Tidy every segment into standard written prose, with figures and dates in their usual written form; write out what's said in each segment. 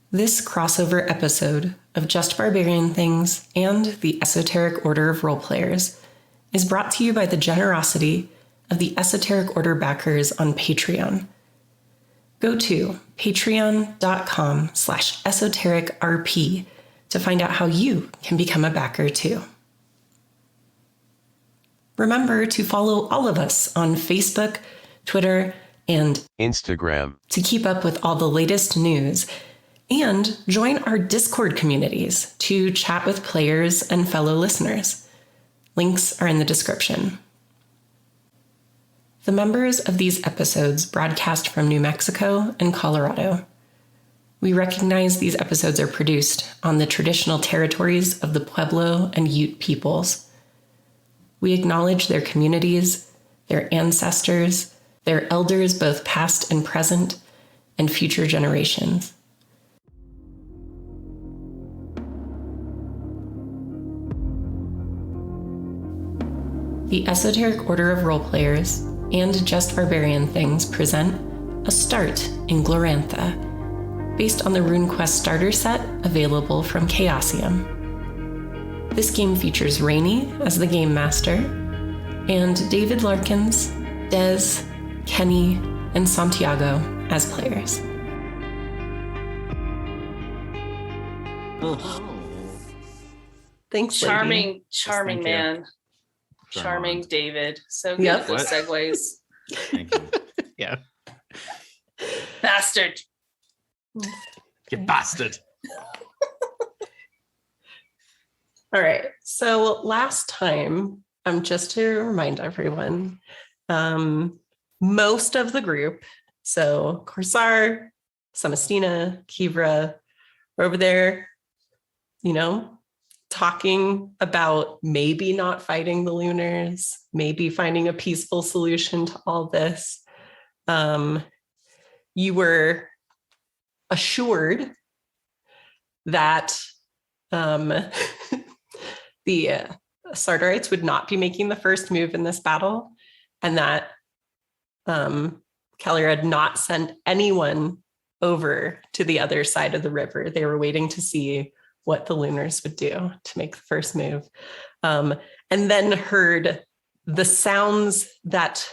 This crossover episode of Just Barbarian Things and the Esoteric Order of Roleplayers is brought to you by the generosity of the Esoteric Order backers on Patreon. Go to patreon.com/esotericrp to find out how you can become a backer too. Remember to follow all of us on Facebook, Twitter, and Instagram to keep up with all the latest news, and join our Discord communities to chat with players and fellow listeners. Links are in the description. The members of these episodes broadcast from New Mexico and Colorado. We recognize these episodes are produced on the traditional territories of the Pueblo and Ute peoples. We acknowledge their communities, their ancestors, their elders both past and present, and future generations. The Esoteric Order of Roleplayers and Just Barbarian Things present A Start in Glorantha, based on the Runequest starter set available from Chaosium. This game features Rainey as the game master, and David Larkins, Des, Kenny, and Santiago as players. Thanks, Charming Thank man. you. Charming David. So good Yep. at those segues. Thank you. Yeah. Bastard. You bastard. All right. So last time, just to remind everyone, most of the group, so Corsar, Samastina, Kivra, were over there, talking about maybe not fighting the Lunars, maybe finding a peaceful solution to all this. You were assured that the Sardarites would not be making the first move in this battle, and that Kalir had not sent anyone over to the other side of the river. They were waiting to see what the Lunars would do to make the first move. And then heard the sounds that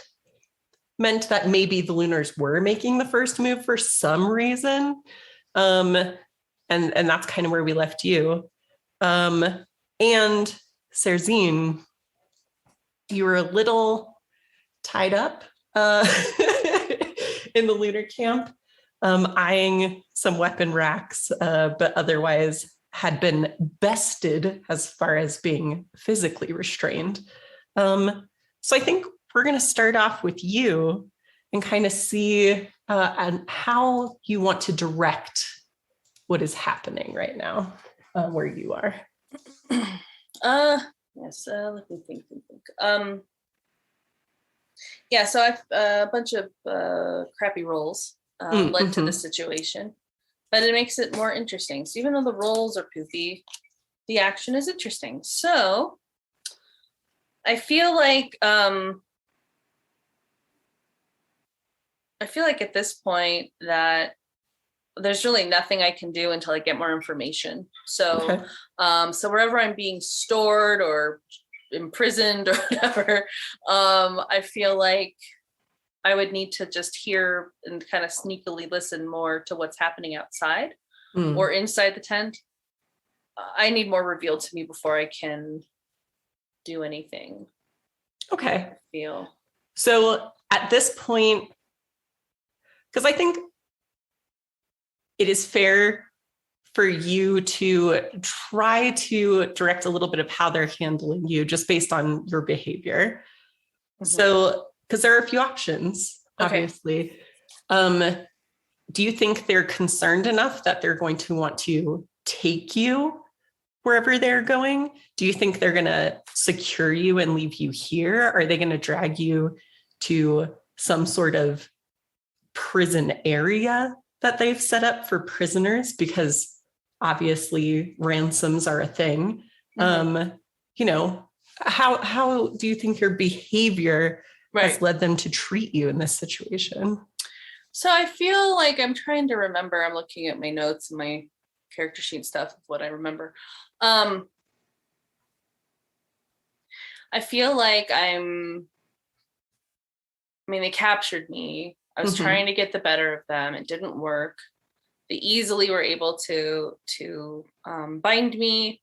meant that maybe the Lunars were making the first move for some reason. And that's kind of where we left you. And Serzine, you were a little tied up in the Lunar camp, eyeing some weapon racks, but otherwise had been bested as far as being physically restrained. So I think we're going to start off with you and kind of see how you want to direct what is happening right now, where you are. Yes, let me think. Yeah, so I've a bunch of crappy rolls led to this situation, but it makes it more interesting. So even though the rolls are poofy, the action is interesting. So I feel like at this point that there's really nothing I can do until I get more information. So, Okay. So wherever I'm being stored or imprisoned or whatever, I feel like I would need to just hear and kind of sneakily listen more to what's happening outside or inside the tent. I need more revealed to me before I can do anything. Okay. I feel. So at this point, because I think it is fair for you to try to direct a little bit of how they're handling you just based on your behavior. So, because there are a few options, obviously. Do you think they're concerned enough that they're going to want to take you wherever they're going? Do you think they're going to secure you and leave you here? Are they going to drag you to some sort of prison area that they've set up for prisoners? Because obviously ransoms are a thing. How do you think your behavior has led them to treat you in this situation? So I feel like I'm trying to remember. I'm looking at my notes and my character sheet stuff of what I remember. I feel like I mean, they captured me. I was trying to get the better of them. It didn't work. They easily were able to bind me.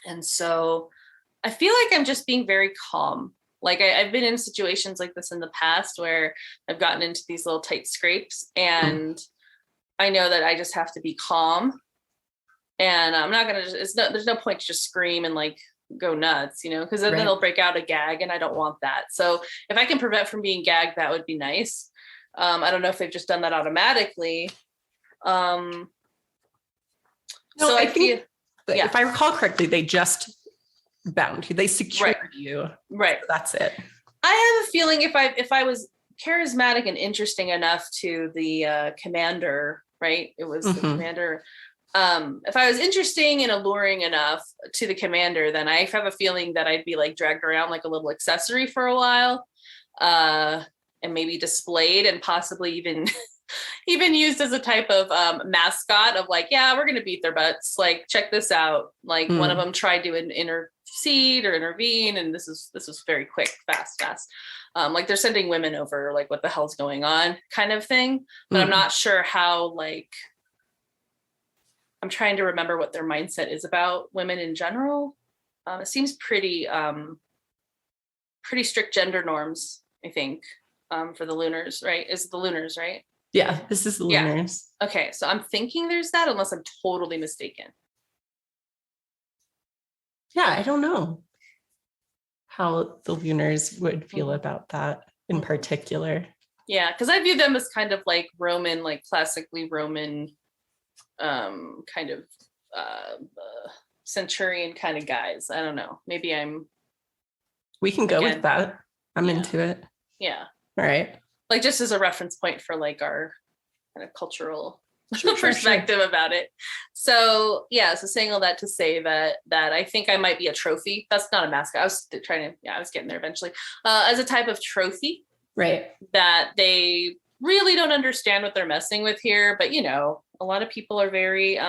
And so I feel like I'm just being very calm. Like I've been in situations like this in the past where I've gotten into these little tight scrapes, and I know that I just have to be calm, and I'm not gonna there's no point to just scream and like go nuts, you know, because then they'll break out a gag, and I don't want that. So if I can prevent from being gagged, that would be nice. I don't know if they've just done that automatically. No, so I think if I recall correctly, they just bound you. They secured you. Right. So that's it. I have a feeling if I was charismatic and interesting enough to the commander, right? It was the commander. If I was interesting and alluring enough to the commander, then I have a feeling that I'd be like dragged around like a little accessory for a while, and maybe displayed and possibly even used as a type of mascot of like, yeah, we're gonna beat their butts. Like, check this out. Like one of them tried to intercede or intervene, and this is very quick, fast. Like they're sending women over, like what the hell's going on, kind of thing. But I'm not sure how. Like, I'm trying to remember what their mindset is about women in general. It seems pretty strict gender norms, I think, for the Lunars, right? Is it the Lunars, right? Yeah, this is the Lunars. Yeah. Okay, so I'm thinking there's that, unless I'm totally mistaken. Yeah, I don't know how the Lunars would feel about that in particular. Yeah, because I view them as kind of like Roman, like classically Roman, kind of centurion kind of guys. I don't know. Maybe we can go with that. I'm into it. Yeah. All right. Like just as a reference point for like our kind of cultural perspective about it. So yeah, so saying all that to say that I think I might be a trophy. That's not a mascot. I was getting there eventually. As a type of trophy. Right. That they really don't understand what they're messing with here. But you know, a lot of people are very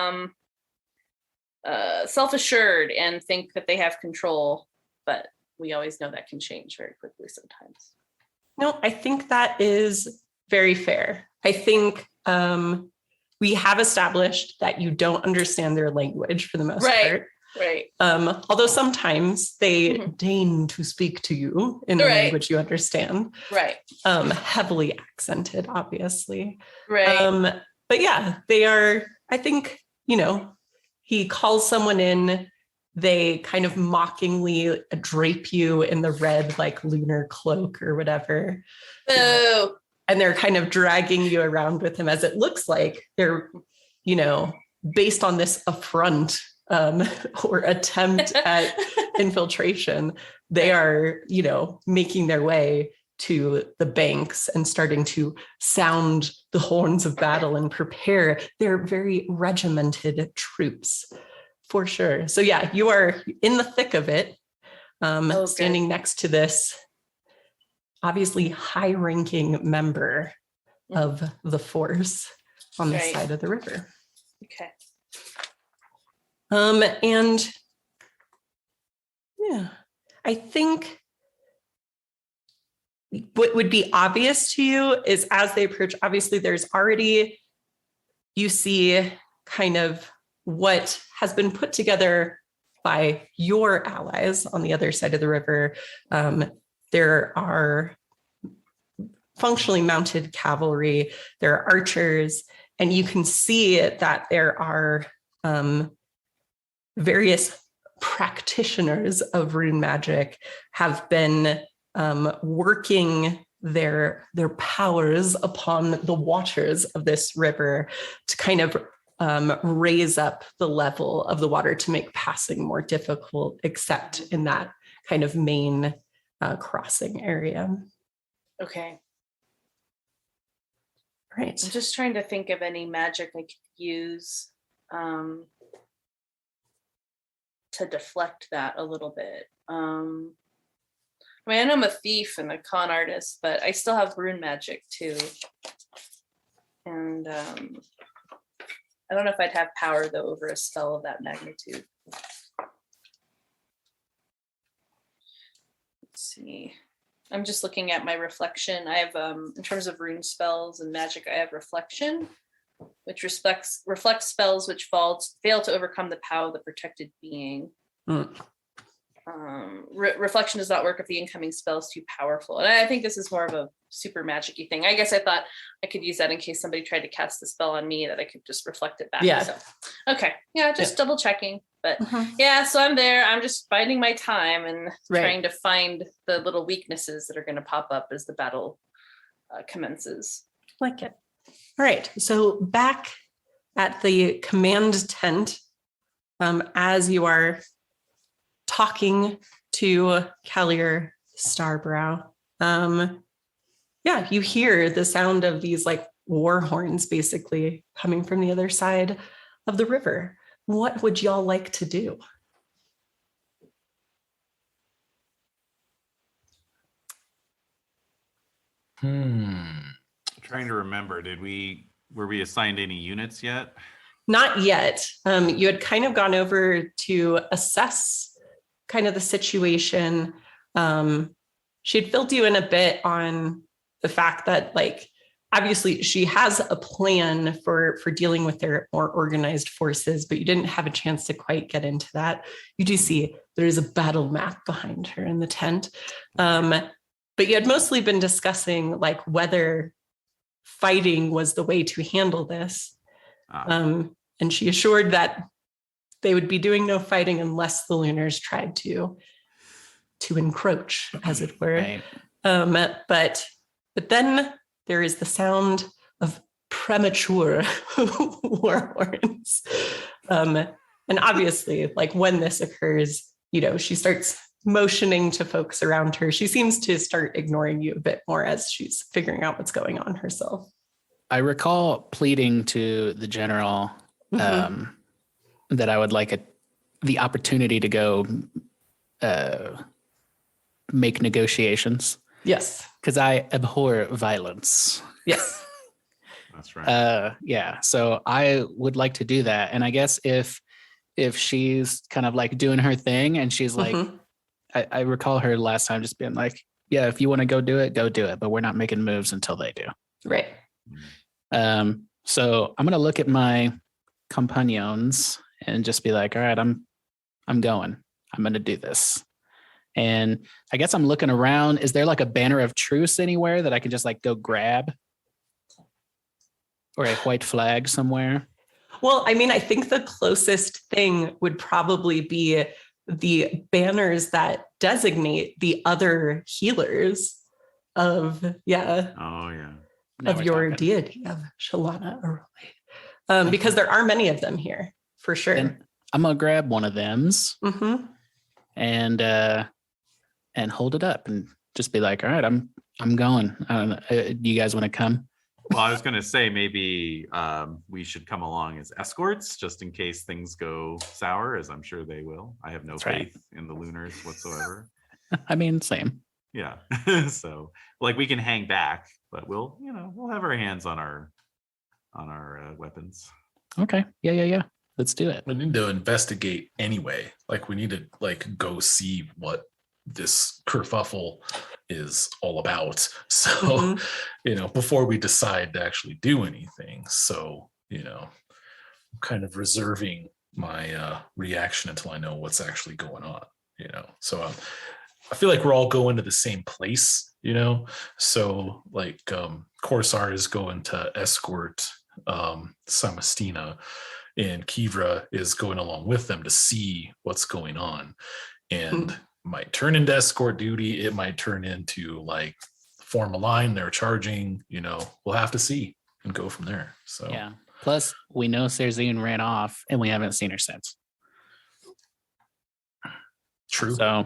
self-assured and think that they have control, but we always know that can change very quickly sometimes. No, I think that is very fair. I think we have established that you don't understand their language for the most part. Right. Although sometimes they deign to speak to you in a language you understand. Right. Heavily accented, obviously. Right. But yeah, they are, I think, you know, he calls someone in. They kind of mockingly drape you in the red, like lunar cloak or whatever. Oh. And they're kind of dragging you around with him, as it looks like they're, you know, based on this affront or attempt at infiltration, they are, you know, making their way to the banks and starting to sound the horns of battle and prepare their very regimented troops. For sure. So yeah, you are in the thick of it, standing next to this obviously high-ranking member of the force on the side of the river. Okay. And yeah, I think what would be obvious to you is as they approach, obviously there's already, you see kind of what has been put together by your allies on the other side of the river. There are functionally mounted cavalry, there are archers, and you can see that there are various practitioners of rune magic have been working their powers upon the waters of this river to kind of raise up the level of the water to make passing more difficult, except in that kind of main crossing area. Okay. Right. I'm just trying to think of any magic I could use to deflect that a little bit. I mean, I know I'm a thief and a con artist, but I still have rune magic too. And I don't know if I'd have power though over a spell of that magnitude. Let's see. I'm just looking at my reflection. I have, in terms of rune spells and magic, I have reflection, which reflects spells which fail to overcome the power of the protected being. Reflection does not work if the incoming spell is too powerful. And I think this is more of a super magic-y thing. I guess I thought I could use that in case somebody tried to cast the spell on me, that I could just reflect it back. Yeah. So, okay. Yeah, just double checking. But yeah, so I'm there. I'm just biding my time and trying to find the little weaknesses that are going to pop up as the battle commences. Like it. All right. So back at the command tent, as you are talking to Callier Starbrow, you hear the sound of these like war horns basically coming from the other side of the river. What would y'all like to do? Trying to remember, were we assigned any units yet? Not yet. You had kind of gone over to assess kind of the situation. She'd filled you in a bit on the fact that, like, obviously she has a plan for dealing with their more organized forces, but you didn't have a chance to quite get into that. You do see there's a battle map behind her in the tent. But you had mostly been discussing like whether fighting was the way to handle this. And she assured that they would be doing no fighting unless the Lunars tried to encroach, as it were. Right. But then there is the sound of premature war horns. And obviously, like when this occurs, she starts motioning to folks around her. She seems to start ignoring you a bit more as she's figuring out what's going on herself. I recall pleading to the general that I would like the opportunity to go make negotiations. Yes. Because I abhor violence. Yes. That's right. Yeah. So I would like to do that. And I guess if she's kind of like doing her thing and she's like, I recall her last time just being like, yeah, if you want to go do it, but we're not making moves until they do. Right. So I'm going to look at my compagnons and just be like, all right, I'm going. I'm going to do this. And I guess I'm looking around. Is there like a banner of truce anywhere that I can just like go grab? Or a white flag somewhere? Well, I mean, I think the closest thing would probably be the banners that designate the other healers of your deity of Shalana Arole. Because there are many of them here, for sure. And I'm gonna grab one of them's and hold it up and just be like, all right, I'm going. I don't know. Do you guys want to come? Well, I was going to say maybe we should come along as escorts just in case things go sour, as I'm sure they will. I have no faith in the Lunars whatsoever. I mean, same. Yeah. So like we can hang back, but we'll have our hands on our weapons. Okay. Yeah. Let's do it. We need to investigate anyway. Like we need to like go see what this kerfuffle is all about. So, before we decide to actually do anything. So, I'm kind of reserving my reaction until I know what's actually going on, So I feel like we're all going to the same place, So like Corsar is going to escort Samastina, and Kivra is going along with them to see what's going on. And might turn into escort duty. It might turn into like form a line. They're charging, we'll have to see and go from there. So yeah. Plus we know Serzine ran off and we haven't seen her since. True. So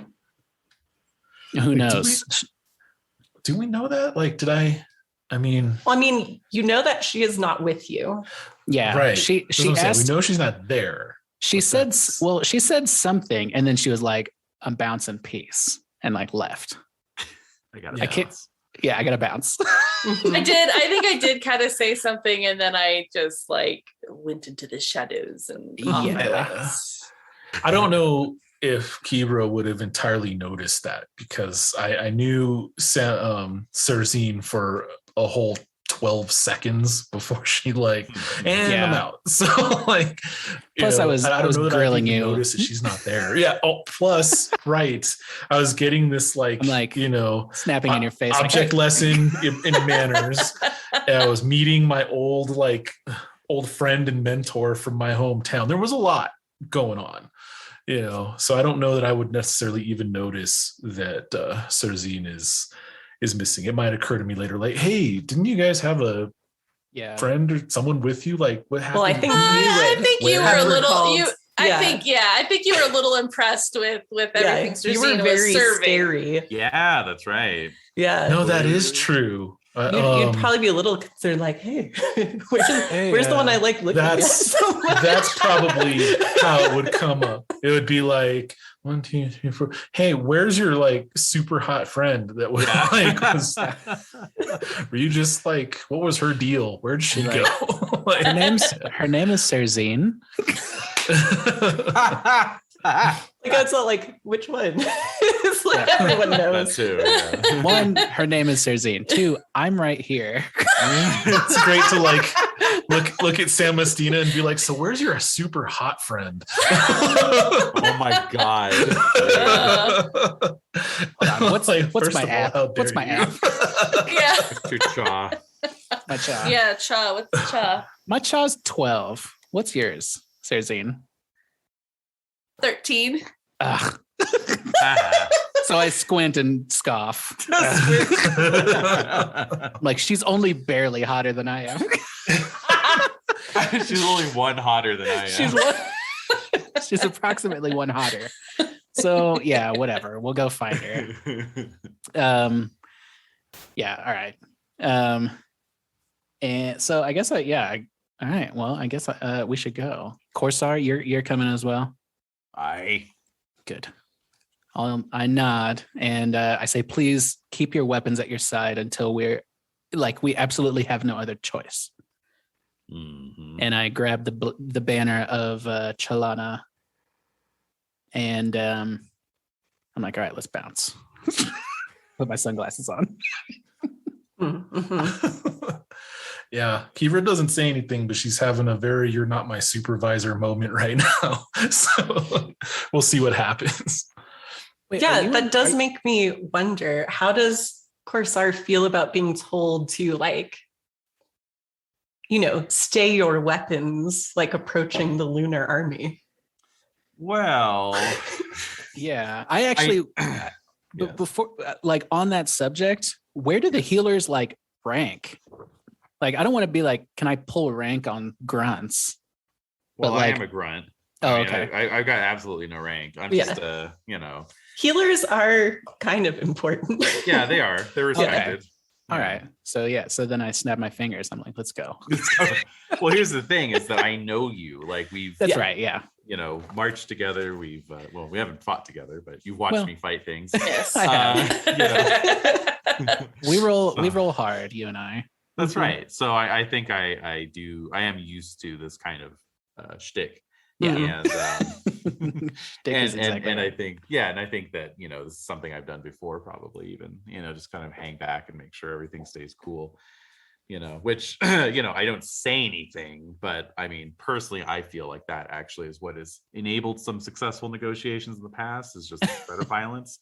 who knows? Do we know that? Like, you know that she is not with you. Yeah. Right. She asked, we know she's not there. She said something and then she was like, I'm bouncing peace and like left. I Yeah, I gotta bounce. I think I did kind of say something, and then I just like went into the shadows and Yeah. I don't know if Kibra would have entirely noticed that, because I knew Cersine for a whole 12 seconds before she like, and I'm out. So like, plus I was grilling you. Notice that she's not there. Yeah. Oh, plus, right. I was getting this like, I'm like, snapping in your face. Object lesson in manners. And I was meeting my old friend and mentor from my hometown. There was a lot going on. So I don't know that I would necessarily even notice that Cersine is missing. It might occur to me later, like, hey, didn't you guys have a friend or someone with you? Like, what happened? Well, I think you were a little. I think you were a little impressed with everything Cersine you were very was serving. scary. Yeah, that's right. Yeah. No, that is true. You'd probably be a little concerned, like, hey, where's the one I like looking at? That's probably how it would come up. It would be like 1, 2, 3, 4. Hey, where's your like super hot friend that was were you just like, what was her deal? Where'd she go? Her name is Cersine. It's not like, which one? It's like everyone knows. That too, yeah. 1, her name is Cersine. 2, I'm right here. It's great to like look at Sam Mestina and be like, so where's your super hot friend? Oh my god. What's my app? What's my app? Yeah. Your cha. My cha. Yeah, cha. What's the cha? My cha's 12. What's yours, Cersine? 13. Ugh. So I squint and scoff. Like, she's only barely hotter than I am. She's only one hotter than I am. She's approximately one hotter. So yeah, whatever. We'll go find her. Yeah, all right. And so I guess all right. Well, I guess we should go. Corsar, you're coming as well. Good. I nod and I say, please keep your weapons at your side until we absolutely have no other choice. Mm-hmm. And I grab the banner of Chalana, and I'm like, all right, let's bounce. Put my sunglasses on. Mm-hmm. Yeah, Kivra doesn't say anything, but she's having a very "you're not my supervisor" moment right now. So we'll see what happens. Wait, that does make me wonder, how does Corsar feel about being told to stay your weapons, like approaching the Lunar army? Well, yeah, I actually before on that subject, where do the healers rank? I don't want to be like, can I pull rank on grunts? Well, I am a grunt. Okay. I've got absolutely no rank. I'm just Healers are kind of important. Yeah, they are. They're respected. Okay. All right. So then I snap my fingers. I'm like, let's go. Well, here's the thing is that I know you. That's right. Yeah. Marched together. We've we haven't fought together, but you've watched me fight things. Yes. We roll hard, you and I. That's right. So I think I am used to this kind of shtick. Yeah. And I think that, this is something I've done before, probably even, just kind of hang back and make sure everything stays cool, which, I don't say anything, but I mean, personally, I feel like that actually is what has enabled some successful negotiations in the past, is just threat of violence.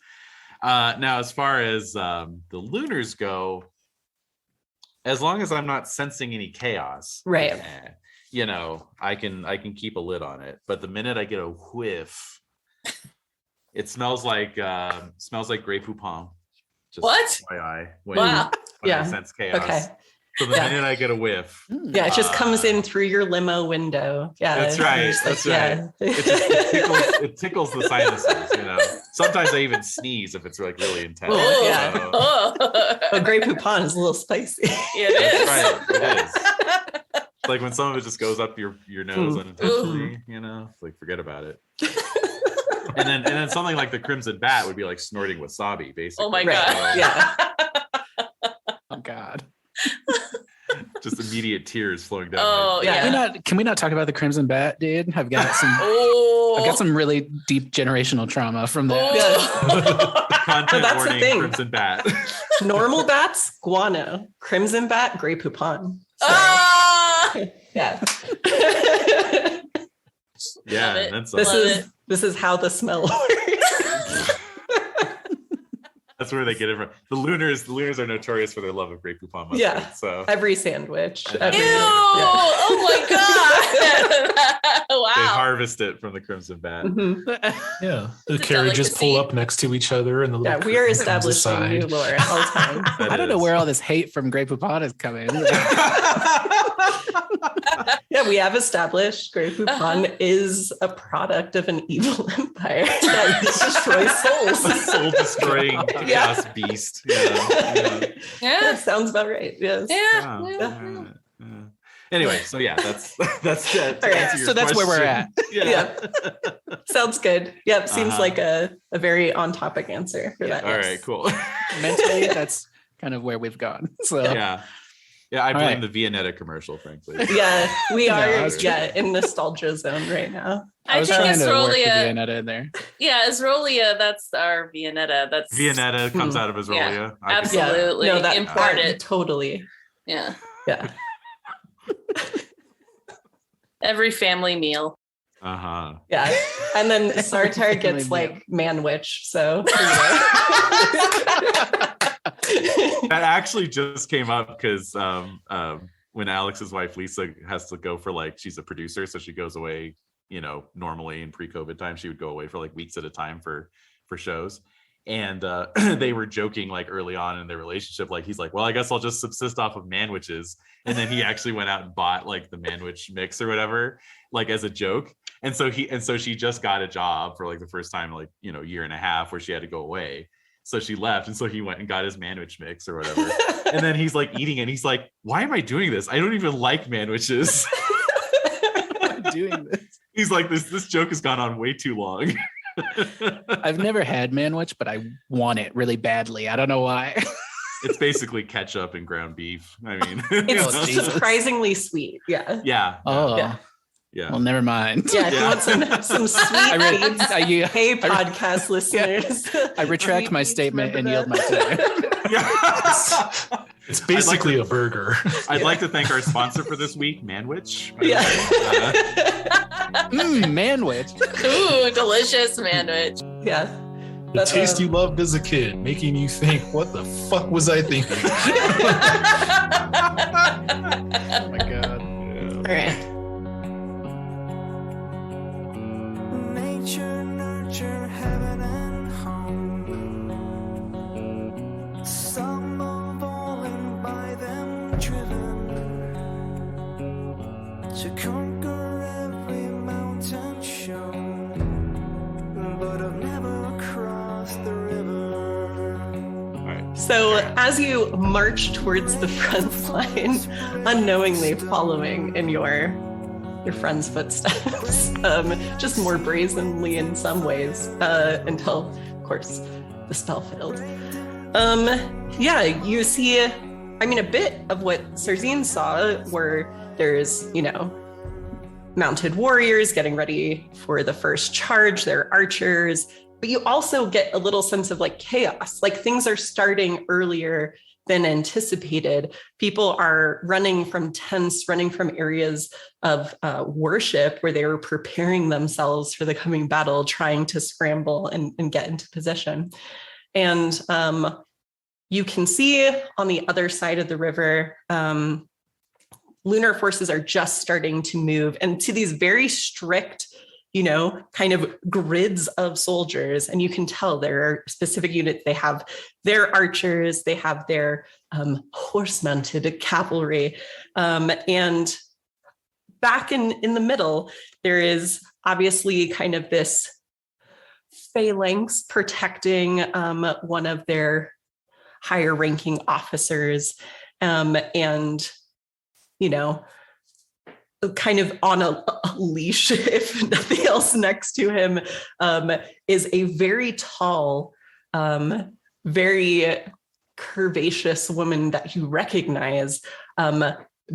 Now, as far as the Lunars go, as long as I'm not sensing any chaos, right? I can keep a lid on it. But the minute I get a whiff, it smells like Grey Poupon. Just what? FYI, when I sense chaos. Okay. So the minute I get a whiff, it just comes in through your limo window. Yeah, that's right. That's right. It tickles the sinuses. Sometimes I even sneeze if it's really intense. Grey Poupon is a little spicy. It is. That's right. It is. Like when some of it just goes up your nose unintentionally, forget about it. and then something like the Crimson Bat would be like snorting wasabi, basically. Oh my god! Just immediate tears flowing down. Oh, my yeah. Can we not talk about the Crimson Bat, dude? I've got some really deep generational trauma from that. Content that's the warning, thing. Crimson Bat. Normal bats, guano. Crimson bat, Grey Poupon. So, yeah. Yeah, Love it. that's This is how the smell works. that's where they get it from. The Lunars are notorious for their love of Grey Poupon mustard. Yeah. So Every sandwich. Ew! Every, Oh my god! Wow. they harvest it from the Crimson Bat. Mhm. Yeah, the It's a carriages pull delicacy. up next to each other, and the Yeah, little we are curtain comes establishing aside. new lore all the time. That I don't know is. where all this hate from Grey Poupon is coming. Yeah, we have established Grey Poupon is a product of an evil empire that destroys souls. Soul destroying Yeah. chaos beast. Yeah. Yeah. That sounds about right. Yes. Yeah. Wow. Yeah. Yeah. Anyway, so yeah, that's it. All right, so that's where we're at. Yeah. Sounds good. Yep. Seems Uh-huh. like a very on topic answer for that. All yes. right, cool. Mentally, that's kind of where we've gone. So Yeah. Yeah, I All blame right. the Viennetta commercial, frankly. Yeah, we No, are I was in nostalgia zone right now. I was think trying to work the Isrolia. Viennetta in there. Yeah, Isrolia. That's our Viennetta. That's Viennetta comes out of Isrolia. Yeah, I could see that. absolutely. No, that Import it. totally. Yeah. Yeah. Every family meal. Uh-huh. Yeah. And then Sartar gets Really like manwich. So That actually just came up because when Alex's wife Lisa has to go for she's a producer, so she goes away, normally in pre-COVID time, she would go away for weeks at a time for shows. And they were joking early on in their relationship, he's like, well, I guess I'll just subsist off of manwiches. And then he actually went out and bought the manwich mix or whatever, as a joke. And so she just got a job for the first time, year and a half where she had to go away. So she left. And so he went and got his manwich mix or whatever. And then he's eating it. And he's like, why am I doing this? I don't even like manwiches. Doing this. He's like, this joke has gone on way too long. I've never had manwich, but I want it really badly. I don't know why. It's basically ketchup and ground beef. I mean, it's Oh, Jesus. surprisingly sweet. Yeah. yeah. Oh, Yeah. Yeah. well, never mind. Yeah. If you want some sweet feeds, hey, podcast listeners. I retract Sweet my feeds, statement and yield remember my time. Yeah. It's basically a burger. I'd like to thank our sponsor for this week, Manwich. Yeah. Manwich. Ooh, delicious manwich. Yeah. The taste you loved as a kid, making you think, what the fuck was I thinking? Oh my god. All right. Nature, nurture, heaven and home. Some of all and by them driven to conquer every mountain shown, but I've never crossed the river. All right. So as you march towards the front line, unknowingly following in your friend's footsteps, just more brazenly in some ways, until, of course, the spell failed. Yeah, you see, a bit of what Sarzine saw, where there's, mounted warriors getting ready for the first charge, there are archers, but you also get a little sense of chaos, things are starting earlier than anticipated. People are running from tents, running from areas of worship where they were preparing themselves for the coming battle, trying to scramble and get into position. And you can see on the other side of the river, lunar forces are just starting to move and to these very strict, kind of grids of soldiers. And you can tell there are specific units. They have their archers, they have their horse-mounted cavalry. And back in the middle, there is obviously kind of this phalanx protecting one of their higher ranking officers. And, kind of on a leash, if nothing else, next to him is a very tall, very curvaceous woman that you recognize,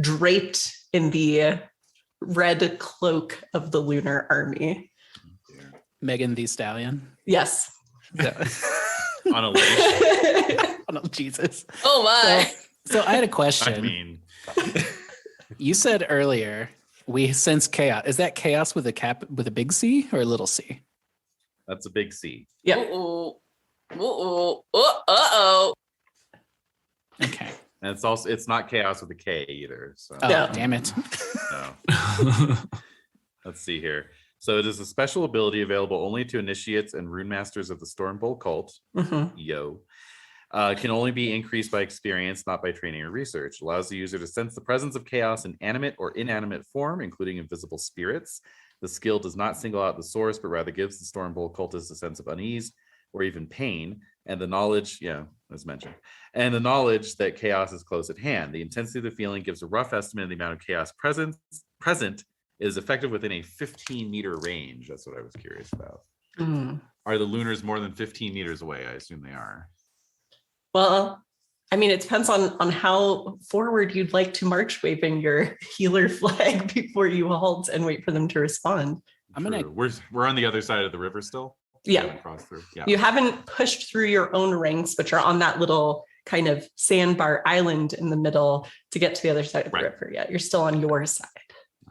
draped in the red cloak of the lunar army. Megan the Stallion. Yes. Yeah. On a leash. Oh, Jesus. Oh my. So I had a question. I mean, You said earlier we sense chaos. Is that chaos with a big C or a little c? that's a big C. Yeah. Uh-oh. Uh-oh. Uh-oh. Okay. And it's not chaos with a K either. So Oh, No. damn it. no. Let's see here. So it is a special ability available only to initiates and rune masters of the Stormbolt cult. Mhm. Yo. Can only be increased by experience, not by training or research. Allows the user to sense the presence of chaos in animate or inanimate form, including invisible spirits. The skill does not single out the source, but rather gives the Stormbolt cultist a sense of unease or even pain, and the knowledge, as mentioned, and the knowledge that chaos is close at hand. The intensity of the feeling gives a rough estimate of the amount of chaos present is effective within a 15-meter range. That's what I was curious about. Mm. Are the Lunars more than 15 meters away? I assume they are. Well, I mean, it depends on how forward you'd like to march, waving your healer flag before you halt and wait for them to respond. I'm gonna- True. We're on the other side of the river still. We Yeah. haven't crossed through. Yeah. You haven't pushed through your own ranks, but you're on that little kind of sandbar island in the middle to get to the other side of the Right. river yet. You're still on your side.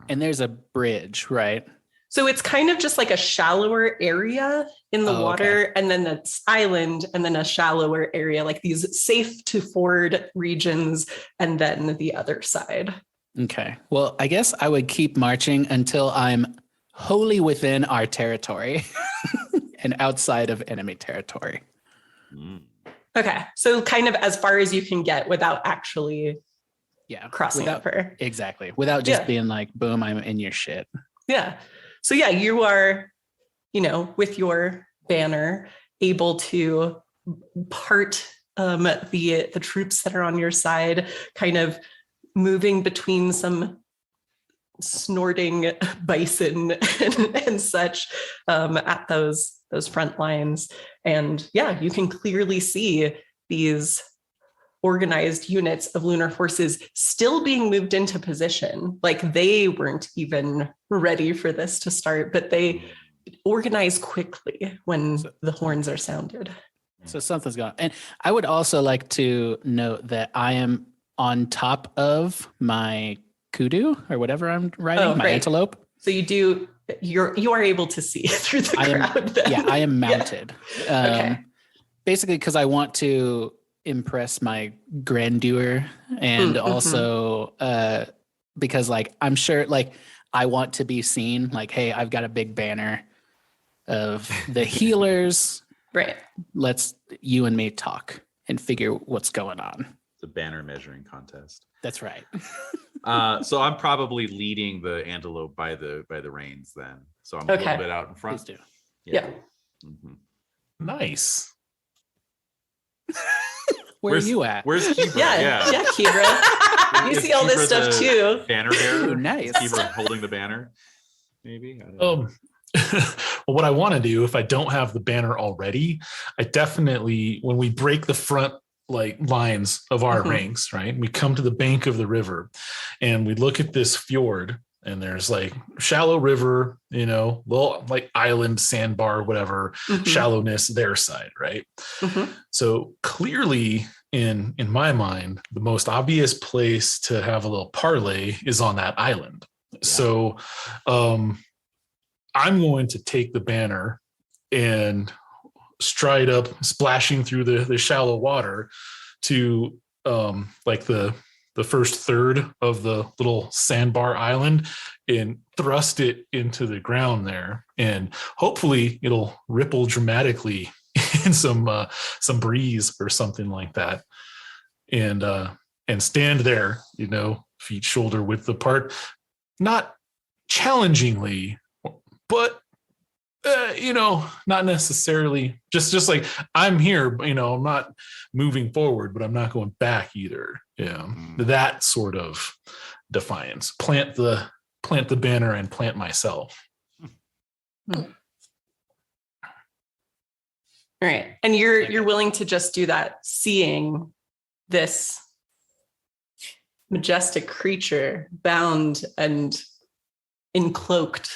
And there's a bridge, right? So it's kind of just like a shallower area in the Oh, water, and then this island, and then a shallower area, like these safe to ford regions, and then the other side. Okay. Well, I guess I would keep marching until I'm wholly within our territory and outside of enemy territory. Mm. Okay. So kind of as far as you can get without actually Yeah. crossing without, over. Exactly. Without just Yeah. being like, boom, I'm in your shit. Yeah. So yeah, you are, with your banner able to part the troops that are on your side, kind of moving between some snorting bison and such at those front lines. And yeah, you can clearly see these organized units of lunar forces still being moved into position. Like they weren't even ready for this to start, but they organize quickly when the horns are sounded. So something's going on. And I would also like to note that I am on top of my kudu or whatever I'm riding, Oh, my great. antelope. So you are able to see through the crowd. Then. Yeah, I am mounted. Okay. Basically, because I want to impress my grandeur, and also because like I'm sure like I want to be seen like, hey, I've got a big banner of the healers. Right. Let's you and me talk and figure what's going on. It's a banner measuring contest. That's right. So I'm probably leading the antelope by the reins then. So I'm a Okay. little bit out in front. Please do. Yeah. Mhm. Nice. Where Where's- are you at? Where's Kibra? Yeah, Kibra. You Is see all this Kibra stuff the too. Banner bearer. Ooh, nice. Kibra holding the banner. Maybe. I don't know. Well, what I want to do, if I don't have the banner already, I definitely, when we break the front like lines of our ranks, right? We come to the bank of the river and we look at this fjord, and there's like shallow river, little like island, sandbar, whatever, shallowness, their side, right? So clearly in my mind, the most obvious place to have a little parlay is on that island. Yeah. So I'm going to take the banner and stride up, splashing through the shallow water to like the first third of the little sandbar island and thrust it into the ground there. And hopefully it'll ripple dramatically in some breeze or something like that. And stand there, feet shoulder width apart, not challengingly, but not necessarily just like I'm here, I'm not moving forward, but I'm not going back either. Yeah. That sort of defiance. Plant the banner and plant myself. All right. And you're willing to just do that, seeing this majestic creature bound and encloaked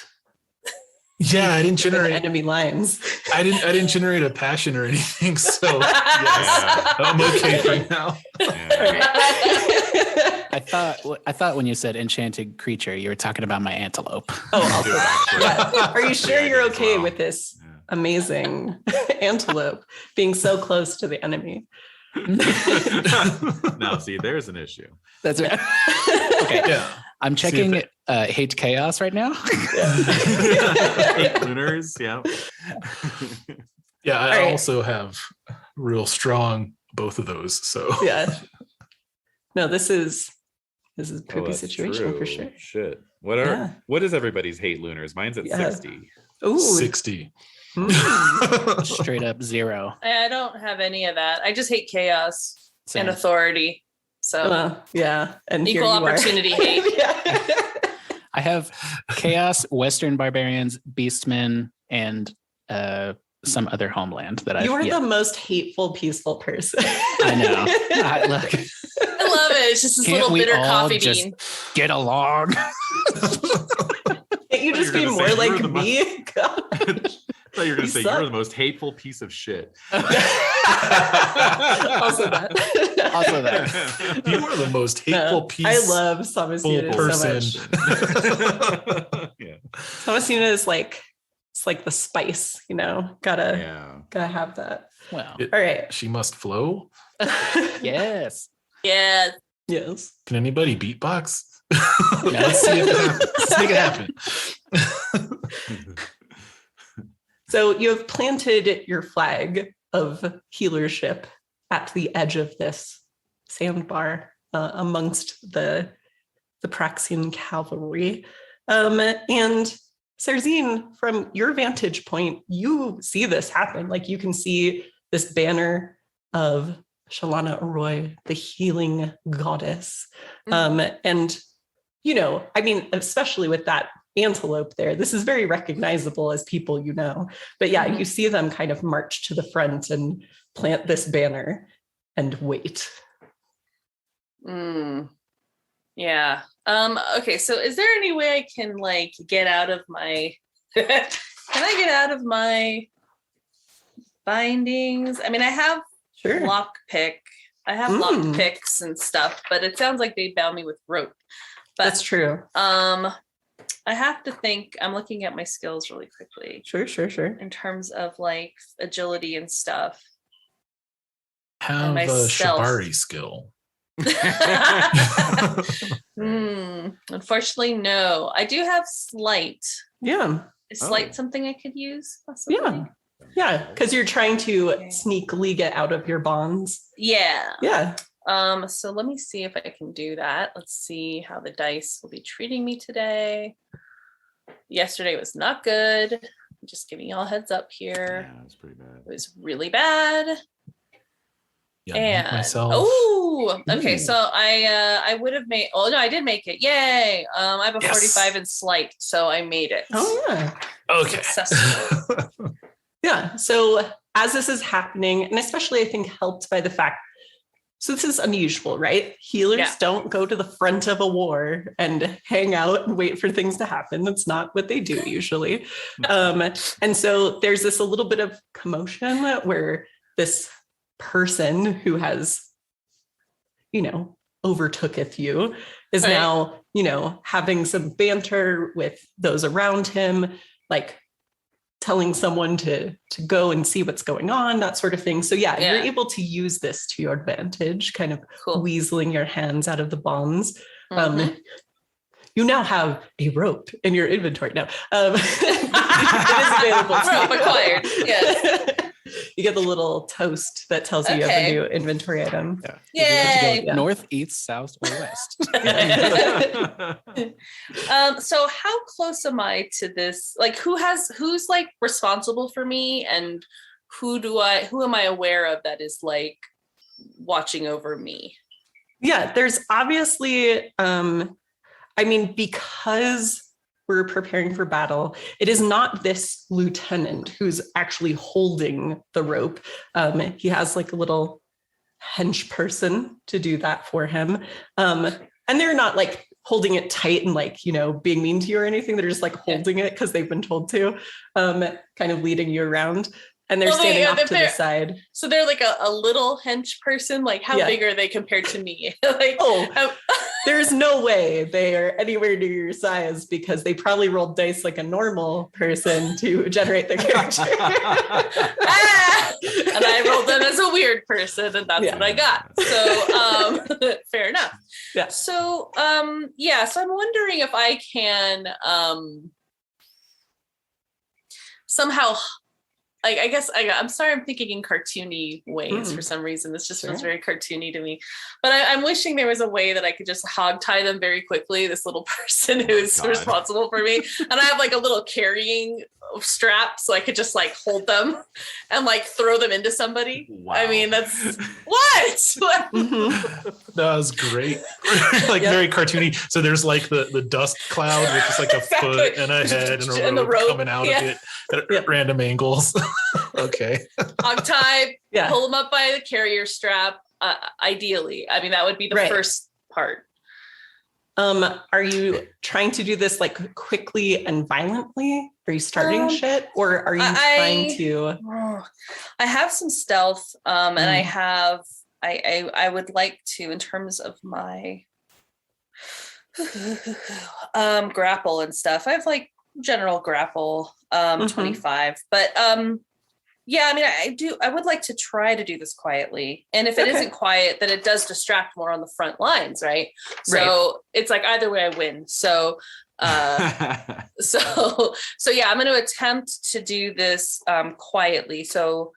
Yeah, I didn't with generate enemy lines. I didn't generate a passion or anything, so yes, I'm okay for now. Yeah. I thought when you said enchanted creature, you were talking about my antelope. Oh, also Do it that. actually. Yeah. Are you sure Yeah, you're as okay well. with this Yeah. amazing antelope being so close to the enemy? Now, see, there's an issue. That's right. Okay. Yeah. I'm See if checking hate chaos right now. Eight Lunars, yeah. Yeah, I All right. also have real strong both of those. So Yeah. No, this is a Oh, poopy that's situation for true. sure. Shit. What Yeah. what is everybody's hate Lunars? Mine's at Yeah. 60. Ooh. 60. Straight up 0. I don't have any of that. I just hate chaos Same. and authority. So Yeah. And here equal you are. opportunity hate. Yeah. I have chaos, Western barbarians, beastmen, and some other homeland that You are I've the most hateful, peaceful person. I know. Look, I love it. It's just this can't little we bitter all coffee just bean. get along? Can't you just be You're gonna more say you were like the me? God. I thought you were going You to say suck. you're the most hateful piece of shit. Also that. Also that. You are the most hateful piece. I love Samasina person. so much. Yeah. Samasina is like, it's like the spice, you know. Gotta have that. Well, It- All right. She must flow. yes. Yeah. Yes. Can anybody beatbox? Let's see if it happens. Let's make it happen. So you have planted your flag of healership at the edge of this sandbar amongst the Praxian cavalry. And Serzine, from your vantage point, you see this happen. Like you can see this banner of Shalana Arroy, the healing goddess. And, you know, I mean, especially with that antelope there, this is very recognizable as people you know. But yeah, you see them kind of march to the front and plant this banner and wait. Yeah. Okay, so is there any way I can like get out of my can I get out of my bindings? I mean, I have Sure. lockpick. I have lock picks and stuff, but it sounds like they bound me with rope. But That's true. I have to think. I'm looking at my skills really quickly Sure. in terms of like agility and stuff. Have my a stealth. Shibari skill. Unfortunately, no. I do have sleight. Yeah. Is sleight something I could use? Possibly? Yeah. Yeah. Because you're trying to sneakily get out of your bonds. Yeah. Yeah. So let me see if I can do that. Let's see how the dice will be treating me today. Yesterday was not good. I'm just giving y'all a heads up here. Yeah, it's pretty bad. It was really bad. Yeah, And myself. oh, okay. Ooh. So I would have made. Oh no, I did make it! Yay! I have a Yes. 45 in sleight, so I made it. Oh, yeah. Okay. Successful. Yeah. So as this is happening, and especially I think helped by the fact, so this is unusual, right? Healers Yeah. don't go to the front of a war and hang out and wait for things to happen. That's not what they do usually. And so there's this a little bit of commotion where this person who has, you know, overtooketh you is Right. now, you know, having some banter with those around him, like telling someone to go and see what's going on, that sort of thing. So yeah, Yeah. you're able to use this to your advantage, kind of Cool. weaseling your hands out of the bonds. Mhm. You now have a rope in your inventory now. It is available to Rope you. acquired, yes. You get the little toast that tells you you have Okay. a new inventory item. Yeah. You have to Yay! go Yeah. north, east, south, or west. So how close am I to this? Like who's like responsible for me, and who am I aware of that is like watching over me? Yeah, there's obviously, I mean, because we're preparing for battle, it is not this lieutenant who's actually holding the rope. He has like a little hench person to do that for him. And they're not like holding it tight and like, being mean to you or anything. They're just like holding it because they've been told to, kind of leading you around. And they're standing off to the side. So they're like a little hench person. Like, how big are they compared to me? There's no way they are anywhere near your size because they probably rolled dice like a normal person to generate their character. And I rolled them as a weird person, and that's what I got. So fair enough. Yeah. So so I'm wondering if I can somehow. I guess I'm sorry, I'm thinking in cartoony ways for some reason. This just feels very cartoony to me. But I'm wishing there was a way that I could just hog tie them very quickly, this little person who's responsible for me. And I have like a little carrying strap so I could just like hold them and like throw them into somebody. Wow. I mean, that's what? That was great. Very cartoony. So there's like the dust cloud with just like a foot and a head and a rope coming out of it at random angles. Okay. Hog tie, pull them up by the carrier strap. Ideally, I mean, that would be the first part. Are you trying to do this like quickly and violently? Are you starting shit, or are you trying to? I have some stealth, and I have. I would like to, in terms of my grapple and stuff. I have like general grapple, 25, but yeah, I mean, I would like to try to do this quietly. And if it isn't quiet, then it does distract more on the front lines, right? So it's like either way I win. So so yeah, I'm going to attempt to do this quietly. So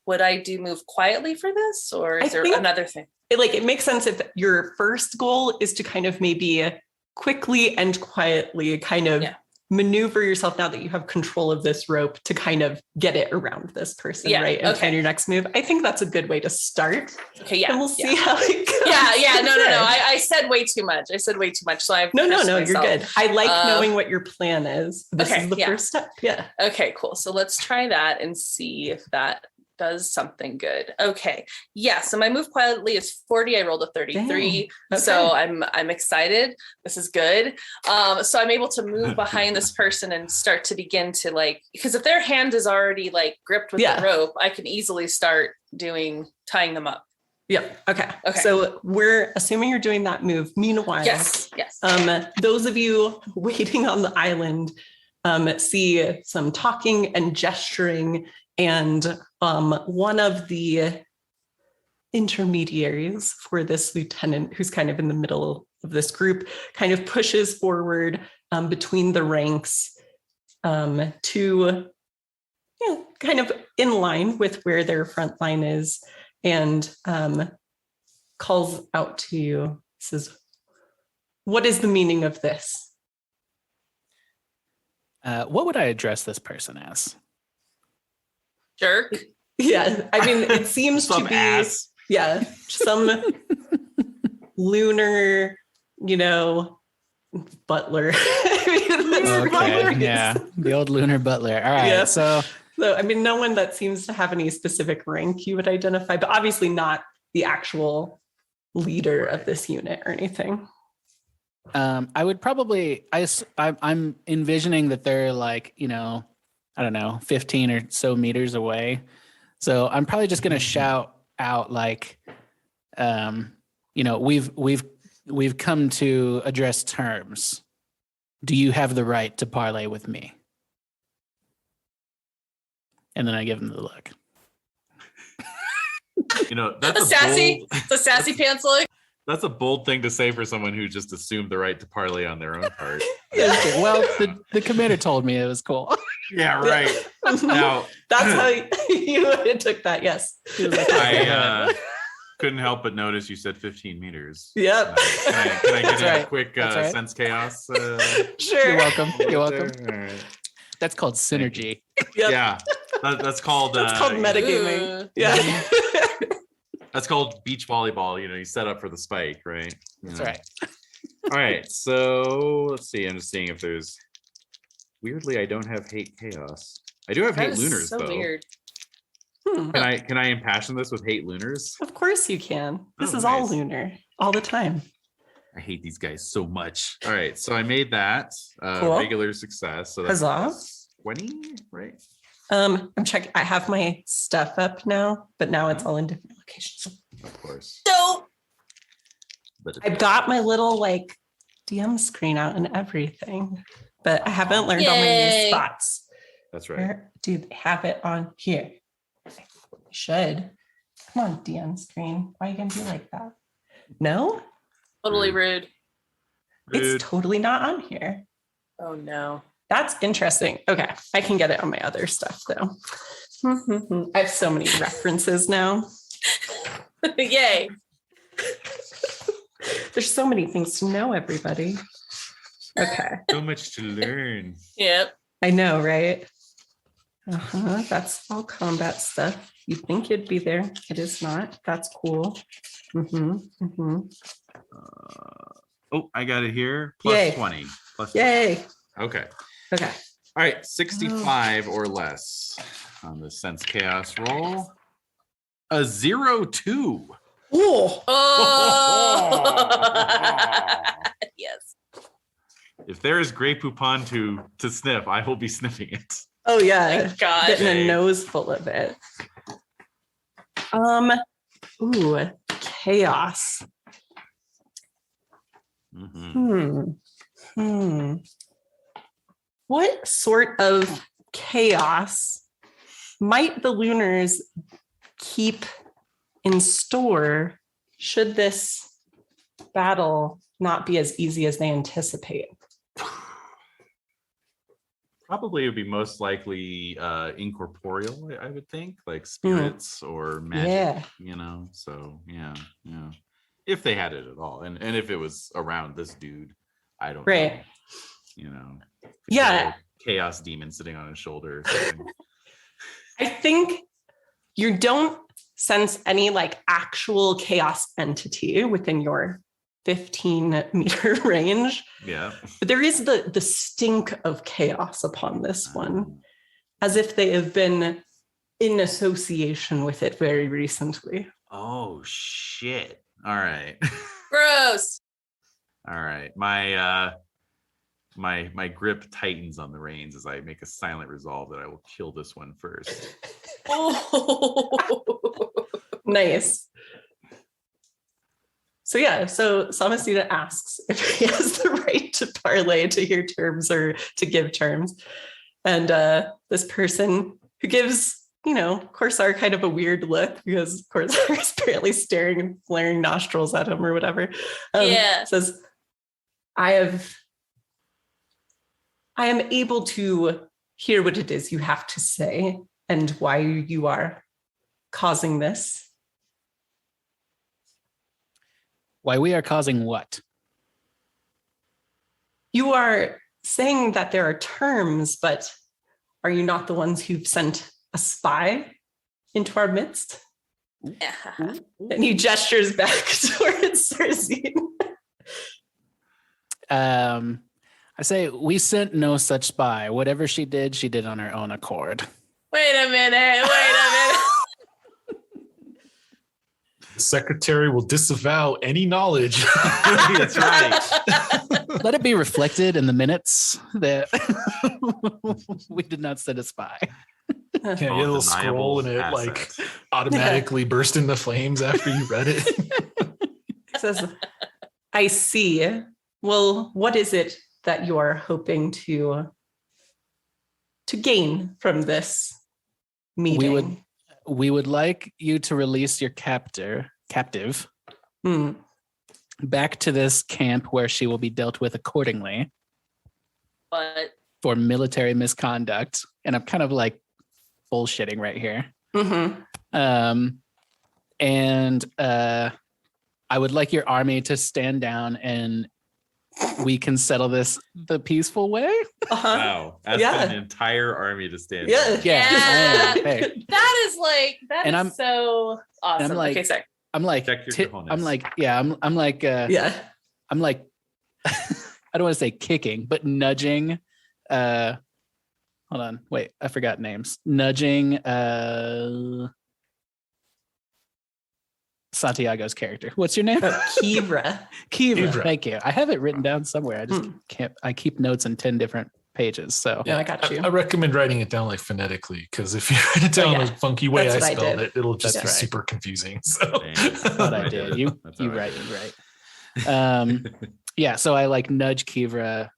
would I do move quietly for this, or is there another thing? It makes sense if your first goal is to kind of maybe quickly and quietly kind of maneuver yourself now that you have control of this rope to kind of get it around this person, right? And plan your next move. I think that's a good way to start. Okay, yeah. And we'll see how it goes. Yeah. No. I said way too much. So I've No, you're good. I like knowing what your plan is. This is the first step. Yeah. Okay, cool. So let's try that and see if that does something good. Okay. Yeah. So my move quietly is 40. I rolled a 33. Okay. So I'm excited. This is good. So I'm able to move behind this person and start to begin to like, because if their hand is already like gripped with the rope, I can easily start tying them up. Yep. Okay. So we're assuming you're doing that move. Meanwhile, yes. Those of you waiting on the island see some talking and gesturing, and one of the intermediaries for this lieutenant, who's kind of in the middle of this group, kind of pushes forward between the ranks to kind of in line with where their front line is, and calls out to you, says, "What is the meaning of this?" What would I address this person as? Jerk. Yeah, I mean, it seems to be ass. Some lunar, butler. The old lunar butler. All right, so I mean, no one that seems to have any specific rank you would identify, but obviously not the actual leader of this unit or anything. I would probably, I'm envisioning that they're like, I don't know, 15 or so meters away. So I'm probably just going to shout out like, we've come to address terms. Do you have the right to parlay with me? And then I give them the look. That's the sassy pants look. That's a bold thing to say for someone who just assumed the right to parlay on their own part. Well, the commander told me it was cool. Yeah, right. Now that's how you took that. Yes, I couldn't help but notice you said 15 meters. Yep. Can I get a quick sense chaos? Sure. You're welcome. All right. That's called synergy. Yep. Yeah, that's called metagaming. Yeah. That's called beach volleyball. You set up for the spike, right? That's right. All right. So let's see. I'm just seeing if there's. Weirdly, I don't have hate chaos. I do have hate lunars though. Weird. Can I impassion this with hate lunars? Of course you can. This is all lunar all the time. I hate these guys so much. All right, so I made that Cool. regular success. So that's Huzzah. 20, right? I'm checking. I have my stuff up now, but now it's all in different locations. Of course. So But I've got my little like DM screen out and everything, but I haven't learned all my new Yay. spots. that's right. Where do they have it on here? I should. Come on, DM screen. Why are you gonna be like that? No, totally rude. Rude. it's totally not on here. Oh no. That's interesting. Okay, I can get it on my other stuff though. I have so many references now. Yay. There's so many things to know, everybody. Okay, So much to learn. Yep. I know, right? That's all combat stuff. You think it'd be there. It is not. That's cool. Oh, I got it here. Plus Yay. 20. Plus Yay. 20. Okay. Okay. All right, 65 or less on the sense chaos roll. A 0-2. Oh, Oh. Yes. If there is Grey Poupon to sniff, I will be sniffing it. oh yeah. Thank God. Getting Okay. a nose full of it. Ooh, chaos. Mhm. What sort of chaos might the Lunars keep in store should this battle not be as easy as they anticipate? Probably it would be most likely incorporeal, I would think, like spirits or magic, Yeah. So yeah. If they had it at all. And if it was around this dude, I don't Right. know. Yeah. Chaos demon sitting on his shoulder or something. I think you don't sense any like actual chaos entity within your 15-meter range, Yeah. but there is the stink of chaos upon this one, as if they have been in association with it very recently. Oh shit. All right. Gross. All right. My my grip tightens on the reins as I make a silent resolve that I will kill this one first. Oh. Nice. So yeah, so Samasita asks if he has the right to parlay, to hear terms, or to give terms. And this person who gives, Corsar kind of a weird look because Corsar is apparently staring and flaring nostrils at him or whatever. Yeah. Says, I am able to hear what it is you have to say and why you are causing this. Why we are causing what? You are saying that there are terms, but are you not the ones who've sent a spy into our midst? And he gestures back towards Cersei. I say we sent no such spy. Whatever she did on her own accord. Wait a minute. The secretary will disavow any knowledge. That's right. Let it be reflected in the minutes that we did not send a spy. Yeah, you get a little scroll and it like automatically burst into flames after you read it. It says, I see. Well, what is it that you are hoping to gain from this meeting? We would like you to release your captive back to this camp where she will be dealt with accordingly But for military misconduct. And I'm kind of like bullshitting right here. And I would like your army to stand down and we can settle this the peaceful way. Wow. That's an entire army to stand. Yeah. up. Yeah. Hey. That is so awesome. I'm like, okay, sorry. I'm like, Check your cojones. I'm like, yeah, I'm like, Yeah. I'm like, I don't want to say kicking, but nudging. Hold on, wait, I forgot names. Nudging. Santiago's character. What's your name? Kivra. Kivra. Thank you. I have it written down somewhere. I just can't. I keep notes in 10 different pages. So Yeah, I got you. I recommend writing it down like phonetically, because if you write it down the funky way That's I what I spelled did. it, it'll just That's be right. super confusing. So Thought I did. You right. Yeah. So I like nudge Kivra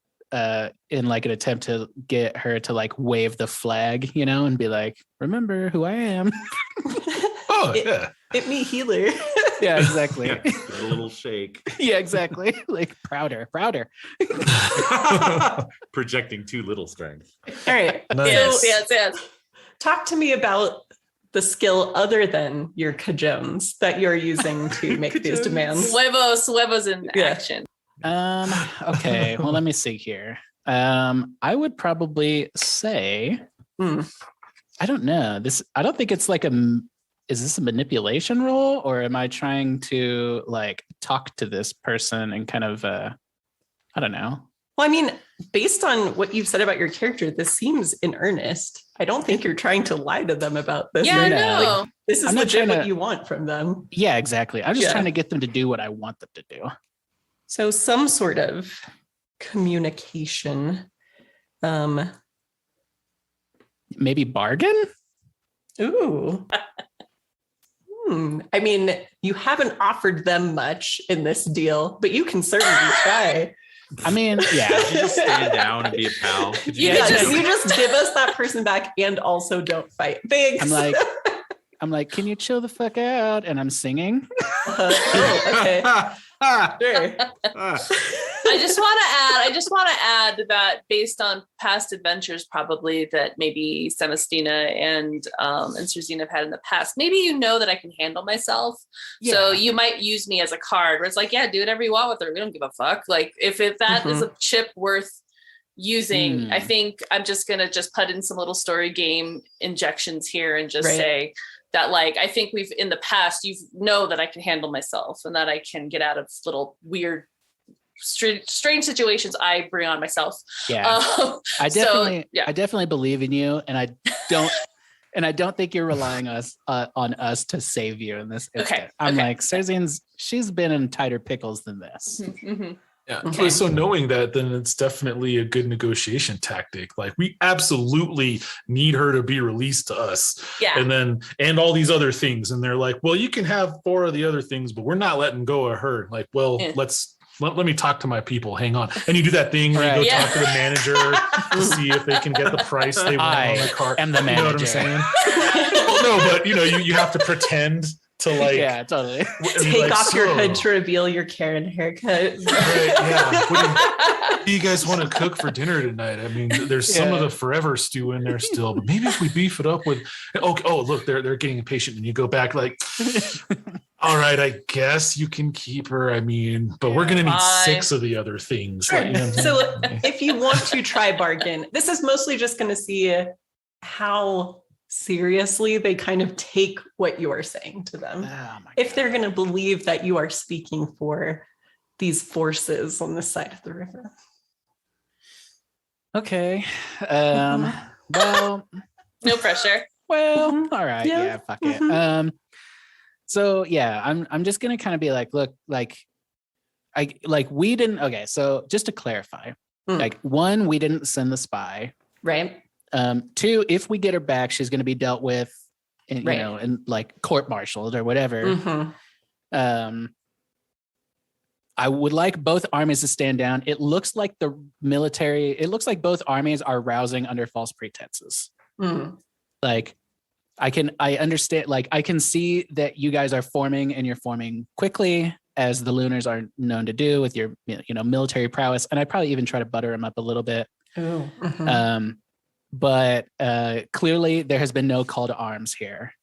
in like an attempt to get her to like wave the flag, and be like, remember who I am. Hit me, healer. Yeah, exactly. Yeah, a little shake. Yeah, exactly. Like prouder. Projecting too little strength. All right. Nice. So, Yes. talk to me about the skill other than your cajones that you're using to make these demands. Huevos in Yeah. action. Okay. Well, let me see here. I would probably say, I don't know. I don't think it's like is this a manipulation role, or am I trying to like talk to this person and kind of, I don't know. Well, I mean, based on what you've said about your character, this seems in earnest. I don't think you're trying to lie to them about this. Yeah, no. no. Like, this is I'm not legit trying what to- you want from them. Yeah, exactly. I'm just Yeah. trying to get them to do what I want them to do. So some sort of communication. Maybe bargain? Ooh. I mean, you haven't offered them much in this deal, but you can certainly try. I mean, yeah. Could you just stand down and be a pal? Could you Yeah, just- you just give us that person back and also don't fight. Thanks. I'm like, can you chill the fuck out? And I'm singing. Oh, okay. Sure. I just want to add that based on past adventures, probably that maybe Celestina and Cerzina have had in the past. Maybe you know that I can handle myself, so you might use me as a card where it's like, yeah, do whatever you want with her. We don't give a fuck. Like if that is a chip worth using, I think I'm just gonna put in some little story game injections here and just say that, like, I think we've in the past, you know that I can handle myself and that I can get out of little weird, strange situations I bring on myself. Yeah, I definitely believe in you, and I don't think you're relying on us to save you in this instant. I'm like, Cerzina's, she's been in tighter pickles than this. Mm-hmm. Yeah. Okay. So knowing that, then it's definitely a good negotiation tactic. Like we absolutely need her to be released to us. Yeah. And all these other things. And they're like, well, you can have 4 of the other things, but we're not letting go of her. Like, well, let me talk to my people. Hang on. And you do that thing where you go talk to the manager to see if they can get the price they want on the car. And the manager. You know what I'm saying? Well, no, but you have to pretend to like, yeah, totally. Take off your hood to reveal your Karen haircut. Right, yeah. What do you guys want to cook for dinner tonight? I mean, there's some of the forever stew in there still, but maybe if we beef it up with, look, they're getting impatient, and you go back like, all right, I guess you can keep her. I mean, but we're gonna need 6 of the other things. Sure. Like, So if you want to try bargain, this is mostly just going to see how seriously they kind of take what you are saying to them. If they're going to believe that you are speaking for these forces on this side of the river. Okay. Well, no pressure. Well, all right. Yeah, fuck it. So yeah, I'm just gonna kind of be like, look, we didn't. Okay, so just to clarify, like 1, we didn't send the spy. Right. 2, if we get her back, she's going to be dealt with, in like court-martialed or whatever. I would like both armies to stand down. It looks like both armies are rousing under false pretenses. Like, I understand, like, I can see that you guys are forming, and you're forming quickly, as the Lunars are known to do with your, military prowess. And I'd probably even try to butter them up a little bit. But clearly there has been no call to arms here.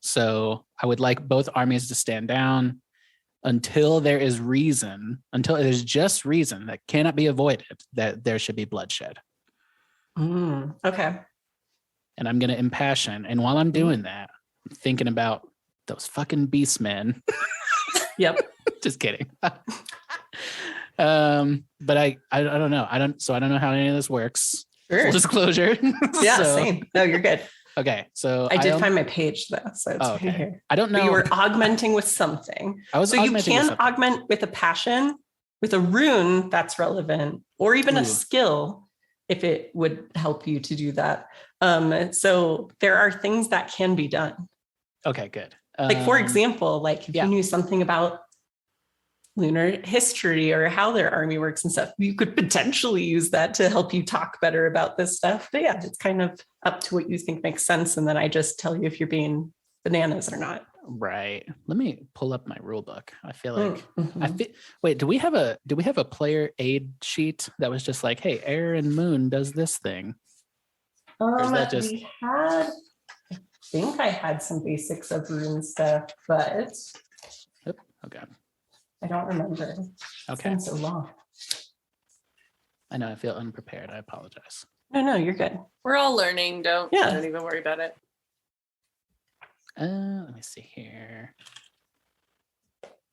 So I would like both armies to stand down until there's just reason that cannot be avoided that there should be bloodshed. Okay. And I'm going to impassion. And while I'm doing that, I'm thinking about those fucking beast men. Yep. Just kidding. But I don't know. I don't know how any of this works. Sure. Full disclosure. Yeah, same. No, you're good. Okay, so I did don't- find my page though, so it's Oh, right okay. here. I don't know. But you were augmenting with something. I was So you augmenting with can something. augment with a passion, with a rune that's relevant, or even Ooh. a skill if it would help you to do that. So there are things that can be done. Okay, good. Like for example, like if yeah. you knew something about lunar history or how their army works and stuff, you could potentially use that to help you talk better about this stuff. But yeah, it's kind of up to what you think makes sense. And then I just tell you if you're being bananas or not. Right. Let me pull up my rule book. I feel like Mhm. wait, do we have a player aid sheet that was just like, hey, air and moon does this thing? Or is that just We had, I think I had some basics of rune stuff, but okay. I don't remember. It's Okay. been so long. I know I feel unprepared. I apologize. No, you're good. We're all learning. Don't even worry about it. Let me see here.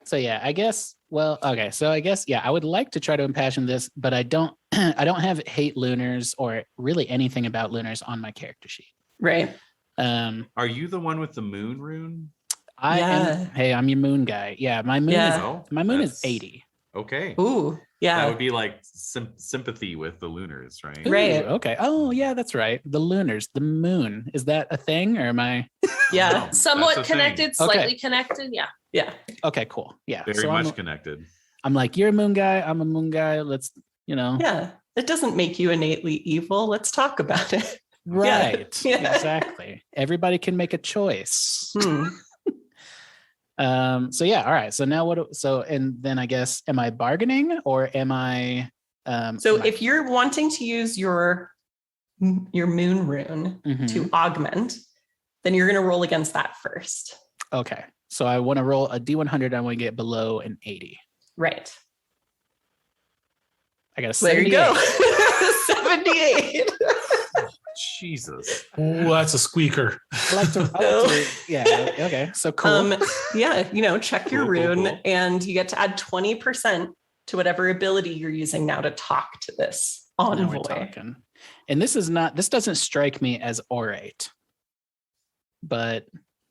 So yeah, I guess. Well, okay. So I guess I would like to try to impassion this, but I don't. I don't have hate Lunars or really anything about Lunars on my character sheet. Right. Are you the one with the moon rune? I am. Hey, I'm your moon guy. Yeah, my moon. Yeah. My moon is That's 80. Okay. Ooh, yeah. That would be like sympathy with the Lunars, right? Ooh, Right. okay. Oh yeah, that's right. The Lunars, the moon. Is that a thing, or am I? Yeah. No, Somewhat that's a thing. connected, slightly connected. Yeah. Yeah. Okay, cool. Yeah. Very so much I'm, connected. I'm like, you're a moon guy. I'm a moon guy. Let's, Yeah. It doesn't make you innately evil. Let's talk about it. Right. Yeah. Exactly. Everybody can make a choice. Hmm. So yeah, all right. So now and then I guess, am I bargaining or am I So if you're wanting to use your moon rune Mhm. to augment, then you're going to roll against that first. okay. So I want to roll a D100, I want to get below an 80. Right. I got a There 78. you go. 78. Jesus. Oh, that's a squeaker. I like to, yeah. Okay. So cool. Check your Cool, rune cool. and you get to add 20% to whatever ability you're using now to talk to this Now we're envoy. talking. And this doesn't strike me as orate, but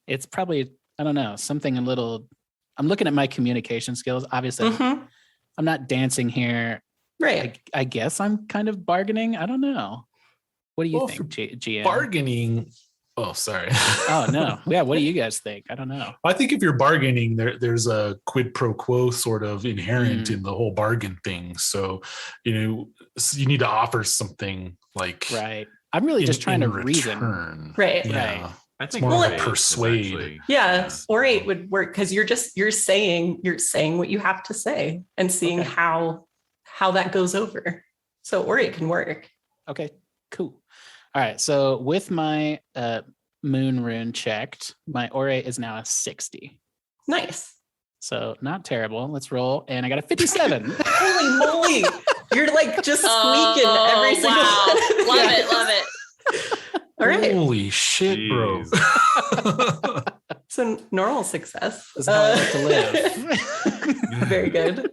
it's probably, I don't know, something a little, I'm looking at my communication skills. Obviously, Mhm. I'm not dancing here. Right. I guess I'm kind of bargaining. I don't know. What do you Well, think, GM? Bargaining. Oh, sorry. Oh, no. Yeah. What do you guys think? I don't know. I think if you're bargaining, there's a quid pro quo sort of inherent in the whole bargain thing. So, you need to offer something like Right. I'm really just trying to reason. return. Right. Yeah. Right. I think more like orate is persuade. actually- Yeah. Orate would work because you're saying what you have to say and seeing Okay. how that goes over. So orate can work. Okay, cool. All right. So with my moon rune checked, my orate is now a 60. Nice. So not terrible. Let's roll. And I got a 57. Holy moly. You're like just squeaking every single wow. one. Love Yeah. it. Love it. All right. Holy shit, bro. Jeez. So normal success. This is how I like to live. Very good.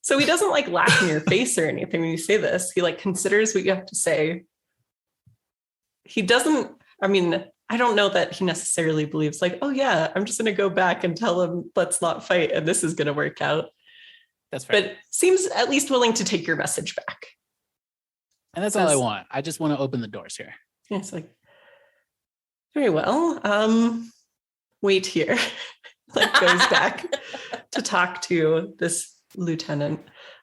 So he doesn't like laugh in your face or anything when you say this. He like considers what you have to say. He doesn't, I don't know that he necessarily believes like, oh yeah, I'm just going to go back and tell him, let's not fight. And this is going to work out. That's fair. But seems at least willing to take your message back. And that's all I want. I just want to open the doors here. Yeah, it's like, very well. Wait here. Like goes back to talk to this lieutenant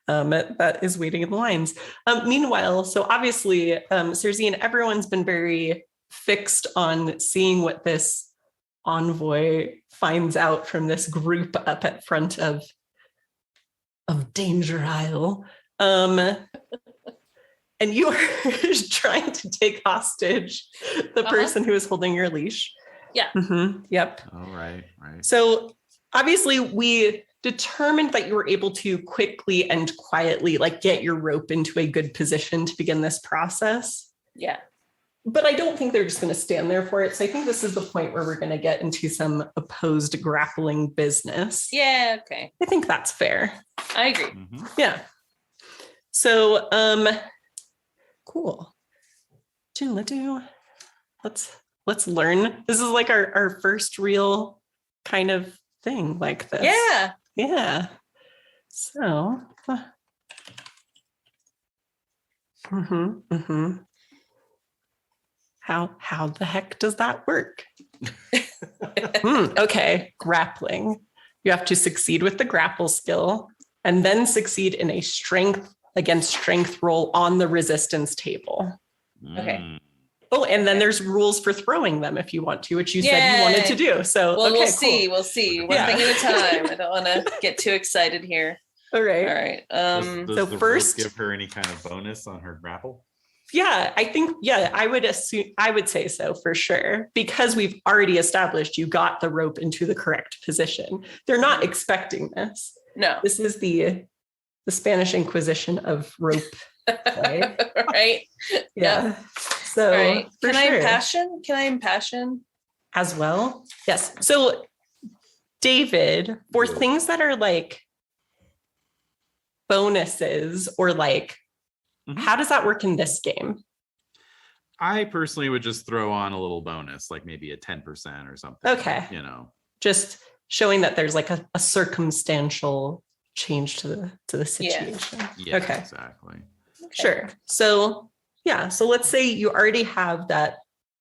that is waiting in the lines. Meanwhile, so obviously, Cersei and everyone's been very fixed on seeing what this envoy finds out from this group up at front of Danger Isle. And you are trying to take hostage the person who is holding your leash. Yeah. Mm-hmm. Yep. All right. Right. So obviously we determined that you were able to quickly and quietly like get your rope into a good position to begin this process. Yeah. But I don't think they're just going to stand there for it. So I think this is the point where we're going to get into some opposed grappling business. Yeah. Okay. I think that's fair. I agree. Mhm. Yeah. So, cool. let's learn. This is like our first real kind of thing like this. Yeah. Yeah. So how the heck does that work? Okay, grappling. You have to succeed with the grapple skill and then succeed in a strength against strength roll on the resistance table. Okay. Oh, and then there's rules for throwing them if you want to, which you said you wanted to do. So well, okay, we'll cool. see. We'll see. One thing at a time. I don't want to get too excited here. All right. All right. Does so the first, rules give her any kind of bonus on her grapple? yeah, I think, I would say so for sure, because we've already established you got the rope into the correct position. They're not expecting this. No. This is the Spanish Inquisition of rope play. Right. Yeah. So Right. for Can I sure. impassion? Can I impassion? As well? Yes. So David, for things that are like bonuses or like, how does that work in this game? I personally would just throw on a little bonus, like maybe a 10% or something. Okay. You know, Just showing that there's like a circumstantial change to the situation. yeah, Okay. exactly. Sure. So yeah. So let's say you already have that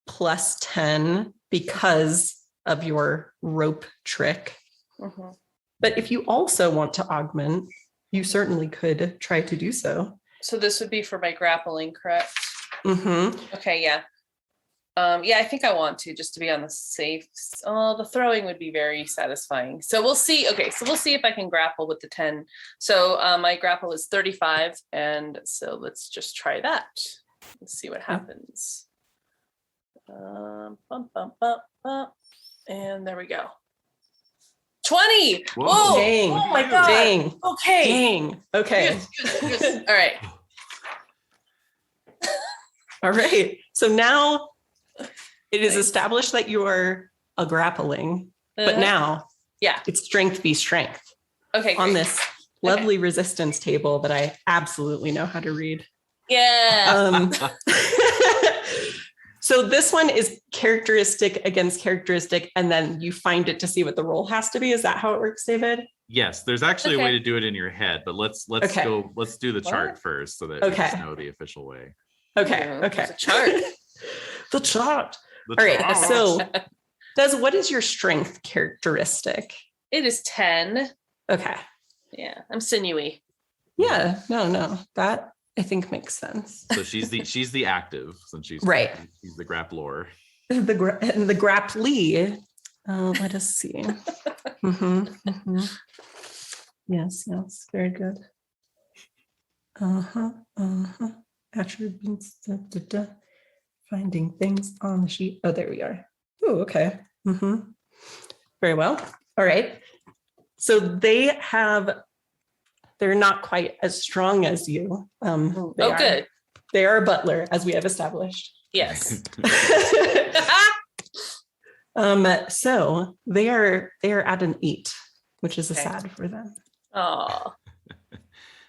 plus 10 because of your rope trick. Mhm. But if you also want to augment, you certainly could try to do so. So this would be for my grappling, correct? Mm-hmm. Okay, yeah. Yeah, I think I want to, just to be on the safe. Oh, the throwing would be very satisfying. So we'll see. Okay, so we'll see if I can grapple with the 10. So my grapple is 35, and so let's just try that. Let's see what happens. Bump, bump, bump, bump. And there we go. 20. Whoa. Whoa. Dang. Oh my God. Dang. Okay. Dang. Okay. Yes. All right. All right. So now it is established that you are a grappling, but now it's strength v strength okay, on great. this lovely resistance table that I absolutely know how to read. Yeah. So this one is characteristic against characteristic, and then you find it to see what the roll has to be. Is that how it works, David? Yes, there's actually a way to do it in your head, but let's do the chart first so that we just know the official way. Okay. Yeah, Okay. the chart. The chart. The All right. chart. So, Des, what is your strength characteristic? It is 10. Okay. Yeah, I'm sinewy. Yeah. No. That I think makes sense. So she's the active, since she's right. She's the grappler. The grapplee. Let us see. Yes. Very good. Attributes. Finding things on the sheet. Oh, there we are. Oh, okay. Very well. All right. So they're not quite as strong as you. Good. They are a butler, as we have established. Yes. So they are at an 8, which is a sad for them. Oh.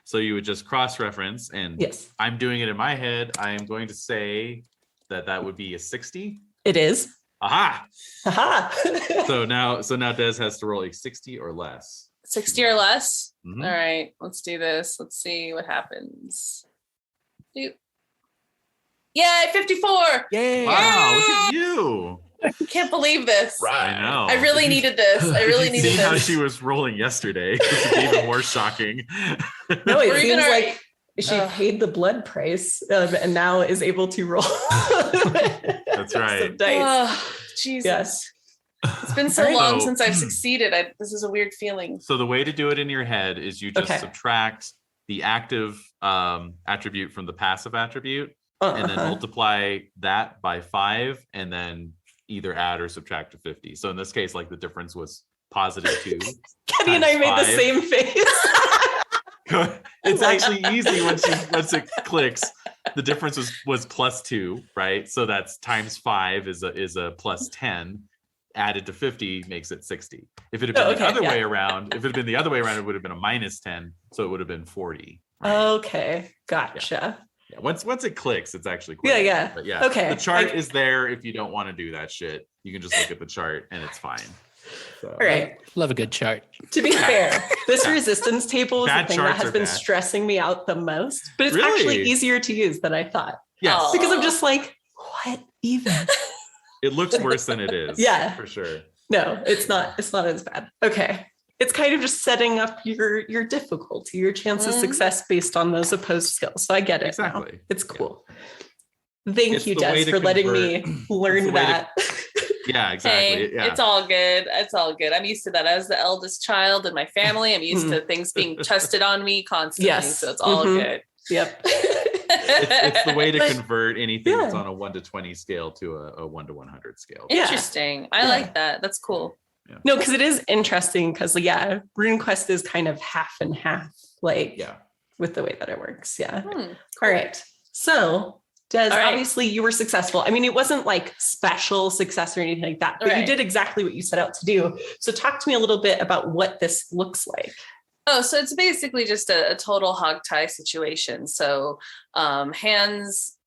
So you would just cross-reference, and yes, I'm doing it in my head. I am going to say that would be a 60. It is. Aha! Aha! so now Des has to roll a 60 or less. 60 or less? Mm-hmm. All right, let's do this. Let's see what happens. Yay, 54! Yay! Wow, look at you. I can't believe this. Right. I know. I really needed this. I really needed See this. how she was rolling yesterday. This is even more shocking. No, it Or seems even like she paid the blood price and now is able to roll. That's right. Some dice. Oh, Jesus. Yes. It's been so long since I've succeeded. This is a weird feeling. So the way to do it in your head is you just subtract the active attribute from the passive attribute, and then multiply that by 5, and then either add or subtract to 50. So in this case, like the difference was positive 2. Kenny and I made the same face. It's actually easy once it clicks. The difference was plus 2, right? So that's times 5 is a plus 10. Added to 50 makes it 60. If it had been the other way around, it would have been a minus 10, so it would have been 40. Right? Okay, gotcha. Yeah, once it clicks, it's actually quite Yeah, easy. yeah. But yeah, Okay. the chart is there if you don't want to do that shit. You can just look at the chart and it's fine. So, All right. Love a good chart. To be fair, this resistance table is Bad the thing that charts has are been bad. stressing me out the most, but it's Really? actually easier to use than I thought. yes, Oh. Because I'm just like, what even? it looks worse than it is. Yeah. for sure. No, it's not as bad. Okay. It's kind of just setting up your difficulty, your chance of Mhm. success based on those opposed skills. So I get it. Now. Exactly. It's cool. Thank It's you, the way Des, to for letting convert- me It's the learn way to- that. Yeah, exactly. Hey, yeah. it's all good. It's all good. I'm used to that. As the eldest child in my family, I'm used to things being tested on me constantly. Yes. So it's all Mhm. good. Yep. It's the way to Like, convert anything that's yeah. on a 1 to 20 scale to a 1 to 100 scale. Yeah. Interesting. I Yeah. like that. That's cool. No, because it is interesting because Runequest is kind of half and half, like Yeah. with the way that it works. Yeah. Hmm. All right. So, Des, All right. obviously you were successful. I mean, it wasn't like special success or anything like that, but you Right. did exactly what you set out to do. So talk to me a little bit about what this looks like. Oh, so it's basically just a total hog tie situation. So hands,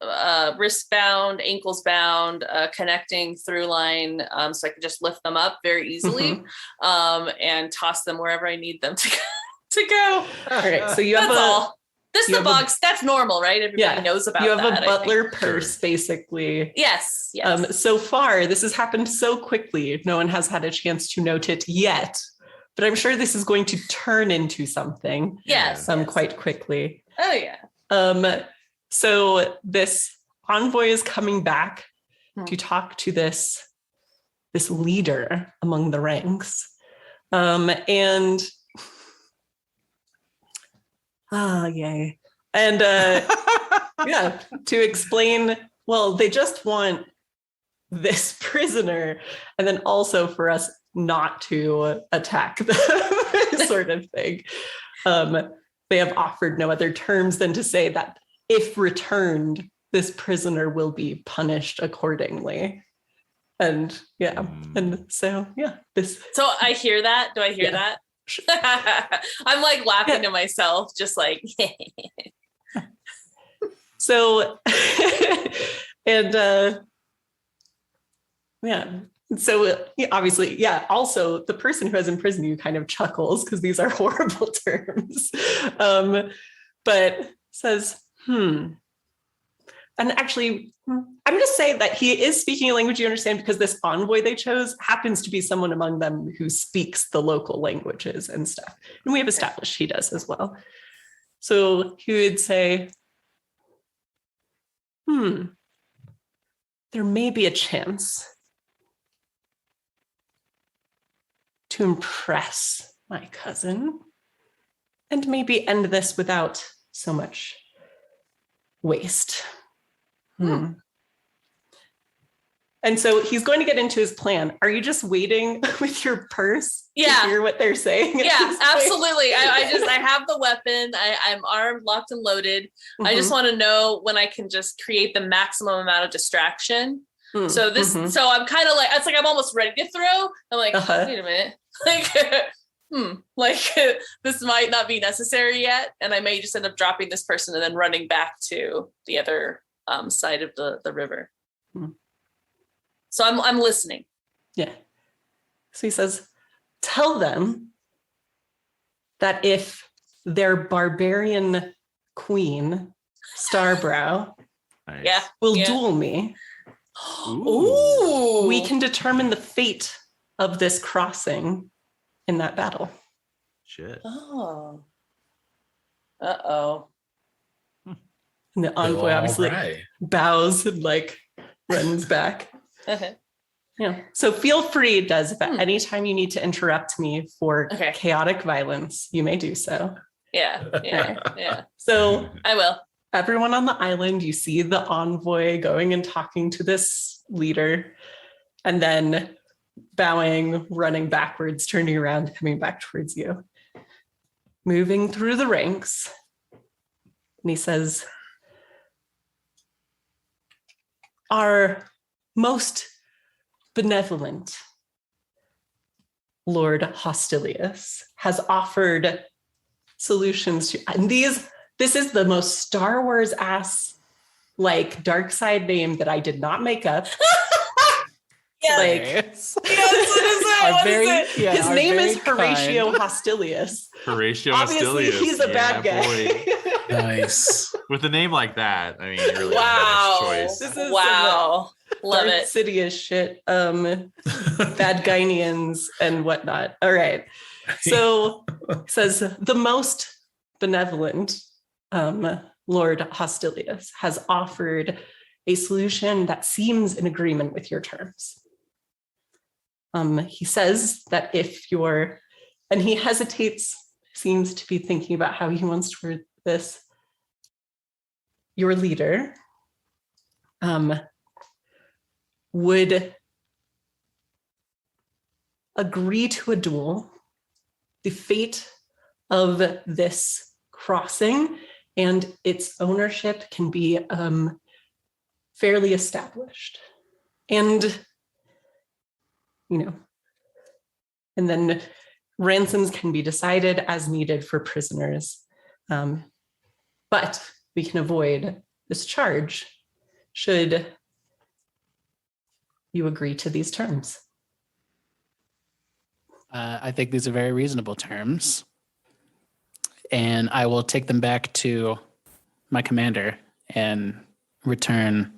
wrist bound, ankles bound, connecting through line. So I can just lift them up very easily and toss them wherever I need them to go. All right. So you have That's a all. This you the have a- box. That's normal, right? Everybody Yeah. knows about you have that. a butler purse, basically. Yes. Yes. So far, this has happened so quickly. No one has had a chance to note it yet, but I'm sure this is going to turn into something yes. Yes. quite quickly. Oh yeah. So this envoy is coming back Hmm. to talk to this leader among the ranks. And yay. And yeah, to explain, well, they just want this prisoner, and then also for us not to attack them, sort of thing. They have offered no other terms than to say that if returned, this prisoner will be punished accordingly. And yeah, and so yeah, this. So I hear that. Do I hear that? I'm like laughing to myself, just like. So, and yeah. So obviously, yeah, also the person who has imprisoned you kind of chuckles because these are horrible terms, but says, and actually, I'm going to say that he is speaking a language you understand because this envoy they chose happens to be someone among them who speaks the local languages and stuff. And we have established he does as well. So he would say, there may be a chance to impress my cousin and maybe end this without so much waste. And so he's going to get into his plan. Are you just waiting with your purse to hear what they're saying? Yeah, absolutely. I have the weapon. I'm armed, locked, and loaded. I just want to know when I can just create the maximum amount of distraction. So I'm kind of like, it's like I'm almost ready to throw. I'm like, wait a minute. Like, this might not be necessary yet. And I may just end up dropping this person and then running back to the other side of the river. So I'm listening. Yeah. So he says, tell them that if their barbarian queen, Starbrow, will duel me, we can determine the fate of this crossing in that battle. Shit. Oh. Uh-oh. And the envoy obviously bows and like runs back. Yeah. So feel free, Des, if at any time you need to interrupt me for chaotic violence, you may do so. Yeah. So I will. Everyone on the island, you see the envoy going and talking to this leader, and then bowing, running backwards, turning around, coming back towards you, moving through the ranks. And he says, our most benevolent Lord Hostilius has offered solutions to, and these This is the most Star Wars ass like dark side name that I did not make up. Yes. Like, Yes. Yes, what is it? Our What is very- it? yeah, his our name is very Horatio kind- Hostilius. Horatio Obviously, Hostilius. he's a bad Yeah, guy. boy. Nice. With a name like that, I mean, you really don't Wow. have much choice. This is Wow. Love Darth it. Sidious shit. Bad Guinians and whatnot. All right. So it says the most benevolent Lord Hostilius has offered a solution that seems in agreement with your terms. He says that if you're, and he hesitates, seems to be thinking about how he wants to word this, your leader would agree to a duel. The fate of this crossing and its ownership can be fairly established. And, you know, and then ransoms can be decided as needed for prisoners. But we can avoid this charge should you agree to these terms. I think these are very reasonable terms. And I will take them back to my commander and return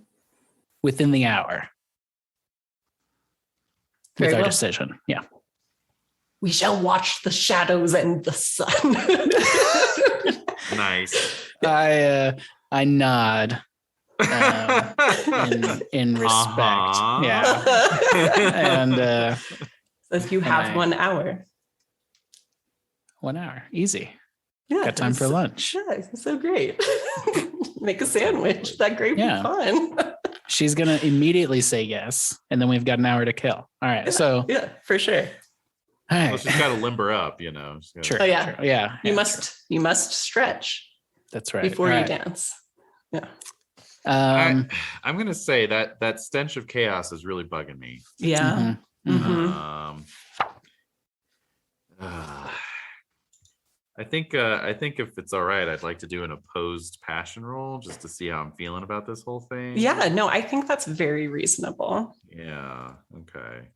within the hour with Very our well. decision. Yeah. We shall watch the shadows and the sun. Nice. I nod in respect. Uh-huh. Yeah. And If you have I- 1 hour. 1 hour. Easy. Yeah, Got time for it's- lunch. Yeah, it's so great. Make a sandwich. That great be Yeah. fun. She's going to immediately say yes. And then we've got an hour to kill. All right. So, Yeah, for sure. all Well, right. she's got to limber up, you know. She's gotta- True. Oh, yeah. True. Yeah. You yeah, must stretch That's right. before All you right. dance. Yeah. I'm gonna say that stench of chaos is really bugging me. Yeah. mhm. Mhm. I think if it's all right, I'd like to do an opposed passion roll just to see how I'm feeling about this whole thing. Yeah, no, I think that's very reasonable. Yeah. Okay.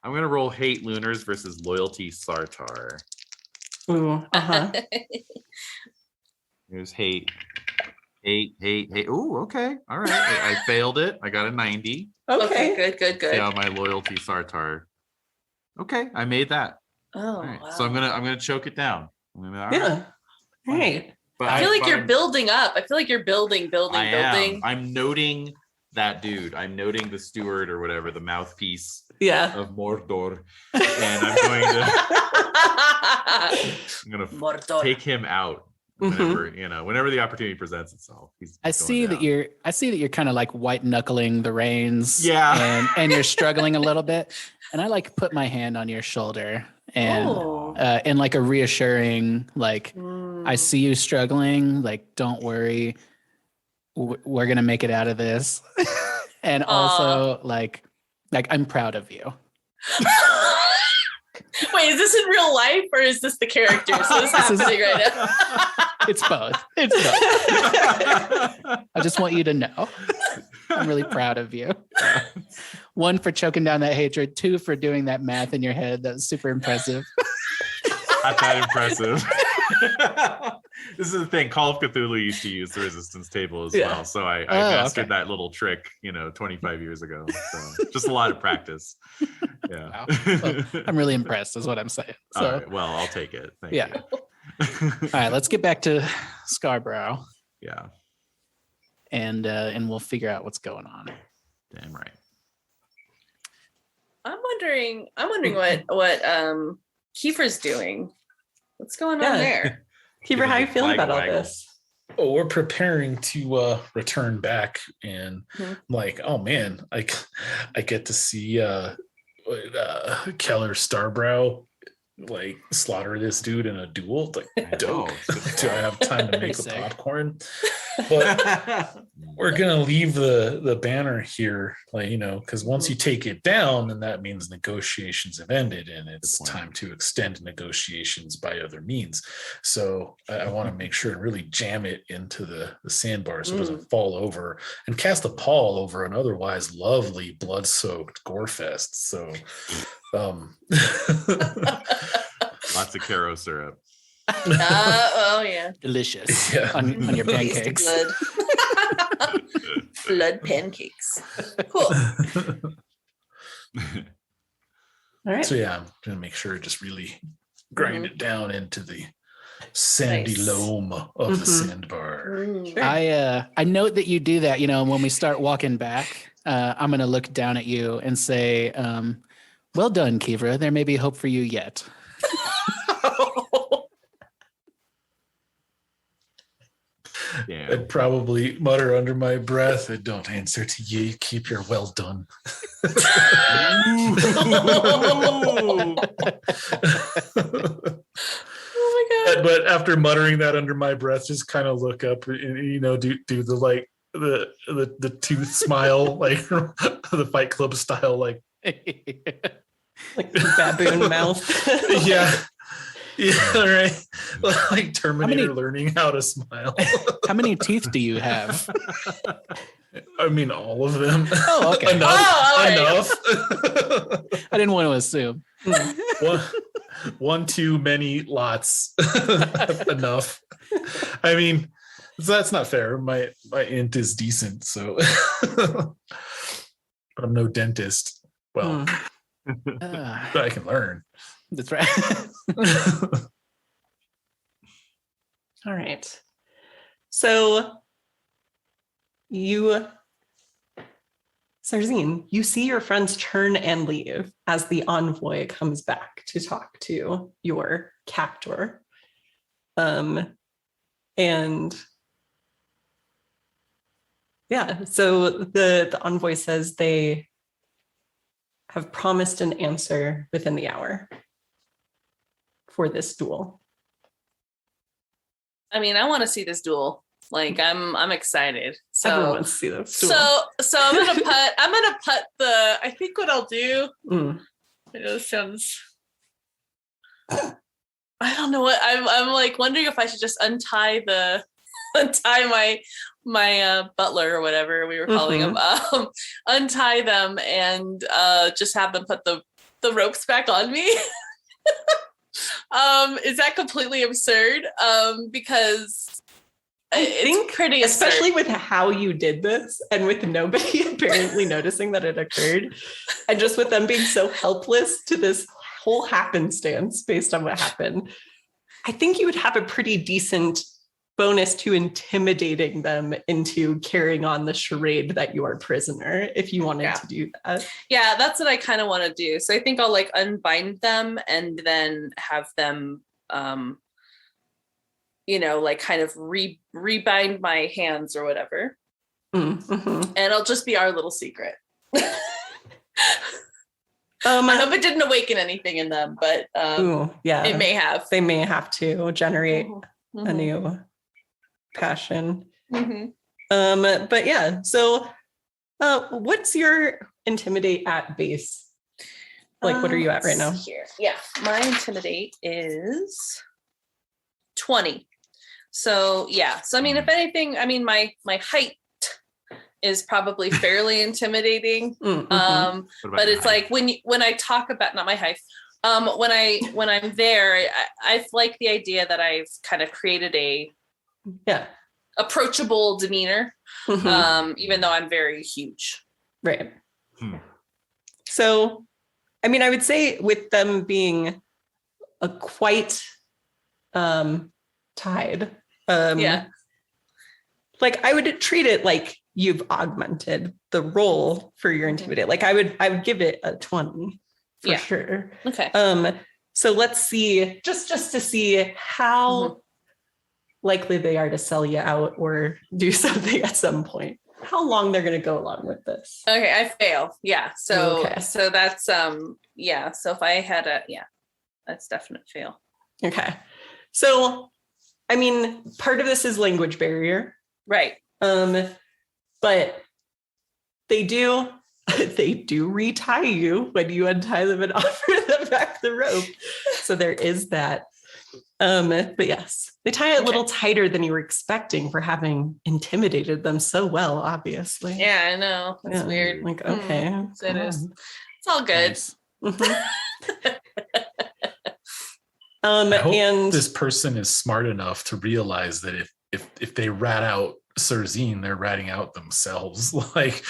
I'm gonna roll hate Lunars versus loyalty Sartar. Ooh, uh-huh. Here's hate. Hate. Ooh, okay. All right. I failed it. I got a 90. Okay. Good. Yeah, my loyalty Sartar. Okay, I made that. Oh, All right. wow. So I'm gonna choke it down. I'm gonna, all right. Yeah. All right. But I feel like you're I'm- building up. I feel like you're building. I am. Building. I'm noting that dude. I'm noting the steward or whatever, the mouthpiece Yeah. of Mordor, and I'm going to Mordor. take him out whenever whenever the opportunity presents itself. He's I going see that down. you're kind of like white knuckling the reins. Yeah. And you're struggling a little bit. And I like put my hand on your shoulder and Oh. in like a reassuring, like, I Mm. see you struggling. Like, don't worry. We're gonna make it out of this. And also like I'm proud of you. Wait, is this in real life or is this the character? So this is This is- happening right now. It's both. It's both. I just want you to know. I'm really proud of you. 1 for choking down that hatred. 2 for doing that math in your head. That was super impressive. Not that impressive. This is the thing. Call of Cthulhu used to use the resistance table as Yeah. well. So I Oh, mastered okay. that little trick, 25 years ago. So just a lot of practice. Yeah. Wow. Well, I'm really impressed is what I'm saying. All So right, well, I'll take it. Thank Yeah. you. all right, let's get back to Scarborough Yeah. and we'll figure out what's going on. Damn right. I'm wondering what Kiefer's doing. What's going Yeah. on there? Kiefer, how you feeling Flag about all waggle. this? Oh, we're preparing to return back, and Mhm. I'm like, oh man, I get to see Keller Starbrow like slaughter this dude in a duel. Like, I know. dope. Do I have time to make Pretty the sick. popcorn? But we're gonna leave the banner here, like, you know, because once you take it down, then that means negotiations have ended, and it's time to extend negotiations by other means. So I want to make sure and really jam it into the sandbar so it doesn't fall over, and cast a pall over an otherwise lovely blood-soaked gore fest. So lots of Caro syrup. Oh yeah, Delicious. Yeah. On your pancakes. Blood pancakes. Cool. All right. So yeah, I'm gonna make sure to just really grind it down into the sandy Nice. loam of the sandbar. Sure. I note that you do that. You know, when we start walking back, I'm going to look down at you and say, well done, Kivra. There may be hope for you yet. Yeah. I'd probably mutter under my breath, I don't answer to ye, keep your well done. Oh my god. But after muttering that under my breath, just kind of look up and, you know, do the like the tooth smile, like the Fight Club style, like Like the baboon mouth. yeah. Yeah, right. Like Terminator learning how to smile. How many teeth do you have? I mean, all of them. Oh, okay. Enough. Oh, Enough. I didn't want to assume. One too many, lots. Enough. I mean, that's not fair. My int is decent, so but I'm no dentist. Well, but I can learn. That's right. All right. So Sarzine, you see your friends turn and leave as the envoy comes back to talk to your captor. And yeah, so the envoy says they have promised an answer within the hour for this duel. I mean, I want to see this duel. Like, I'm excited. Everyone So wants to see this duel. so I'm gonna put the. I think what I'll do. Mm. It just sounds. I don't know what I'm like wondering if I should just untie my butler or whatever we were calling him, untie them and just have them put the ropes back on me. Is that completely absurd? Because it's think, pretty absurd. especially with how you did this and with nobody apparently noticing that it occurred, and just with them being so helpless to this whole happenstance based on what happened, I think you would have a pretty decent bonus to intimidating them into carrying on the charade that you are prisoner if you wanted to do that. Yeah, that's what I kind of want to do. So I think I'll like unbind them and then have them like kind of rebind my hands or whatever. Mm-hmm. And it'll just be our little secret. I hope it didn't awaken anything in them, but it may have. They may have to generate Mm-hmm. a new passion. Mm-hmm. But yeah, so what's your intimidate at base? Like, what are you at right now? Here. Yeah, my intimidate is 20. So yeah. So I mean, if anything, I mean my height is probably fairly intimidating. Mm-hmm. But it's like when I talk about not my height. When I'm there, I like the idea that I've kind of created a approachable demeanor, even though I'm very huge. Right. So, I mean, I would say with them being a quite tied, like I would treat it like you've augmented the role for your intimidate. Like I would give it a 20 for sure. Okay. So let's see, just to see how likely they are to sell you out or do something at some point. How long they're going to go along with this? Okay, I fail. Yeah. So so that's So if I had that's definite fail. Okay. So, I mean, part of this is language barrier. Right. But they do retie you when you untie them and offer them back the rope. So there is that. But yes, they tie it a little tighter than you were expecting for having intimidated them so well, obviously. Yeah, I know. That's weird. Like, okay. It is. It's all good. Nice. I hope And this person is smart enough to realize that if they rat out Cerzine, they're ratting out themselves. Like,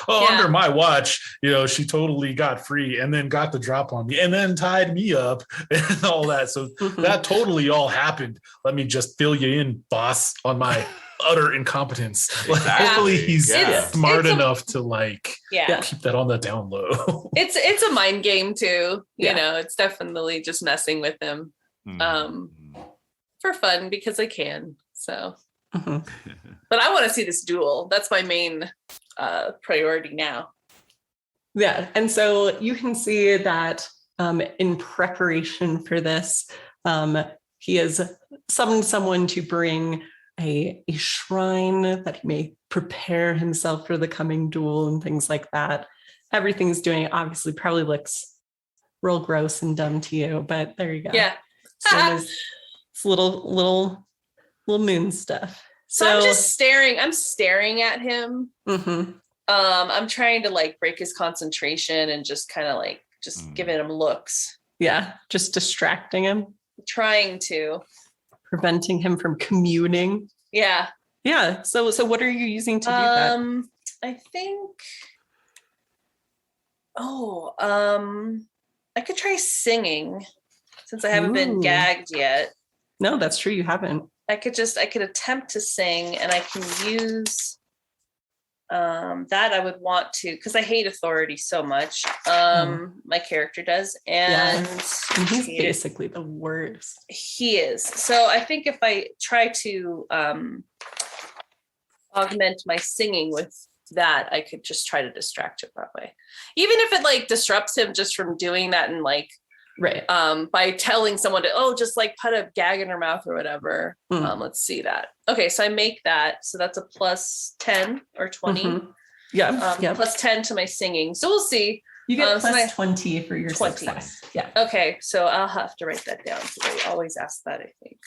under my watch, she totally got free and then got the drop on me and then tied me up and all that. So that totally all happened. Let me just fill you in, boss, on my utter incompetence. Like, hopefully he's smart enough to keep that on the down low. It's a mind game too. You know, it's definitely just messing with him for fun because I can. So but I want to see this duel. That's my main priority now. Yeah. And so you can see that in preparation for this, he has summoned someone to bring a shrine that he may prepare himself for the coming duel and things like that. Everything's doing, obviously probably looks real gross and dumb to you, but there you go. Yeah. So it's little moon stuff. So I'm just staring. I'm staring at him. I'm trying to break his concentration and just kind of just giving him looks. Yeah, just distracting him. Trying to. Preventing him from communing. Yeah. Yeah. So what are you using to do that? I think. I could try singing since I haven't been gagged yet. No, that's true. You haven't. I could attempt to sing, and I can use that. I would want to, because I hate authority so much. My character does, and he's basically the worst. He is. So I think if I try to augment my singing with that, I could just try to distract him that way, even if it disrupts him just from doing that and right. By telling someone to, just put a gag in her mouth or whatever. Let's see that. Okay, so I make that. So that's a plus 10 or 20. Yeah. Plus 10 to my singing. So we'll see. You get plus 20 for your 20. Success. Yeah. Okay, so I'll have to write that down. So they always ask that, I think.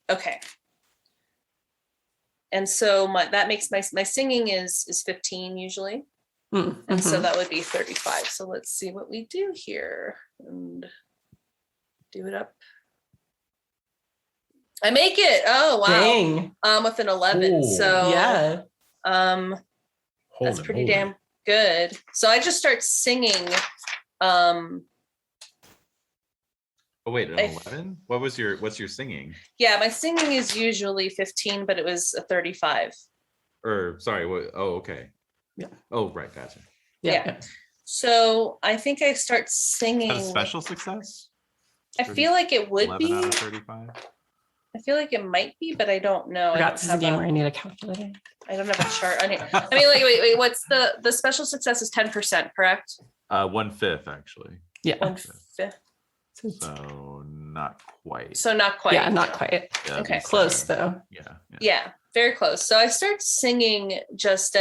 Okay. And so that makes my singing is 15 usually. And so that would be 35. So let's see what we do here and do it up. I make it. Oh, wow. Dang. With an 11. Ooh. So yeah. That's pretty damn good. So I just start singing. Oh wait, an 11? What's your singing? Yeah, my singing is usually 15, but it was a 35. Or sorry, what? Oh, okay. Yeah. Oh, right, gotcha. Yeah. So I think I start singing. Is that a special success? I feel like it would be. 11 out of 35? I feel like it might be, but I don't know. This is a game where I need a calculator. I don't have a chart. I mean, wait. What's the special success is 10%, correct? 1/5 actually. Yeah. 1/5. So not quite. So not quite. Yeah, not quite. Yeah, Okay. Close though. Yeah, very close. So I start singing just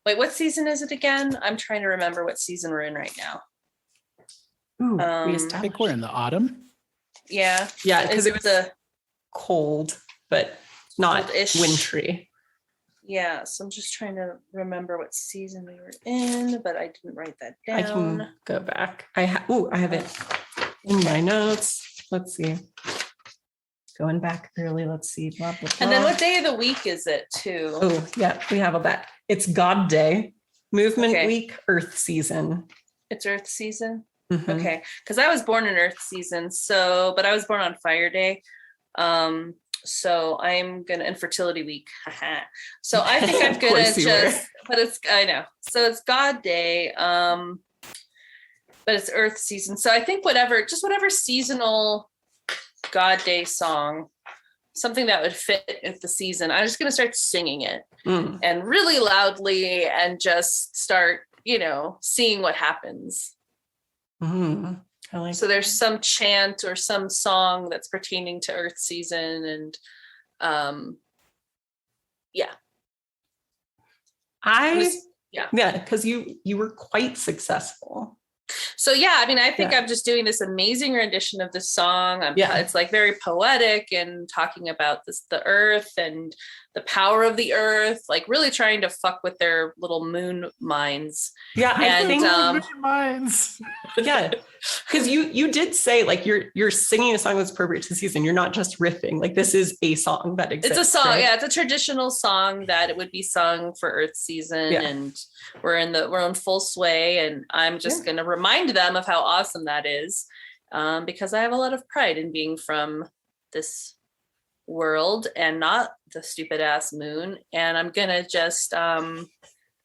wait, what season is it again? I'm trying to remember what season we're in right now. Ooh, I think we're in the autumn. Yeah. Yeah, because Is it was cold, but not Cold-ish. wintry. Yeah, so I'm just trying to remember what season we were in, but I didn't write that down. I can go back. I have it in my notes. Let's see. Going back early. Let's see. Blah, blah, blah. And then what day of the week is it too? Oh, yeah, we have all that. It's God Day, Movement Okay. Week, Earth Season. It's Earth season. Mhm. Okay, because I was born in Earth season, but I was born on Fire Day. So I'm gonna infertility week. So I think I'm Of gonna course you were. I know. So it's God Day, but it's Earth season. So I think whatever seasonal God Day song, something that would fit with the season. I'm just gonna start singing it and really loudly and just start, seeing what happens. Mm. I like So there's some chant or some song that's pertaining to Earth season, and because you were quite successful. So yeah, I mean, I think I'm just doing this amazing rendition of this song. It's like very poetic and talking about the earth and the power of the earth, like really trying to fuck with their little moon minds. Yeah, I think moon minds. Yeah, because you did say like you're singing a song that's appropriate to the season. You're not just riffing. Like this is a song that exists. It's a song, right? yeah. It's a traditional song that it would be sung for Earth season, and we're in full sway. And I'm just going to remind them of how awesome that is, because I have a lot of pride in being from this world and not the stupid ass moon. And I'm gonna just I'm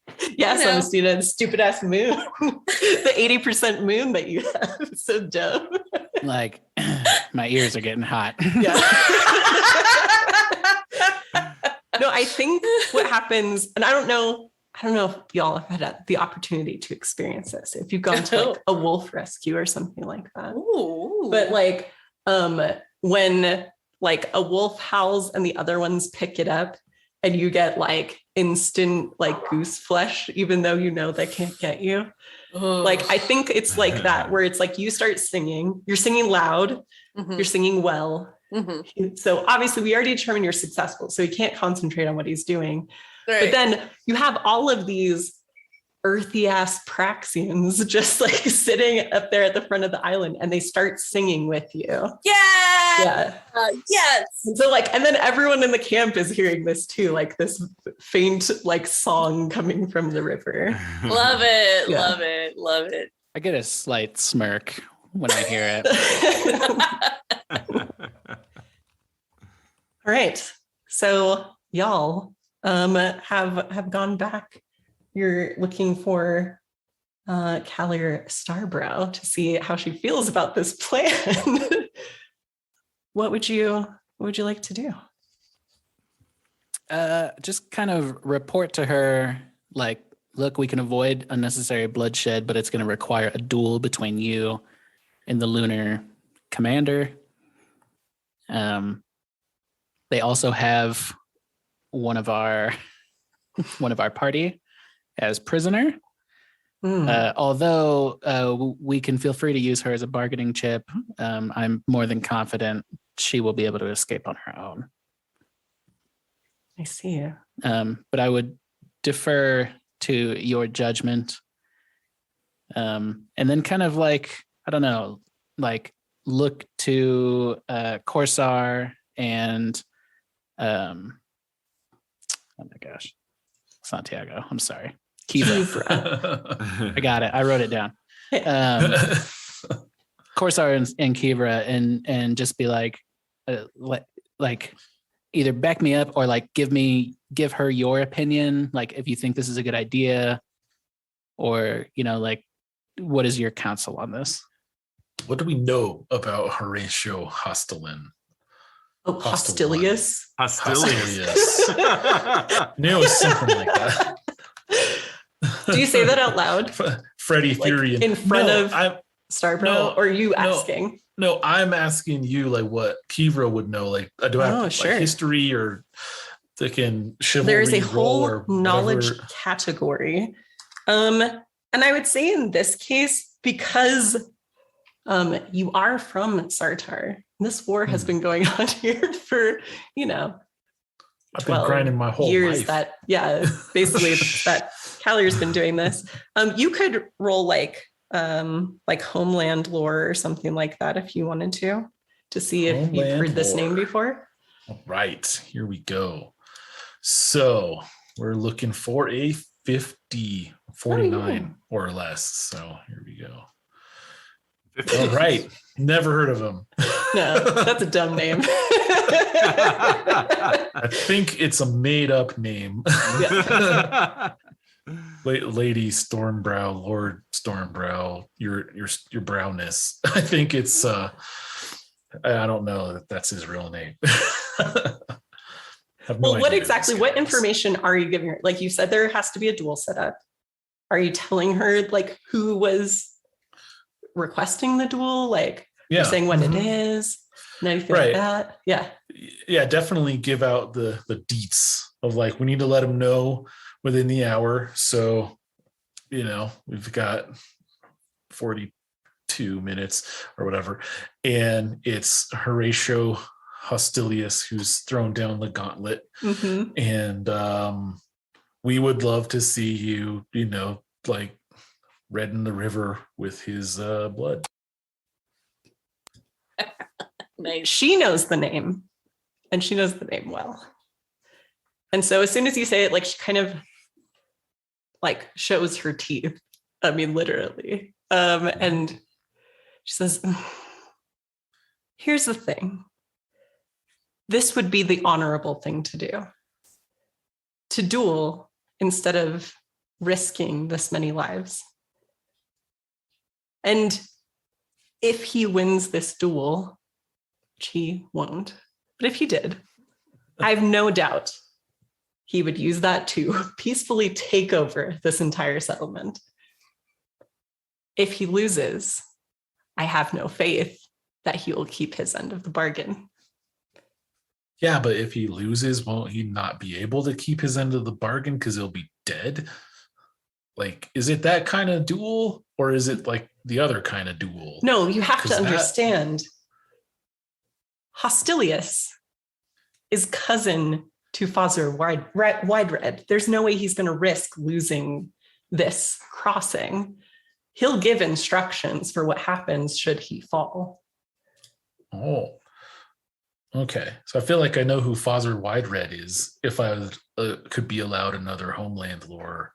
the stupid ass moon. The 80% moon that you have. It's so dumb. Like my ears are getting hot. Yeah. No, I think what happens, and I don't know if y'all have had the opportunity to experience this. If you've gone to like a wolf rescue or something like that. Ooh. But like when like a wolf howls and the other ones pick it up and you get like instant like goose flesh, even though you know they can't get you. Like, I think it's like that, where it's like you start singing, you're singing loud, you're singing well. So obviously we already determined you're successful, so he can't concentrate on what he's doing. Right. But then you have all of these earthy ass Praxians just like sitting up there at the front of the island, and they start singing with you. Yeah. Yes. And so like, and then everyone in the camp is hearing this too, like this faint like song coming from the river. Love it. Yeah. Love it. I get a slight smirk when I hear it. All right. So y'all have gone back. You're looking for Callier Starbrow to see how she feels about this plan. What would you like to do? Just kind of report to her, like, look, we can avoid unnecessary bloodshed, but it's going to require a duel between you and the Lunar commander. They also have one of our party as prisoner. Although we can feel free to use her as a bargaining chip, I'm more than confident she will be able to escape on her own. I see. But I would defer to your judgment. And then kind of like, I don't know, like look to Corsar and oh my gosh, Santiago. I'm sorry. Kivra. I got it. I wrote it down. Corsar and Kivra, and just be like either back me up or like give her your opinion. Like if you think this is a good idea, or like what is your counsel on this? What do we know about Horatio Hostelin? Oh, Hostilius. Knew it was something like that. Do you say that out loud? Freddie Theory in front of Starbrow, or are you asking? No, I'm asking you like what Kivra would know. Like, do I have like history or thinking chivalry? There's a whole knowledge category. And I would say in this case, because you are from Sartar, this war has been going on here for, I've been grinding my whole years. Life. Basically that Callier's been doing this. You could roll like Homeland lore or something like that if you wanted to see if Homeland you've heard this lore. name before. All right, here we go. So we're looking for a 50, 49 or less. So here we go. All right. Never heard of him. No, that's a dumb name. I think it's a made up name. Lady Stormbrow, Lord Stormbrow, your browness. I think it's I don't know that that's his real name. What information are you giving her? Like you said, there has to be a duel set up. Are you telling her like who was requesting the duel, like Yeah. or saying when Mhm. it is, and anything Right. like that. Yeah. Yeah, definitely give out the deets of like, we need to let them know within the hour. So, we've got 42 minutes or whatever. And it's Horatio Hostilius who's thrown down the gauntlet. Mm-hmm. And we would love to see you, like redden the river with his blood. Nice. She knows the name, and she knows the name well. And so as soon as you say it, like she kind of like shows her teeth. I mean, literally. And she says, here's the thing. This would be the honorable thing to do. To duel instead of risking this many lives. And if he wins this duel, which he won't, but if he did, I have no doubt he would use that to peacefully take over this entire settlement. If he loses, I have no faith that he will keep his end of the bargain. Yeah, but if he loses, won't he not be able to keep his end of the bargain because he'll be dead? Like, is it that kind of duel, or is it like the other kind of duel? No, you have to 'Cause that- understand. Hostilius is cousin to Father Wide Red. There's no way he's going to risk losing this crossing. He'll give instructions for what happens should he fall. Oh, okay. So I feel like I know who Father Wide Red is if I could be allowed another Homeland lore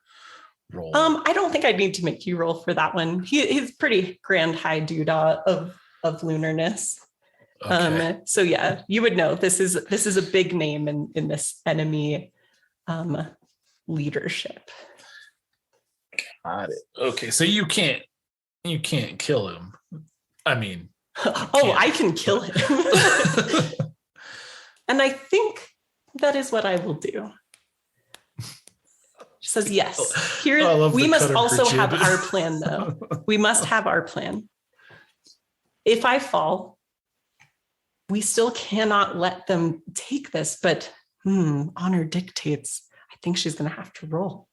roll. I don't think I'd need to make you roll for that one. He's pretty grand high doodah of lunarness. Okay. So yeah, you would know this is a big name in this enemy leadership. Got it. Okay, so you can't kill him. I mean, Oh, I can kill him. And I think that is what I will do. She says, yes. Here, I love we the must cut of her also have jib. our plan, though. We must have our plan. If I fall, we still cannot let them take this, but honor dictates. I think she's going to have to roll.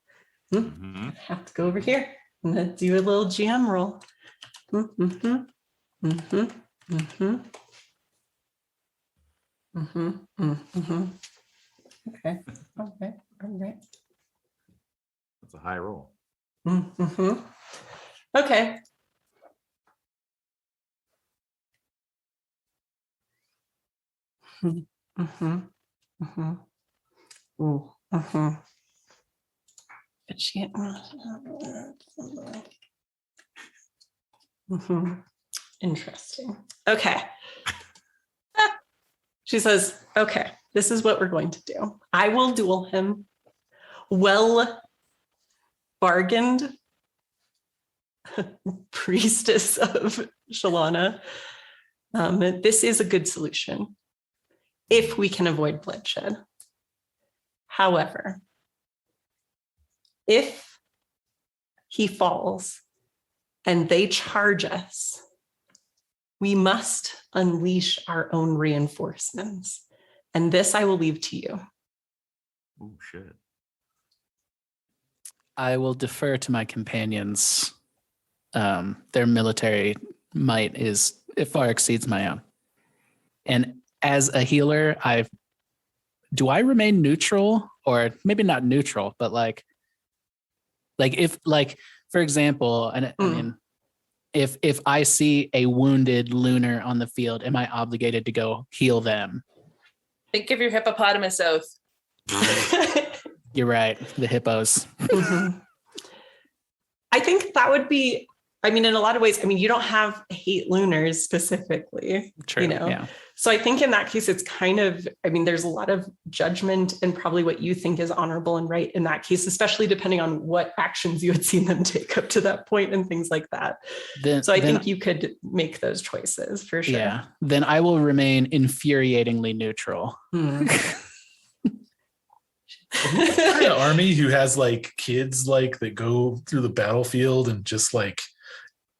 Have to go over here and do a little GM roll. Okay. All right. That's a high roll. Okay. But she interesting. Okay. She says, okay, this is what we're going to do. I will duel him. Well bargained, priestess of Shalana. This is a good solution if we can avoid bloodshed. However, if he falls and they charge us, we must unleash our own reinforcements. And this I will leave to you. Oh, shit. I will defer to my companions. Their military might it far exceeds my own. And as a healer, do I remain neutral, or maybe not neutral, but like if, like, for example, and I mean, if I see a wounded lunar on the field, am I obligated to go heal them? Think of your hippopotamus oath. You're right. The hippos. I think that would be, I mean, in a lot of ways, I mean, you don't have hate lunars specifically. True. Yeah. So I think in that case, it's kind of, I mean, there's a lot of judgment and probably what you think is honorable and right in that case, especially depending on what actions you had seen them take up to that point and things like that. So I think you could make those choices for sure. Yeah. Then I will remain infuriatingly neutral. An army who has like kids like that go through the battlefield and just like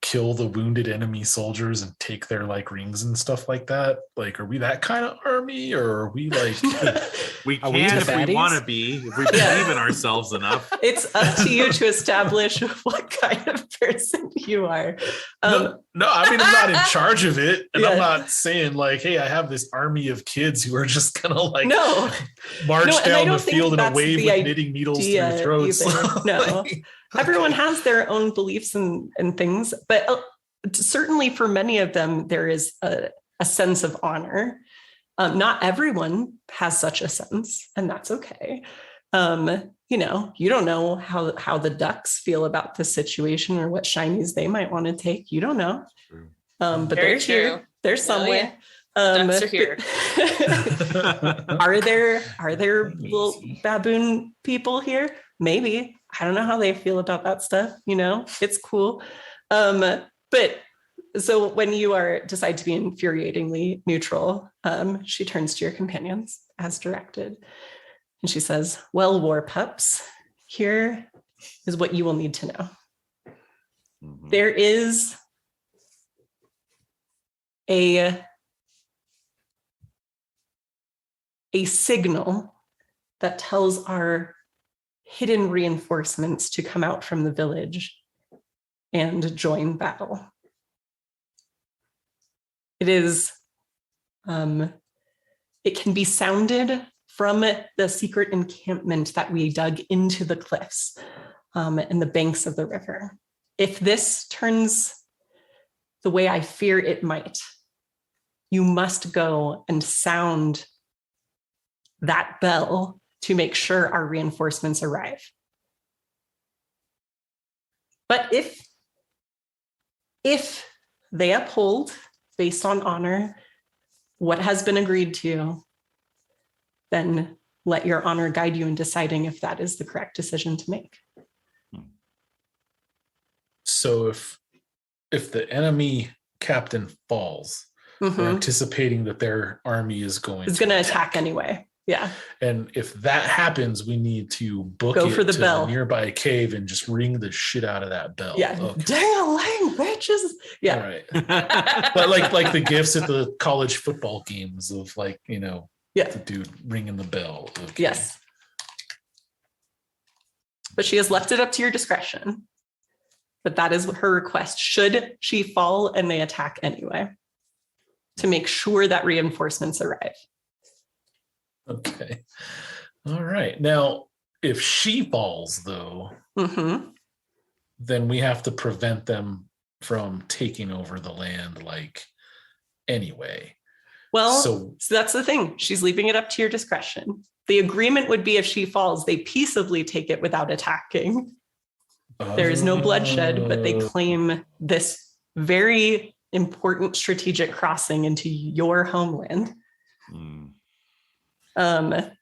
kill the wounded enemy soldiers and take their like rings and stuff like that? Like, are we that kind of army, or are we like We Are we can the if we baddies? want to be, if we believe in ourselves enough. It's up to you to establish what kind of person you are. no, I mean, I'm not in charge of it, and I'm Yeah. not saying like, hey, I have this army of kids who are just gonna like No, march No, and I down the don't think field in a that's wave the with knitting needles through idea throats. either. No. Like, everyone okay. has their own beliefs and things, but certainly for many of them, there is a sense of honor. Not everyone has such a sense, and that's okay. You don't know how the ducks feel about the situation or what shinies they might want to take. You don't know. True. But Very they're here. true. They're Oh, somewhere. Ducks are here. Are there little baboon people here? Maybe. I don't know how they feel about that stuff. It's cool. But so when you decide to be infuriatingly neutral, she turns to your companions as directed. And she says, well, war pups, here is what you will need to know. Mhm. There is a signal that tells our hidden reinforcements to come out from the village and join battle. It is, it can be sounded from the secret encampment that we dug into the cliffs and the banks of the river. If this turns the way I fear it might, you must go and sound that bell to make sure our reinforcements arrive. But if they uphold, based on honor, what has been agreed to, then let your honor guide you in deciding if that is the correct decision to make. So if the enemy captain falls, we're anticipating that their army is going to attack anyway. Yeah. And if that happens, we need to book Go it for the to bell. the nearby cave and just ring the shit out of that bell. Yeah. Okay. Dang-a-lang, bitches. Yeah. All right. But like the gifts at the college football games of like, Yeah. the dude ringing the bell. Okay. Yes. But she has left it up to your discretion. But that is her request. Should she fall and they attack anyway, to make sure that reinforcements arrive. Okay. All right. Now, if she falls, though, then we have to prevent them from taking over the land, like, anyway. Well, so that's the thing. She's leaving it up to your discretion. The agreement would be if she falls, they peaceably take it without attacking. There is no bloodshed, but they claim this very important strategic crossing into your homeland. But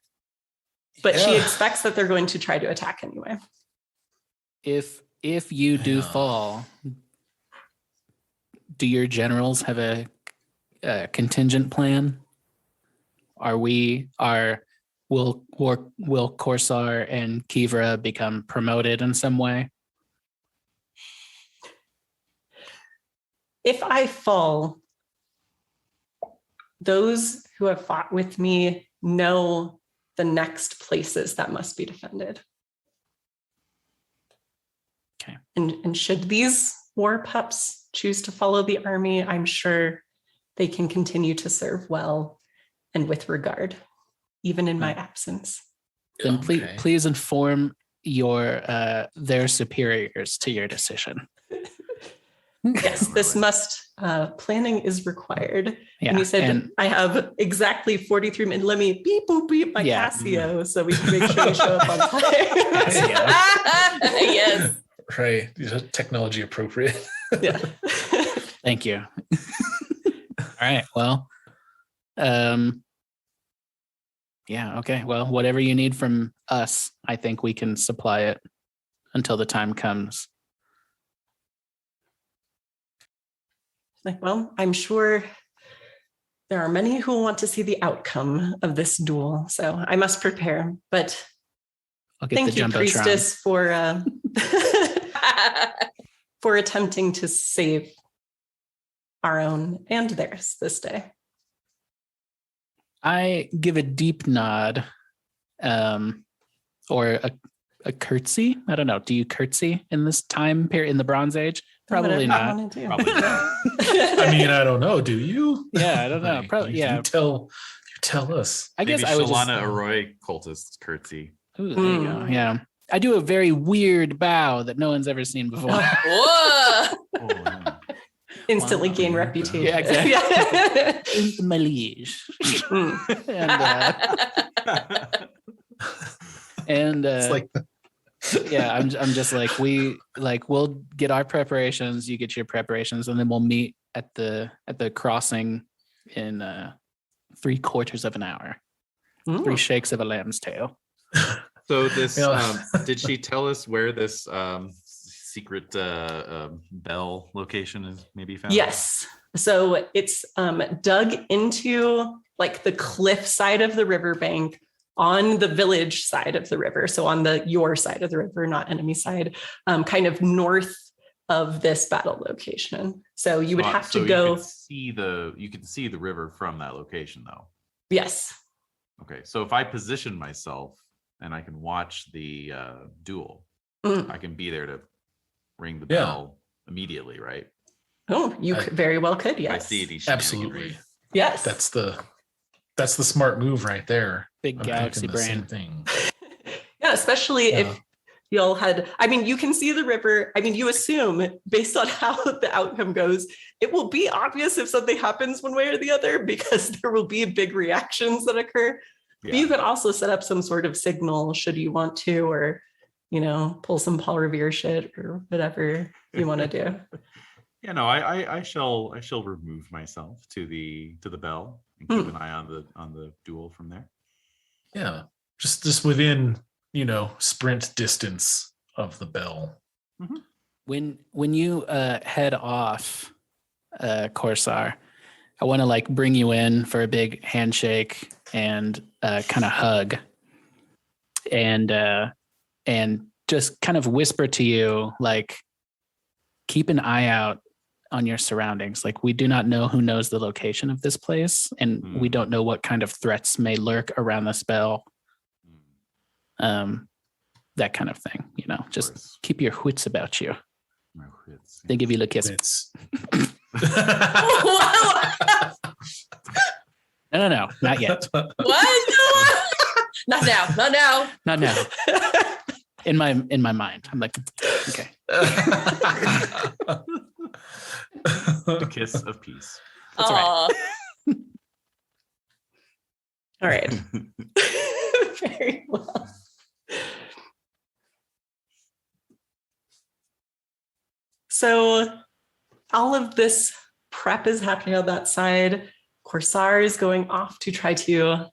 she expects that they're going to try to attack anyway. If you do fall, do your generals have a contingent plan? Will Corsar and Kivra become promoted in some way? If I fall, those who have fought with me know the next places that must be defended. Okay. And should these war pups choose to follow the army, I'm sure they can continue to serve well and with regard, even in my absence. Then please inform their superiors to your decision. Yes, this planning is required. Yeah, and you said, I have exactly 43 minutes. Let me beep, boop, beep my Casio so we can make sure you show up on time. Yes. Right. Technology appropriate. Yeah. Thank you. All right. Well, yeah. Okay. Well, whatever you need from us, I think we can supply it until the time comes. Well, I'm sure there are many who want to see the outcome of this duel, so I must prepare. But I'll get thank the you, Jumbotron. Priestess, for for attempting to save our own and theirs this day. I give a deep nod, or a curtsy. I don't know. Do you curtsy in this time period in the Bronze Age? Probably Whatever you not. wanna do. Probably not. I mean, I don't know. Do you? Yeah, I don't know. Like, Probably, yeah. You tell us. I guess Maybe I would just. Shalana Arroy cultist curtsy. Ooh, there you go. Yeah, I do a very weird bow that no one's ever seen before. Whoa! Oh, yeah. Instantly Wow. gain reputation. Yeah, exactly. Yeah. My liege. Mm. and It's like yeah, I'm just like we'll get our preparations, you get your preparations, and then we'll meet at the crossing in 3/4 of an hour. 3 shakes of a lamb's tail. So this, Yeah. did she tell us where this secret bell location is maybe found? Yes. So it's dug into like the cliff side of the riverbank on the village side of the river. So on your side of the river, not enemy side, kind of north of this battle location. So you would have to go. You can see the river from that location though. Yes. Okay. So if I position myself and I can watch the duel, Mm. I can be there to ring the Yeah. bell immediately, right? Oh, you very well could. Yes. I see these. absolutely. Yes. That's the smart move right there. Big I'm galaxy thinking the same brain. thing. Yeah, especially Yeah. if y'all had, I mean, you can see the river. I mean, you assume based on how the outcome goes, it will be obvious if something happens one way or the other because there will be big reactions that occur. But you could also set up some sort of signal should you want to, or, pull some Paul Revere shit or whatever you want to do. Yeah, no, I shall remove myself to the bell and keep an eye on the duel from there. Yeah. Just within, sprint distance of the bell. When you head off, Corsar, I want to bring you in for a big handshake and kind of hug, and just kind of whisper to you, keep an eye out on your surroundings. We do not know who knows the location of this place, and we don't know what kind of threats may lurk around the spell. That kind of thing, just keep your wits about you. My wits. They give you a kiss. It's No, not yet. What? Not now. Not now. Not now. In my mind, I'm like, okay. The kiss of peace. That's right. All right. Very well. So all of this prep is happening on that side. Corsar is going off to try to,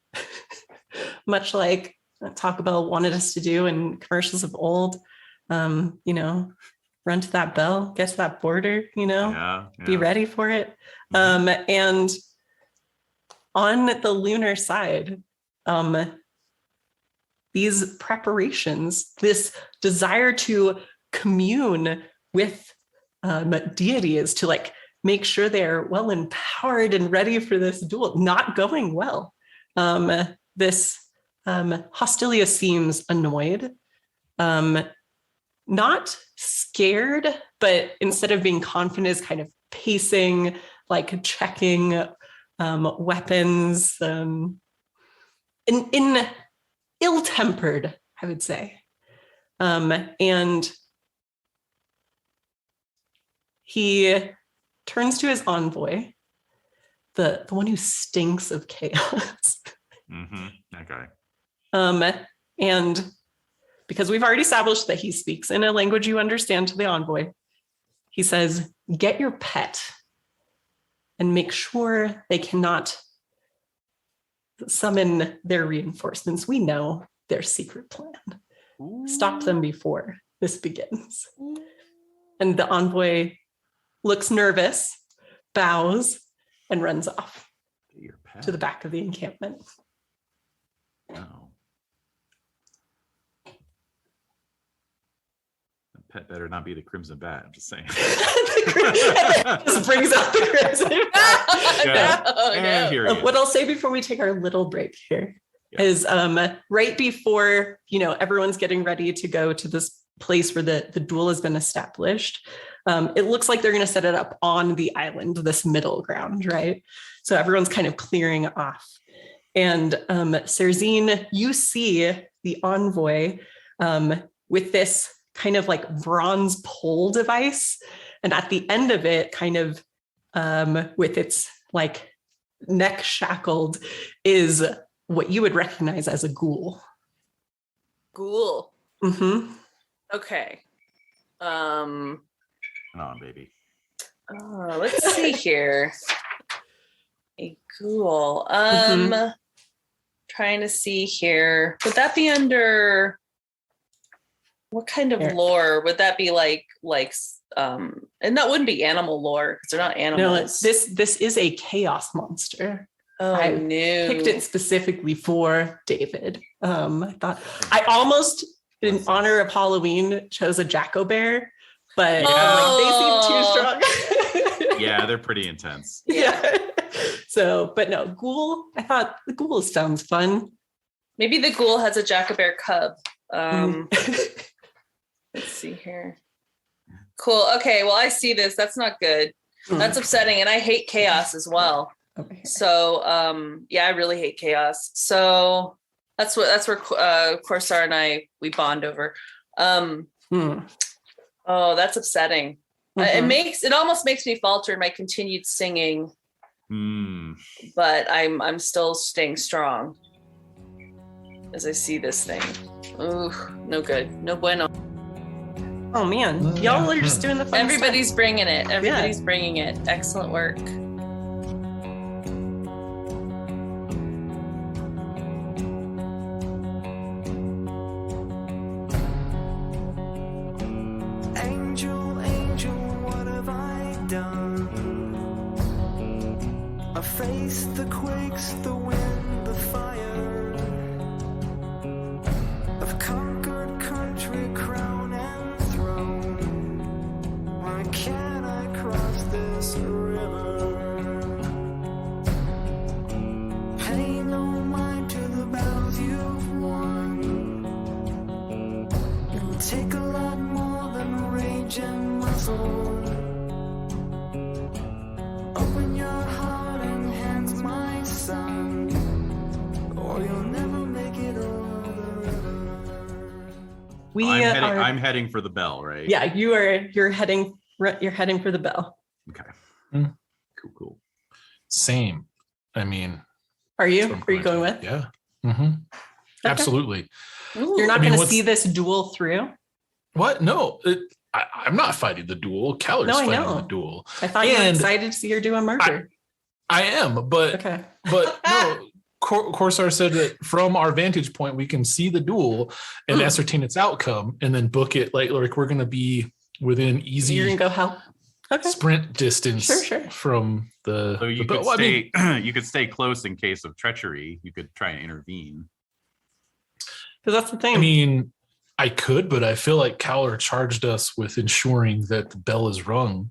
much like Taco Bell wanted us to do in commercials of old, run to that bell, get to that border, be ready for it. And on the lunar side, these preparations, this desire to commune with deities, to make sure they're well empowered and ready for this duel, not going well. This Hostilia seems annoyed, not scared, but instead of being confident is kind of pacing, checking weapons, in ill-tempered, I would say. And he turns to his envoy, the one who stinks of chaos. Okay. And because we've already established that he speaks in a language you understand to the envoy, he says, get your pet and make sure they cannot summon their reinforcements. We know their secret plan. Stop them before this begins. And the envoy looks nervous, bows, and runs off to the back of the encampment. Wow. pet better not be the Crimson Bat. I'm just saying. Just brings out the crimson. Yeah. Oh, no. Here he is. What I'll say before we take our little break here is right before, everyone's getting ready to go to this place where the duel has been established. It looks like they're going to set it up on the island, this middle ground, right? So everyone's kind of clearing off. And Serzine, you see the envoy with this kind of like bronze pole device. And at the end of it, kind of with its like neck shackled, is what you would recognize as a ghoul. Ghoul. Mm-hmm. Okay. Come on, baby. Let's see here. A ghoul. Trying to see here. Would that be under what kind of lore? Would that be like and that wouldn't be animal lore because they're not animals. No, this is a chaos monster. Oh, I no. picked it specifically for David. I thought I almost, in honor of Halloween, chose a Jack-O-Bear, but they seem too strong. Yeah, they're pretty intense. Yeah. So, but no, ghoul. I thought the ghoul sounds fun. Maybe the ghoul has a Jack-O-Bear cub. Let's see here. Cool. Okay. Well, I see this. That's not good. That's upsetting, and I hate chaos as well. Okay. So, yeah, I really hate chaos. So that's where Corsair and we bond over. Oh, that's upsetting. It almost makes me falter in my continued singing. But I'm still staying strong as I see this thing. Ooh, no good. No bueno. Oh man, y'all are just doing the fun Everybody's stuff. bringing it. Everybody's bringing it. Excellent work. Angel, angel, what have I done? I faced the quakes, the wind, the fire. I've conquered country, crown and throne. Why can't I cross this river? Pay no mind to the battles you've won. It will take a lot more than rage and muscle. Open your heart and hands, my son, or you'll never make it over the river. I'm heading for the bell, right? Yeah, you're heading for the bell. Okay. Cool. Same. I mean, Are you? that's what I'm Are you going with? Yeah. Mm-hmm. Absolutely. You're not going to see this duel through? What? No, I'm not fighting the duel. Keller's No, I fighting know. the duel. I thought you were excited to see her do a murder. I am, but Okay. but no. Corsair said that from our vantage point, we can see the duel and ascertain its outcome, and then book it like we're going to be within easy You're going to go help? Okay. sprint distance Sure. from the. So you the could well, stay. You could stay close in case of treachery. You could try and intervene. Because that's the thing. I mean, I could, but I feel like Keller charged us with ensuring that the bell is rung.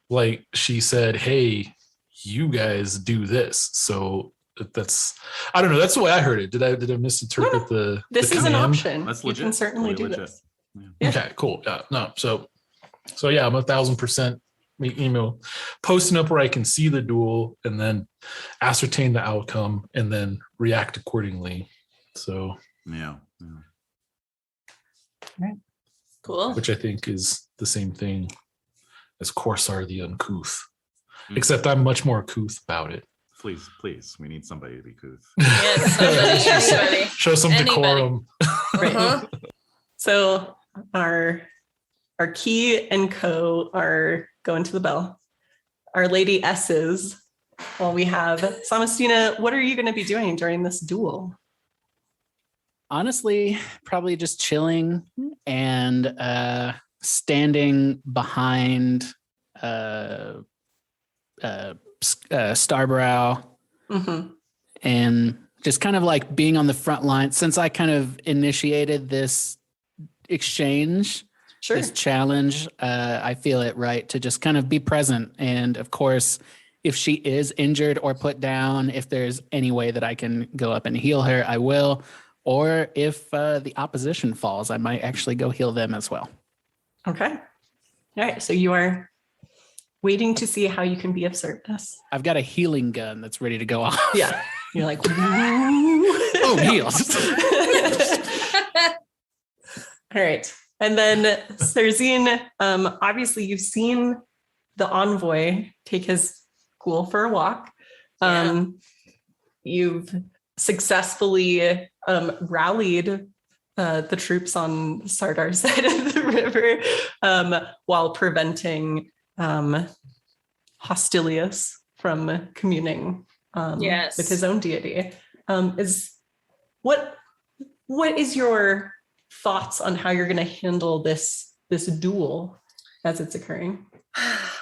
Like she said, "Hey, you guys do this." So that's, I don't know. That's the way I heard it. Did I misinterpret the? This the is an command? option. That's You legit. can certainly Totally do legit. this. Yeah. Okay, cool. Yeah, no. So yeah, I'm 1,000%. Posting up where I can see the duel and then ascertain the outcome and then react accordingly. So Yeah. Cool. which I think is the same thing as Corsair the Uncouth, except I'm much more couth about it. Please, we need somebody to be couth. Yes, somebody. Show some Anybody. decorum. Uh-huh. So our Key and Co are going to the bell. Our Lady S's. Well, we have Samastina. What are you going to be doing during this duel? Honestly, probably just chilling and standing behind Starbrow and just kind of like being on the front line. Since I kind of initiated this exchange, Sure. this challenge, I feel it right to just kind of be present. And of course, if she is injured or put down, if there's any way that I can go up and heal her, I will. Or if the opposition falls, I might actually go heal them as well. Okay. All right. So you are waiting to see how you can be of service. I've got a healing gun that's ready to go off. Yeah. You're like, Oh, heals. All right. And then Serzine, obviously you've seen the envoy take his ghoul for a walk. You've successfully rallied the troops on Sardar's side of the river while preventing Hostilius from communing with his own deity. What is your thoughts on how you're going to handle this duel as it's occurring?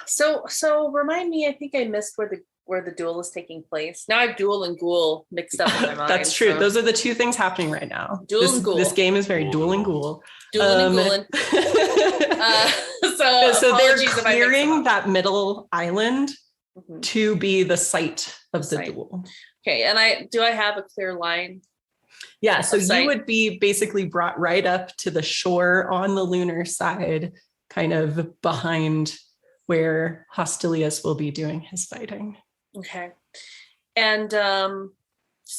So remind me, I think I missed where the duel is taking place. Now I have duel and ghoul mixed up in my mind. That's true. So. Those are the two things happening right now. Duel and ghoul. This game is very duel and ghoul. Dueling and ghouling. So they're clearing that middle island mm-hmm. to be the site of the duel. Okay, and I have a clear line? Yeah, so you would be basically brought right up to the shore on the lunar side, kind of behind where Hostilius will be doing his fighting. Okay. And so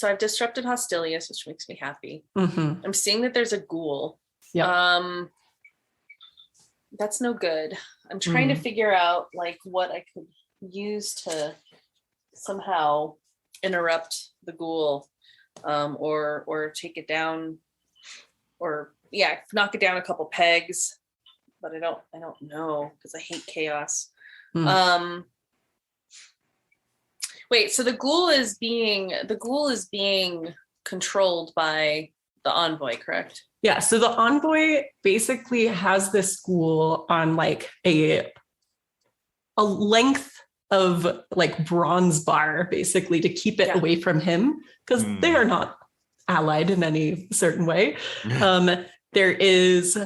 I've disrupted Hostilius, which makes me happy. Mm-hmm. I'm seeing that there's a ghoul. Yeah. That's no good. I'm trying to figure out like what I could use to somehow interrupt the ghoul, or take it down, or knock it down a couple pegs. But I don't know because I hate chaos. Wait, so the ghoul is being controlled by the envoy, correct? Yeah, so the envoy basically has this ghoul on like a length of like bronze bar, basically, to keep it away from him, because they are not allied in any certain way. There is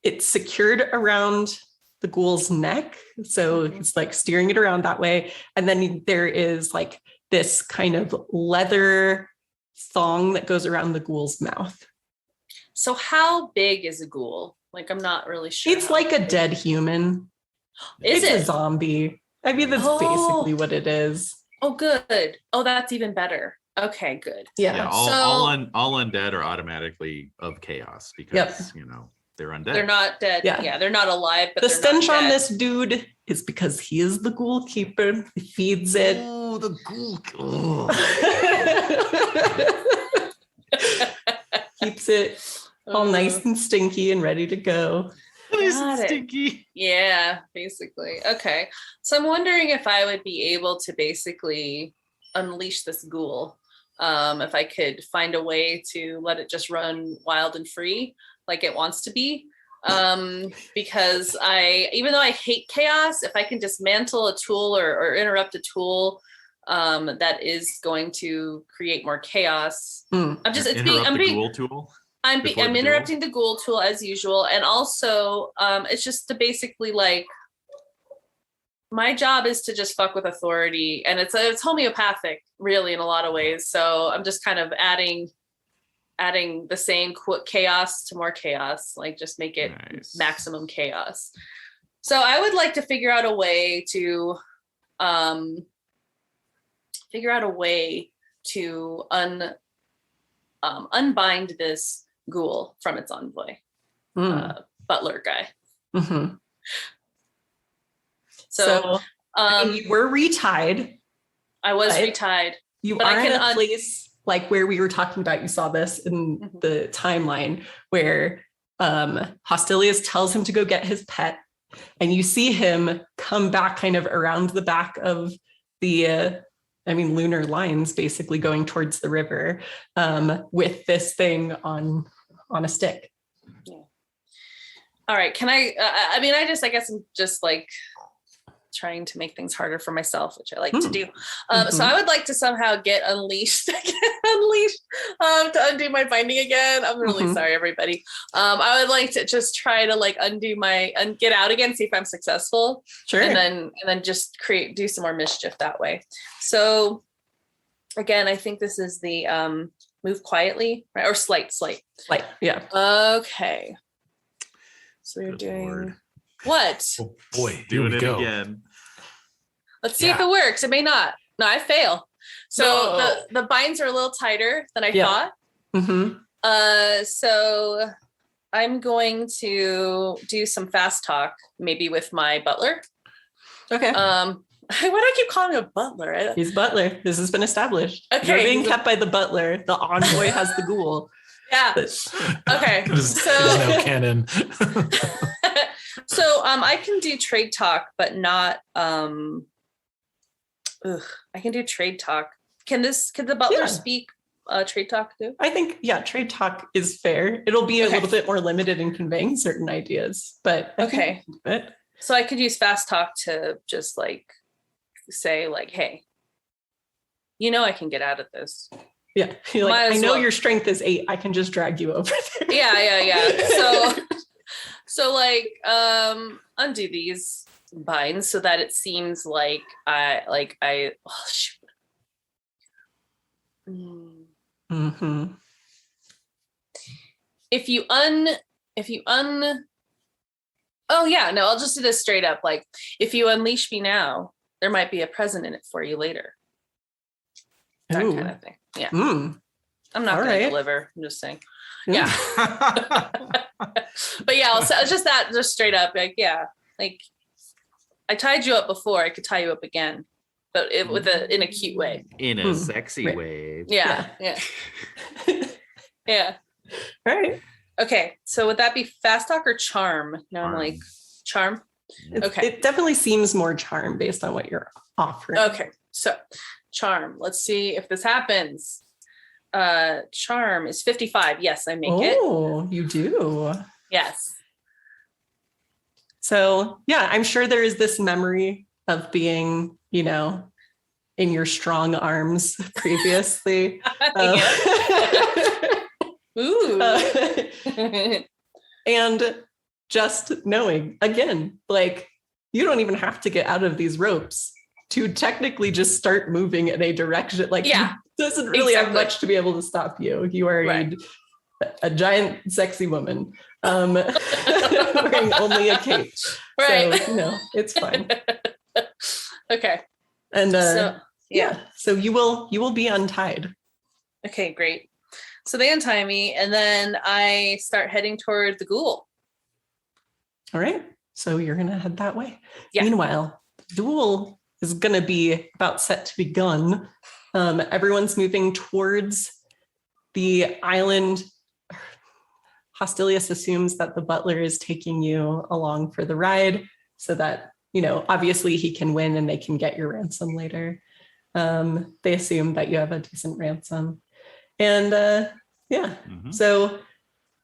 it's secured around the ghoul's neck, so it's like steering it around that way, and then there is like this kind of leather thong that goes around the ghoul's mouth. So how big is a ghoul? Like, I'm not really sure. It's like a dead human. It's a zombie. I mean, that's basically what it is. Oh, good. Oh, that's even better. Okay, good. Yeah, all undead are automatically of chaos because they're undead. They're not dead. Yeah, they're not alive. But the stench on this dude is because he is the ghoul keeper. He feeds it. Oh, the ghoul. Keeps it all nice and stinky and ready to go. Nice and stinky. Yeah, basically. Okay. So I'm wondering if I would be able to basically unleash this ghoul. If I could find a way to let it just run wild and free like it wants to be. Because even though I hate chaos, if I can dismantle a tool or interrupt a tool that is going to create more chaos. I'm interrupting the ghoul tool as usual. And also it's just to basically like, my job is to just fuck with authority, and it's homeopathic really in a lot of ways. So I'm just kind of adding the same chaos to more chaos, like just make it maximum chaos. So I would like to figure out a way to unbind this ghoul from its envoy, butler guy. Mm-hmm. So you were retied. I was retied. You are in a place like where we were talking about. You saw this in the timeline where Hostilius tells him to go get his pet, and you see him come back kind of around the back of the lunar lines, basically going towards the river with this thing on a stick. Yeah. All right. Can I guess I'm just like trying to make things harder for myself, which I like to do. Mhm. So I would like to somehow get unleashed, to undo my binding again. I'm really Mhm. sorry, everybody. I would like to just try to like undo and get out again, see if I'm successful, Sure. and then just do some more mischief that way. So again, I think this is the move quietly, right? Or slight. Like, yeah. Okay. So we're Good doing Lord. what? Oh boy, here Doing we it go. again. Let's see if it works. It may not. No, I fail. So No. the binds are a little tighter than I Yeah. thought. Mm-hmm. So I'm going to do some fast talk, maybe with my butler. Okay. Why do I keep calling him a butler? He's butler. This has been established. Okay, You're being he's a- kept by the butler. The envoy has the ghoul. Yeah. Okay. It is So now canon. so I can do trade talk, but not I can do trade talk. Can the butler Yeah. speak trade talk too? I think, yeah, trade talk is fair. It'll be a Okay. little bit more limited in conveying certain ideas, but I think Okay. it- So I could use fast talk to just like say like, hey, I can get out of this. yeah. You're like, Might I as know well. your strength is 8. I can just drag you over there. Yeah. So like undo these binds so that it seems like I oh shoot. Mm-hmm. If you oh yeah, no, I'll just do this straight up. Like if you unleash me now, there might be a present in it for you later. That Ooh. kind of thing. Yeah. Mm. I'm not All gonna right. deliver. I'm just saying. Mm. Yeah. But yeah, just straight up, like, yeah, like I tied you up before, I could tie you up again, but in a cute way. In a sexy Right. way. Yeah. Yeah. All right. Okay. So would that be fast talk or charm? No, I'm like charm. Okay. It definitely seems more charm based on what you're offering. Okay. So charm. Let's see if this happens. Charm is 55. Yes, I make it. Oh, you do. Yes. So yeah, I'm sure there is this memory of being, in your strong arms previously. Ooh. And just knowing, again, like you don't even have to get out of these ropes to technically just start moving in a direction. Like, Yeah, it doesn't really have exactly. much to be able to stop you. You are Right. a giant, sexy woman wearing only a cape. Right. So, it's fine. Okay. And So yeah, so you will be untied. okay, great. So they untie me and then I start heading toward the ghoul. All right. So you're going to head that way. Yeah. Meanwhile, the duel is going to be about set to begun. Everyone's moving towards the island. Hostilius assumes that the butler is taking you along for the ride so that, obviously he can win and they can get your ransom later. They assume that you have a decent ransom. And yeah, so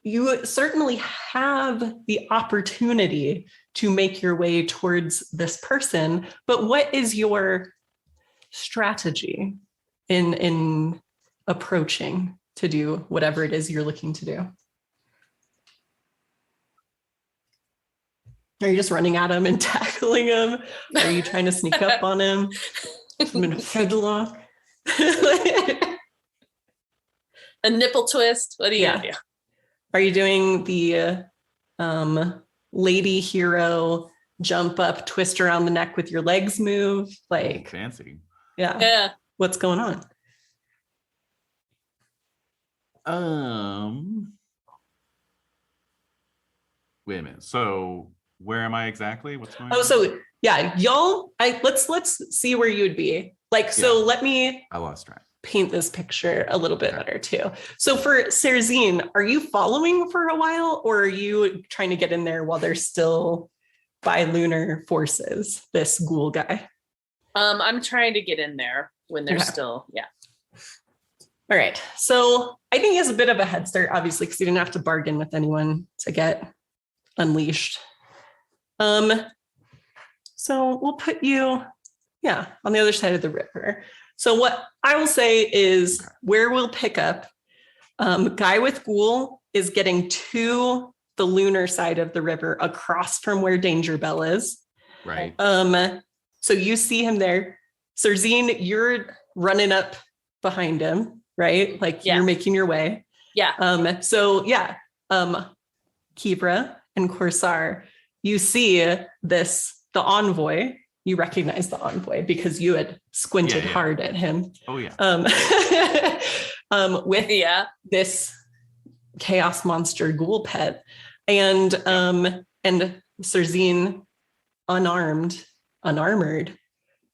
you certainly have the opportunity to make your way towards this person, but what is your strategy in approaching to do whatever it is you're looking to do? Are you just running at him and tackling him? Are you trying to sneak up on him? I'm in a headlock. A nipple twist. What do you do? Are you doing the lady hero jump up, twist around the neck with your legs move? Like, fancy. yeah. Yeah. What's going on? Wait a minute. So where am I exactly? What's going on? Oh, so yeah, y'all, let's see where you'd be. Like, so let me I lost track. paint this picture a little bit better too. So for Serzine, are you following for a while or are you trying to get in there while they're still by lunar forces, this ghoul guy? I'm trying to get in there when they're Okay. still, yeah. All right. So I think he has a bit of a head start, obviously, because he didn't have to bargain with anyone to get unleashed. So So we'll put you, on the other side of the river. So what I will say is where we'll pick up, Guy with Ghoul is getting to the lunar side of the river across from where Danger Bell is. Right. So you see him there. Serzine, you're running up behind him, right? Like you're making your way. Yeah. Kivra and Corsar, you see the envoy. You recognize the envoy because you had squinted hard at him. Oh yeah. With this chaos monster ghoul pet, and Serzine unarmored,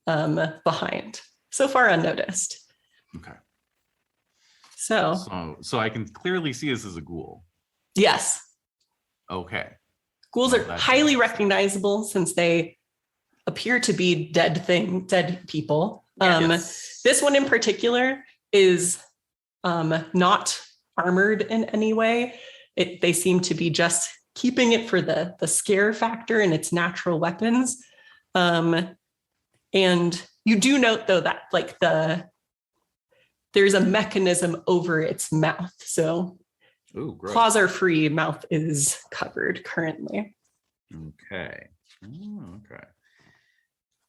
behind. So far unnoticed. Okay. So I can clearly see this as a ghoul. Yes. Okay. Ghouls are highly recognizable since they appear to be dead people. This one in particular is not armored in any way. They seem to be just keeping it for the scare factor and its natural weapons. And you do note though that like there's a mechanism over its mouth. So ooh, gross. Claws are free, mouth is covered currently. Okay. Okay.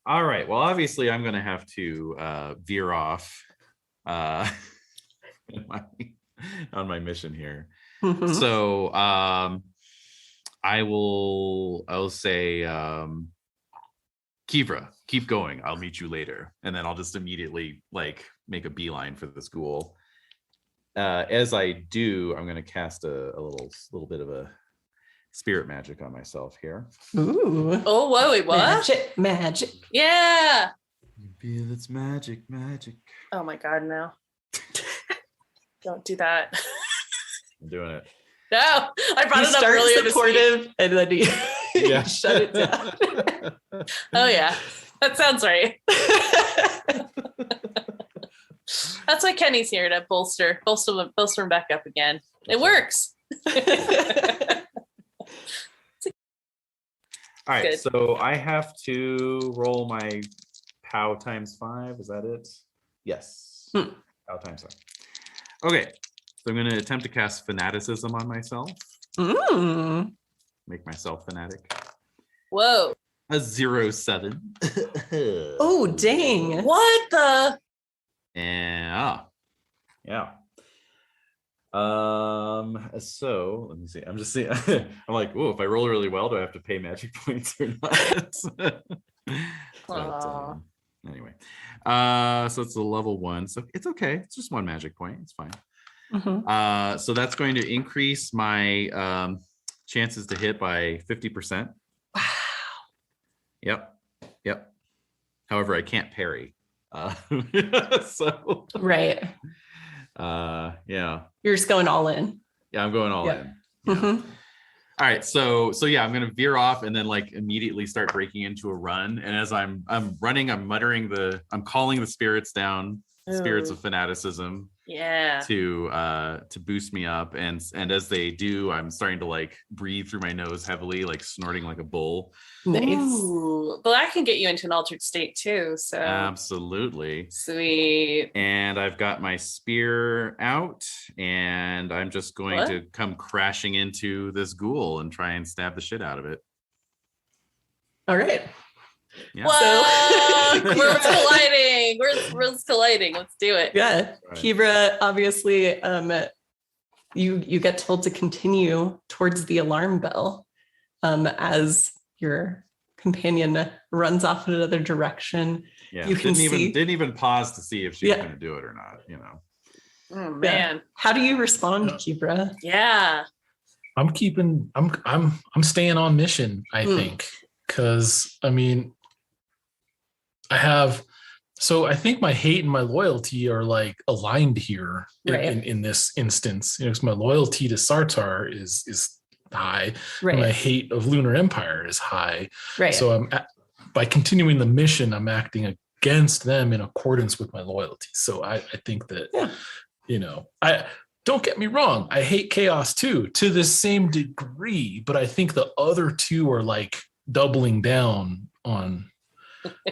All right. Well, obviously I'm going to have to veer off on my mission here. Mhm. So I'll say Kivra, keep going. I'll meet you later. And then I'll just immediately like make a beeline for the school. As I do, I'm going to cast a little bit of a spirit magic on myself here. Ooh. Oh, whoa, wait, what? Magic. Yeah. Feel it's magic. Oh my God, no. Don't do that. I'm doing it. No, I brought You it up start earlier this week. supportive and then you Yeah. shut it down. Oh yeah, that sounds right. That's why Kenny's here to bolster him back up again. It works. All right, Good. so I have to roll my POW times 5. Is that it? Yes. POW times 5. Okay, so I'm going to attempt to cast fanaticism on myself. Make myself fanatic. Whoa. A 0-7. Oh, dang. What the? And yeah. So let me see. I'm just seeing. I'm like, oh, if I roll really well, do I have to pay magic points or not? But, anyway, so it's a level 1, so it's okay. It's just 1 magic point. It's fine. Mhm. So that's going to increase my chances to hit by 50%. Wow. Yep. However, I can't parry. So Right. yeah. You're just going all in. Yeah, I'm going all in. Yeah. Mhm. All right, so yeah, I'm gonna veer off and then like immediately start breaking into a run. And as I'm running, I'm calling the spirits down, spirits of fanaticism, to boost me up. And as they do, I'm starting to like breathe through my nose heavily, like snorting like a bull. Nice. Ooh, but that can get you into an altered state too. So Absolutely. sweet. And I've got my spear out, and I'm just going to come crashing into this ghoul and try and stab the shit out of it. All right. Yeah. Whoa! Worlds colliding. Worlds colliding. Let's do it. Yeah. Right. Kivra, obviously, you get told to continue towards the alarm bell as your companion runs off in another direction. Yeah. You can didn't even pause to see if she was going to do it or not, you know. Oh man. How do you respond, Kivra? Yeah. I'm staying on mission, I think, because I mean, I think my hate and my loyalty are like aligned here in this instance. You know, because my loyalty to Sartar is high, and my hate of Lunar Empire is high. Right. So by continuing the mission, I'm acting against them in accordance with my loyalty. So I think that, you know, I don't get me wrong, I hate chaos too, to the same degree, but I think the other two are like doubling down on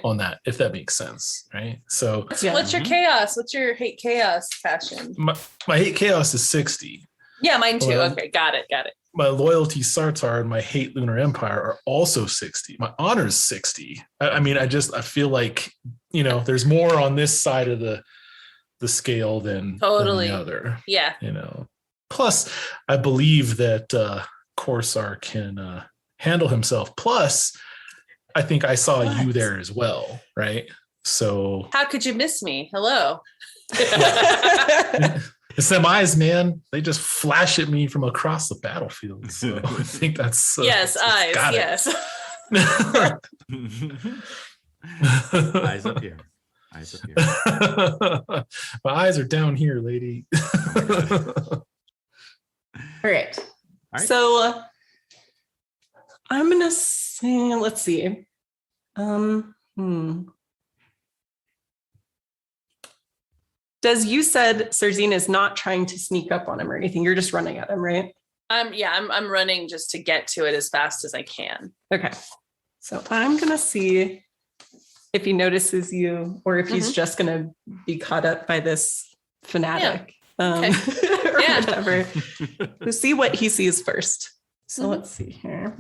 on that, if that makes sense, right? So Yeah. What's your chaos? What's your hate chaos passion? my hate chaos is 60. Yeah, mine too. Well, Okay, got it. My loyalty Sartar and my hate Lunar Empire are also 60. My honor is 60. I mean, I feel like, you know, there's more on this side of the scale than Totally. the other. Yeah. You know. Plus, I believe that Corsair can handle himself. Plus, I think I saw you there as well, right? So How could you miss me? Hello. it's them eyes, man. They just flash at me from across the battlefield. So I think that's Yes, eyes. got it. Yes. Eyes up here. Eyes up here. My eyes are down here, lady. All right. All right. So I'm gonna say, let's see. Does you said Serzine is not trying to sneak up on him or anything? You're just running at him, right? I'm running just to get to it as fast as I can. Okay. So I'm gonna see if he notices you or if he's just gonna be caught up by this fanatic. Or Yeah. whatever. We'll see what he sees first. So let's see here.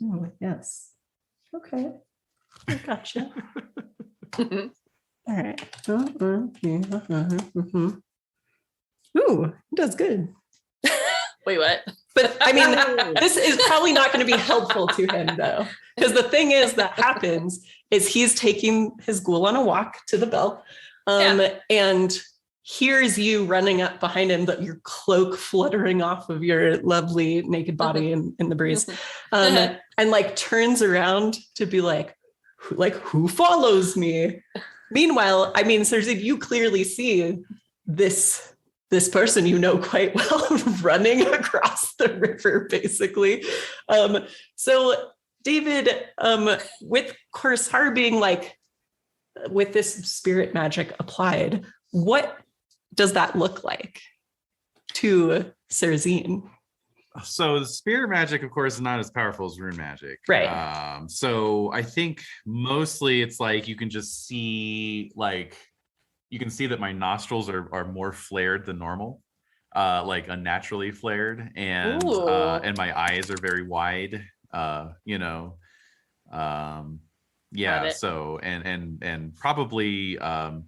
Oh, yes. Okay. I gotcha. All right. Ooh, he does good. Wait, what? But I mean, this is probably not going to be helpful to him though. Because the thing is that happens is he's taking his ghoul on a walk to the bell and hears you running up behind him, that your cloak fluttering off of your lovely naked body in the breeze. And like turns around to be like, who follows me? Meanwhile, I mean, Cersei, you clearly see this person you know quite well running across the river, basically. So David, with Corsair being like, with this spirit magic applied, what does that look like to Serzine? So the spirit magic, of course, is not as powerful as rune magic. Right. So I think mostly it's like you can just see, like, you can see that my nostrils are more flared than normal, like unnaturally flared, and my eyes are very wide. You know, yeah. So and probably I'm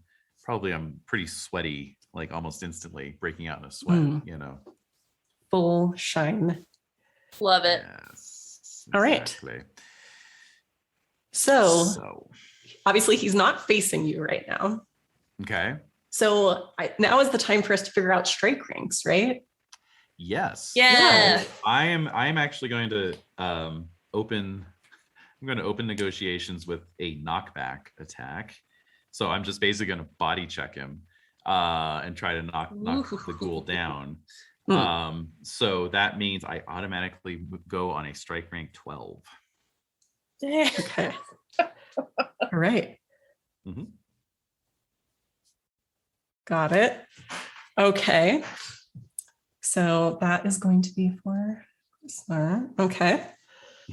pretty sweaty, like almost instantly breaking out in a sweat. You know. Full shine. Love it. Yes, All right. exactly. So obviously he's not facing you right now. Okay. So now is the time for us to figure out strike ranks, right? Yes. Yeah. I am actually going to open negotiations with a knockback attack. So I'm just basically going to body check him and try to knock the ghoul down. So that means I automatically go on a strike rank 12. Okay. All right. Got it. Okay. So that is going to be for Corsair. Okay.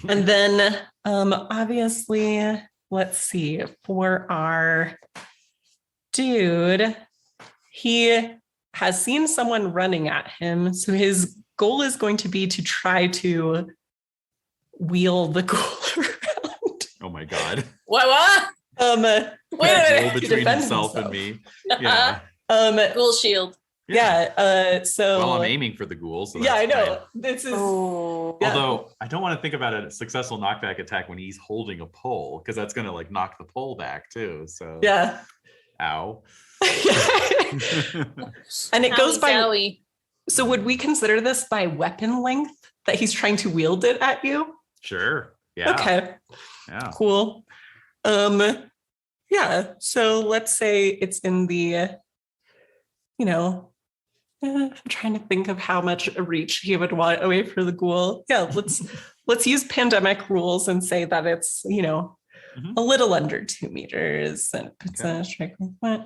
And then obviously, let's see, for our dude, he has seen someone running at him. So his goal is going to be to try to wheel the ghoul around. Oh my god. What? Wait a minute. Between himself and me. Yeah. Ghoul shield. So well, I'm aiming for the ghoul. So I know. fine. This is Although I don't want to think about a successful knockback attack when he's holding a pole, because that's gonna like knock the pole back too. So ow. And it goes by. Zowie. So would we consider this by weapon length that he's trying to wield it at you? Sure. Yeah. Okay. Yeah. Cool. Yeah. So let's say it's in the, I'm trying to think of how much reach he would want away for the ghoul. Yeah. Let's use pandemic rules and say that it's, a little under 2 meters and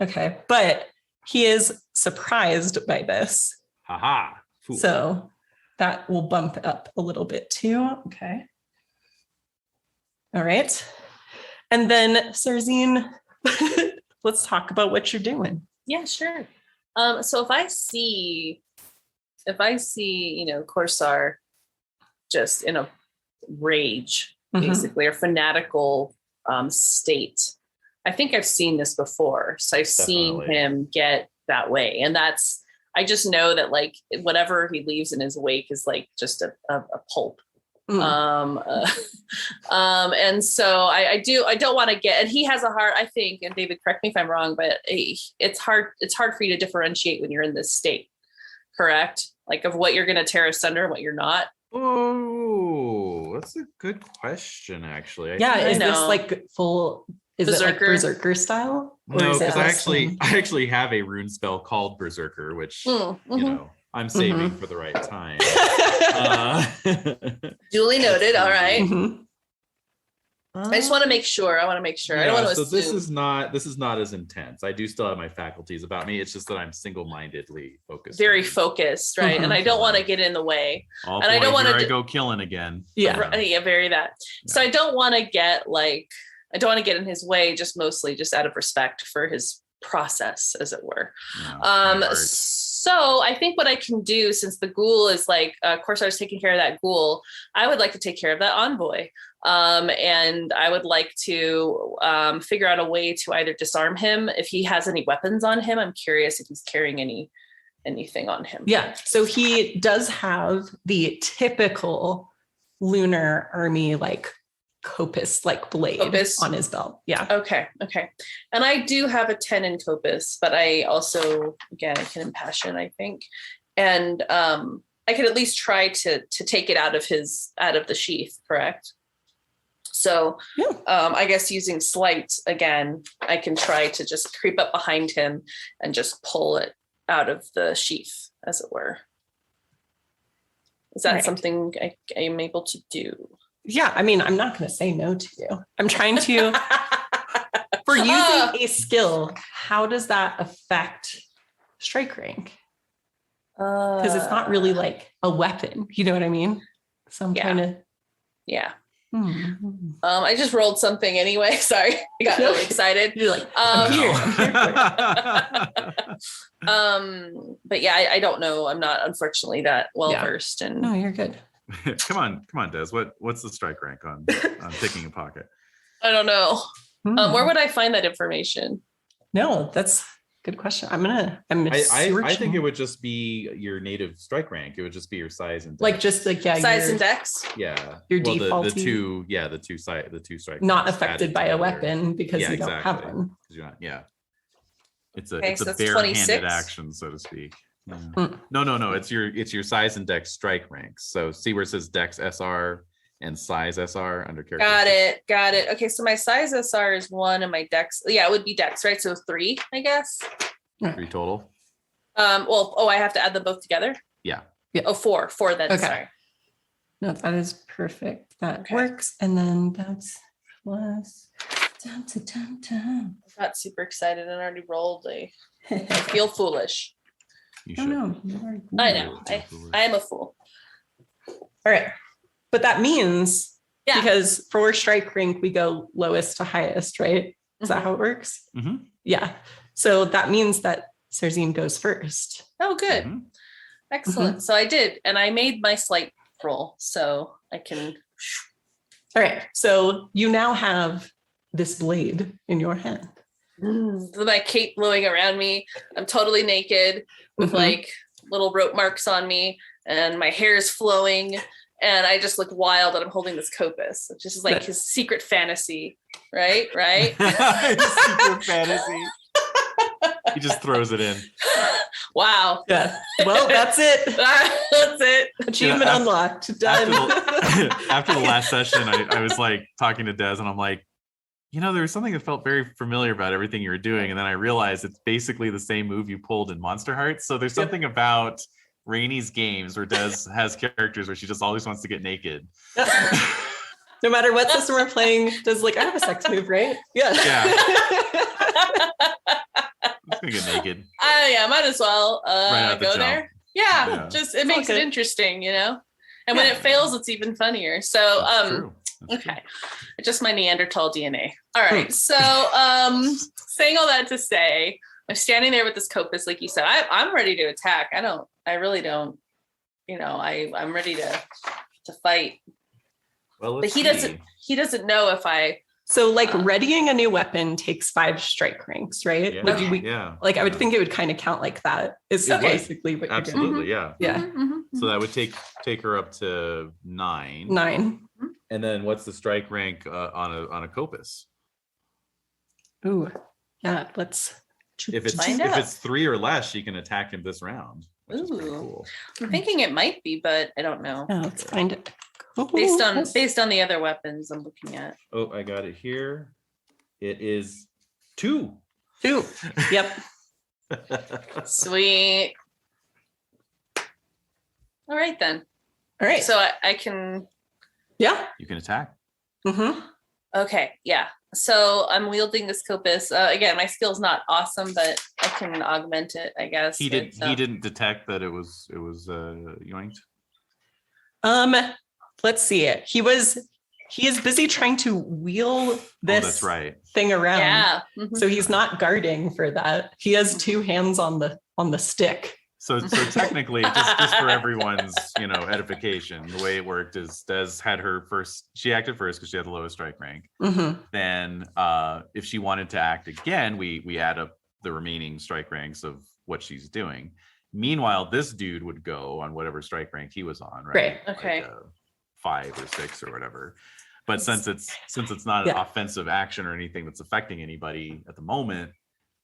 okay. But he is surprised by this. Haha. Fool. So that will bump up a little bit too. Okay. All right. And then Sarzine, let's talk about what you're doing. Yeah, sure. So if I see, Corsair just in a rage, basically, or fanatical state, I think I've seen this before. So I've seen him get that way. And I just know that like whatever he leaves in his wake is like just a pulp. And so I don't want to get, and he has a heart, I think, and David, correct me if I'm wrong, but it's hard for you to differentiate when you're in this state, correct? Like of what you're going to tear asunder and what you're not. Oh, that's a good question, actually. Is this like full, is Berserker? It like Berserker style? No, because I actually have a rune spell called Berserker, which, you know, I'm saving for the right time. Duly noted. All right. I just want to make sure. I don't want to assume. This is not as intense. I do still have my faculties about me. It's just that I'm single-mindedly focused. Very focused, right? And I don't want to get in the way. Oh, and boy, I don't want to go killing again. Yeah, very that. Yeah. So I don't want to get in his way, just mostly just out of respect for his process, as it were. So I think what I can do, since the ghoul is like, Corsair's taking care of that ghoul, I would like to take care of that envoy. And I would like to figure out a way to either disarm him if he has any weapons on him. I'm curious if he's carrying anything on him. Yeah. So he does have the typical lunar army like Copus like blade on his belt. Yeah. Okay. And I do have a 10 in Copus, but I also, again, I can impassion, I think. And I could at least try to take it out of the sheath, correct? So I guess using sleight again, I can try to just creep up behind him and just pull it out of the sheath, as it were. Is that something I am able to do? Yeah, I mean, I'm not going to say no to you. I'm trying to, for using a skill, how does that affect strike rank? Because it's not really like a weapon. You know what I mean? So I'm trying to. Yeah. I just rolled something anyway. Sorry, I got really excited. You're like, I'm here but yeah, I don't know. I'm not, unfortunately, that well versed. And no, you're good. Come on, Des. What's the strike rank on picking a pocket? I don't know. Where would I find that information? No, that's a good question. I think it would just be your native strike rank. It would just be your size and dex. Size and dex. Yeah. Your default. The two strike. Not affected by a weapon because you don't have one. Yeah. It's a barehanded 26? Action, so to speak. Yeah. No. It's your size and dex strike ranks. So see where it says dex SR and size SR under character. Got it. Okay, so my size SR is 1 and my dex, it would be dex, right? So 3, I guess. 3 total. I have to add them both together. Yeah. Oh, 4 then. Okay. Sorry. No, that is perfect. That works. And then that's plus. I got super excited and already rolled. I feel foolish. No. I know. I am a fool. All right. But that means, because for strike rank, we go lowest to highest, right? Is that how it works? Mm-hmm. Yeah. So that means that Sarzine goes first. Oh, good. Mm-hmm. Excellent. So I did. And I made my sleight roll. So I can. All right. So you now have this blade in your hand. My cape blowing around me. I'm totally naked with like little rope marks on me, and my hair is flowing, and I just look wild that I'm holding this Copus, which is like his secret fantasy, right? Secret fantasy. He just throws it in. Wow. Yeah. Well, that's it. That's it. Achievement unlocked. Done. After the last session, I was like talking to Des, and I'm like, there was something that felt very familiar about everything you were doing. And then I realized it's basically the same move you pulled in Monster Hearts. So there's something about Rainy's games where Des has characters where she just always wants to get naked. No matter what system we're playing, Des like, I have a sex move, right? Yeah. I'm gonna get naked. Might as well go there. Yeah. Just it makes it interesting, And when it fails, it's even funnier. So Okay. Just my Neanderthal DNA. All right. So saying all that to say, I'm standing there with this Copus, like you said. I'm ready to attack. I really don't, I'm ready to fight. Well, But he doesn't know if I So like readying a new weapon takes 5 strike ranks, right? Yeah. I would think it would kind of count like that. Is It would. basically what Absolutely, yeah. Yeah. So that would take her up to 9. 9. And then what's the strike rank on a Copus? Ooh, yeah. Let's. If Find out. it's 3 or less, she can attack him this round. Which is pretty Ooh. cool. I'm thinking it might be, but I don't know. Yeah, let's find it. Based on the other weapons I'm looking at. Oh, I got it here. It is 2. 2. Yep. Sweet. All right then. All right. So I can. Yeah. You can attack. Mm-hmm. Okay. Yeah. So I'm wielding this Copus. Again, my skill's not awesome, but I can augment it, I guess. He didn't detect that it was yoinked. Let's see it. He is busy trying to wheel this that's right. thing around. Yeah. So he's not guarding for that. He has 2 hands on the stick. So technically, just for everyone's edification, the way it worked is Des had her first. She acted first because she had the lowest strike rank. Mm-hmm. Then, if she wanted to act again, we add up the remaining strike ranks of what she's doing. Meanwhile, this dude would go on whatever strike rank he was on, right? Right. Okay. Like, 5 or 6 or whatever. But since it's not an offensive action or anything that's affecting anybody at the moment,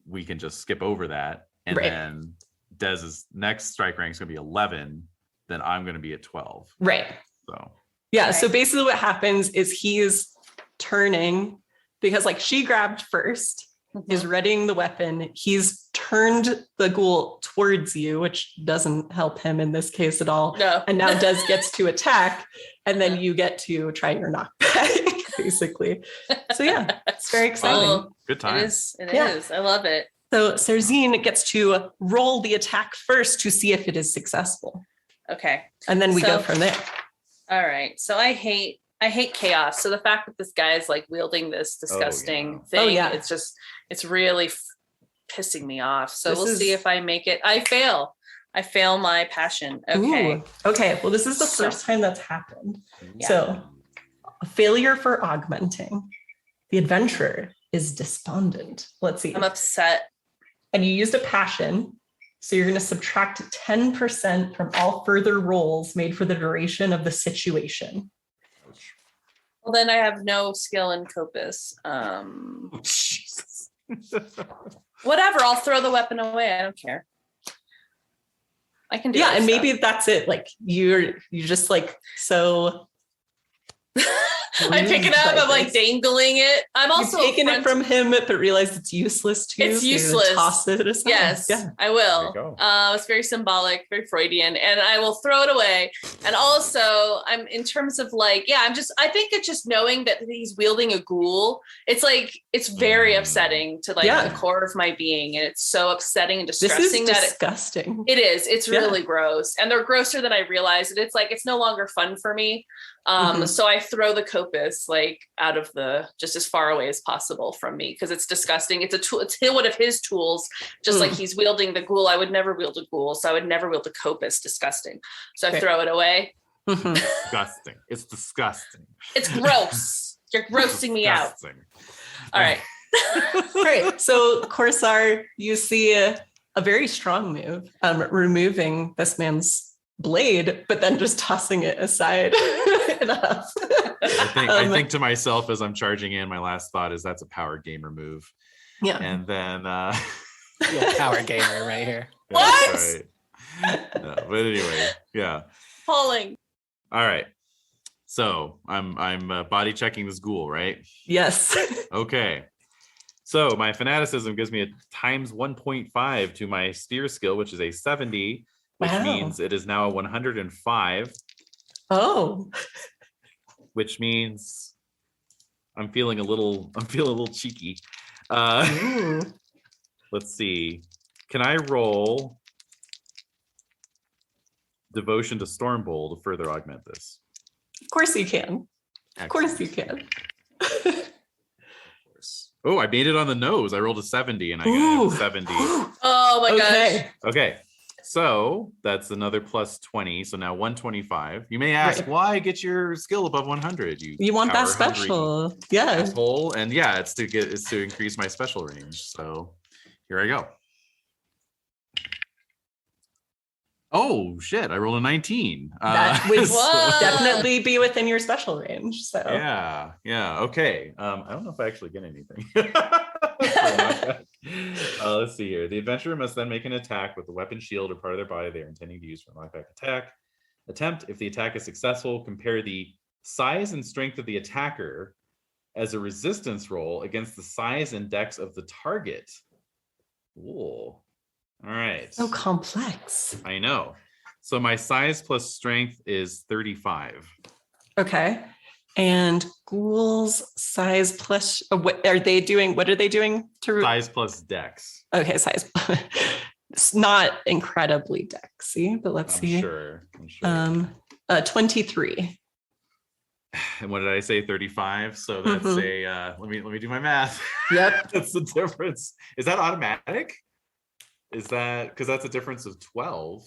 we can just skip over that. And then Dez's next strike rank is going to be 11. Then I'm going to be at 12. Right. So yeah. Okay. So basically, what happens is he's turning because like she grabbed first. Is readying the weapon. He's turned the ghoul towards you, which doesn't help him in this case at all. No. And now Des gets to attack, and then you get to try your knockback, basically. So yeah, it's very exciting. Oh, good time. It is. I love it. So Serzine gets to roll the attack first to see if it is successful. Okay. And then we go So- from there. All right. So I hate chaos. So the fact that this guy's like wielding this disgusting thing, Oh, yeah. it's really pissing me off. So This we'll see is- if I make it. I fail my passion. Okay. Ooh, okay. Well, this is the So- first time that's happened. Yeah. So a failure for augmenting. The adventurer is despondent. Let's see. I'm upset. And you used a passion. So you're going to subtract 10% from all further rolls made for the duration of the situation. Well, then I have no skill in Copus. Jesus. Whatever. I'll throw the weapon away. I don't care. I can do Yeah, other and stuff. maybe that's it. Like you're just like so. I pick it up. I'm like this. dangling it. I'm also You've taken it from him, but realized it's useless too. It's so you useless. Toss it aside. Yes, Yeah. I will. There you go. It's very symbolic, very Freudian, and I will throw it away. And also, I'm in terms of like, I think it's just knowing that he's wielding a ghoul. It's like, it's very upsetting to like Yeah. the core of my being. And it's so upsetting and This is distressing that disgusting. it is. It's Yeah. really gross. And they're grosser than I realized. And it's like, it's no longer fun for me. Mhm. So I throw the Copus like out of just as far away as possible from me because it's disgusting. It's a tool. It's one of his tools, just like he's wielding the ghoul. I would never wield a ghoul, so I would never wield a Copus. Disgusting. So I Fair. throw it away. Mhm. Disgusting. It's disgusting. It's gross. You're grossing me out. Disgusting. All right. Great. So Corsar, you see a very strong move, removing this man's blade, but then just tossing it aside enough. I think to myself as I'm charging in, my last thought is that's a power gamer move. Yeah. And then Yeah, power gamer right here. What? that's right. No, but anyway, yeah. Falling. All right. So I'm body checking this ghoul, right? Yes. Okay. So my fanaticism gives me a times 1.5 to my spear skill, which is a 70, which Wow. means it is now a 105, Oh. which means I'm feeling a little cheeky. Ooh. Let's see. Can I roll Devotion to Stormbolt to further augment this? Of course you can. Of course you can. Oh, I made it on the nose. I rolled a 70 and I Ooh. got a 70. Oh my gosh. Okay. Okay. So that's another plus 20. So now 125. You may ask, Right. why get your skill above 100? You want that power-hungry special. Yeah. asshole. And yeah, it's to increase my special range. So here I go. Oh shit! I rolled a 19. That would Whoa. definitely be within your special range. So Yeah. Okay. I don't know if I actually get anything. Let's see here. The adventurer must then make an attack with the weapon, shield, or part of their body they are intending to use for a knockback attack. Attempt. If the attack is successful, compare the size and strength of the attacker as a resistance roll against the size and dex of the target. Cool. All right. so complex. I know. So my size plus strength is 35. Okay. And ghouls size plus what are they doing? What are they doing to Size plus dex. Okay, size. It's not incredibly dexy, but let's I'm see. sure. 23. And what did I say? 35. So that's a let me do my math. Yep. That's the difference. Is that automatic? Is that because that's a difference of 12?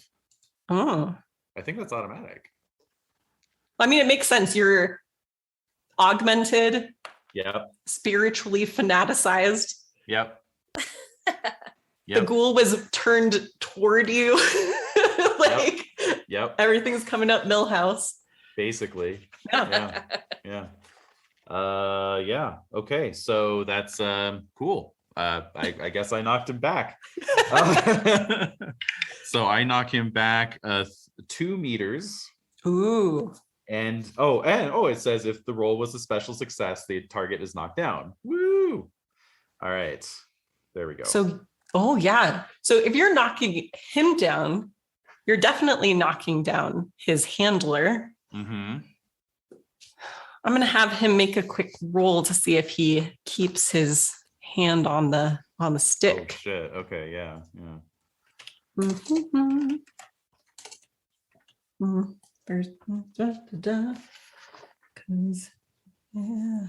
Oh. I think that's automatic. I mean, it makes sense. You're augmented, Yep. spiritually fanaticized. Yep. The ghoul was turned toward you. Like Yep. everything's coming up Millhouse. Basically. Yeah. Yeah. Yeah. Okay. So that's cool. I guess I knocked him back. So I knock him back 2 meters. Ooh. And it says if the roll was a special success, the target is knocked down. Woo! All right. There we go. So, oh yeah. So if you're knocking him down, you're definitely knocking down his handler. Mm-hmm. I'm going to have him make a quick roll to see if he keeps his hand on the Oh stick. shit. Okay, yeah. Mhm. Mm, First, da. 'Cause, yeah.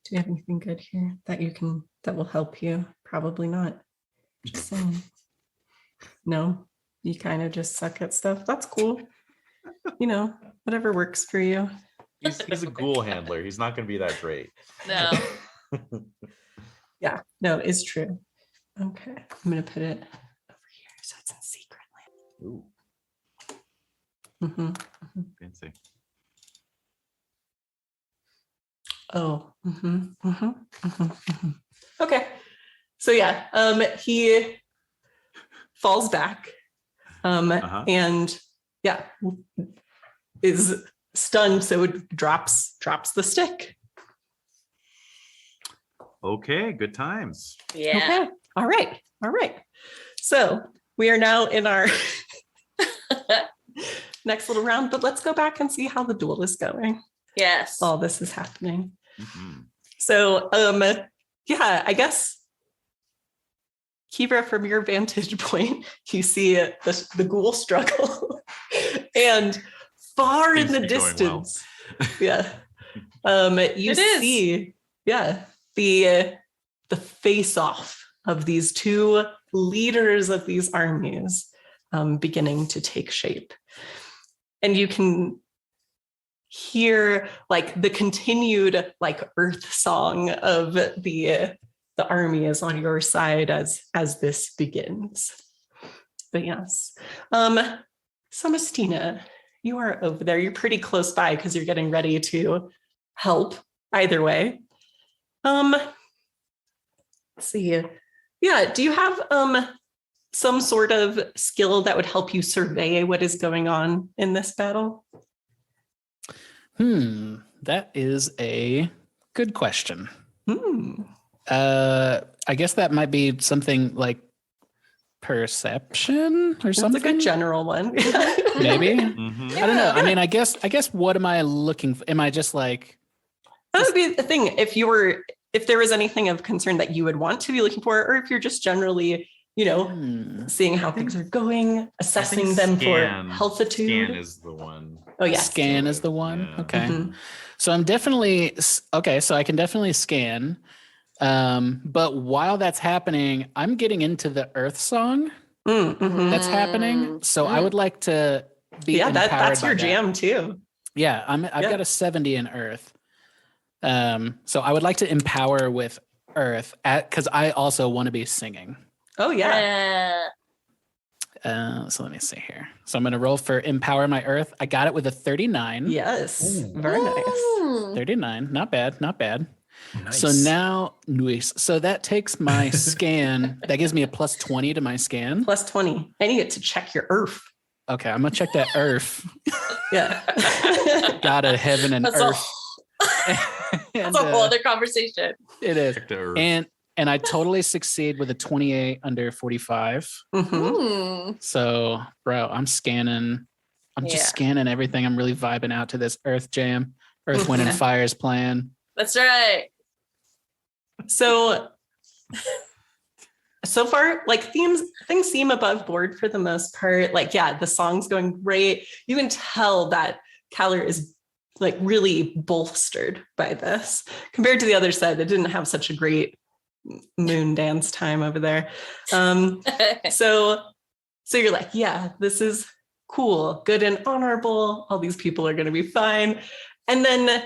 Do you have anything good here that will help you? Probably not. Just saying. No, you kind of just suck at stuff. That's cool. Whatever works for you. He's a ghoul handler. He's not going to be that great. No. Yeah, no, it's true. Okay, I'm gonna put it over here so it's in secret Ooh, land. fancy. Oh. Okay. So yeah, he falls back, and yeah, is stunned, so it drops the stick. Okay, good times. Yeah. Okay. All right. So we are now in our next little round, but let's go back and see how the duel is going. Yes. All this is happening. Mm-hmm. So, yeah, I guess, Kira, from your vantage point, you see the ghoul struggle, and far Seems in to the be going well. distance, you It is. see, the face-off of these two leaders of these armies beginning to take shape, and you can hear like the continued like earth song of the army is on your side as this begins. But yes, Samastina, you are over there. You're pretty close by because you're getting ready to help either way. Let's see. Yeah, do you have some sort of skill that would help you survey what is going on in this battle? That is a good question. Hmm. I guess that might be something like perception or That's something. a good general one. Maybe. Mm-hmm. I don't know. I mean, I guess what am I looking for? Am I just like That would be the thing. If there was anything of concern that you would want to be looking for, or if you're just generally seeing how things are going, assessing them for healthitude. Scan is the one. Oh, yes. Scan is the one. Yeah. Okay. Mhm. So I'm definitely okay. So I can definitely scan. But while that's happening, I'm getting into the Earth song Mhm. that's happening. So I would like to be Yeah, empowered that's by your that. jam too. Yeah, I've got a 70 in Earth. So I would like to empower with Earth because I also want to be singing. Oh, yeah. So let me see here. So I'm going to roll for empower my Earth. I got it with a 39. Yes. Ooh. Very nice. 39. Not bad. Not bad. Nice. So now, so that takes my scan. That gives me a plus 20 to my scan. Plus 20. And you get to check your Earth. Okay, I'm going to check that Earth. Yeah. Got a heaven and That's Earth. That's a whole other conversation. It is. Check the Earth. And I totally succeed with a 28 under 45. Mhm. So, bro, I'm scanning. I'm just scanning everything. I'm really vibing out to this Earth jam. Earth, Wind, and Fire's plan. That's right. So far, like things seem above board for the most part. Like, yeah, the song's going great. You can tell that Kaller is like really bolstered by this compared to the other side that didn't have such a great moon dance time over there. So you're like, yeah, this is cool, good and honorable. All these people are going to be fine. And then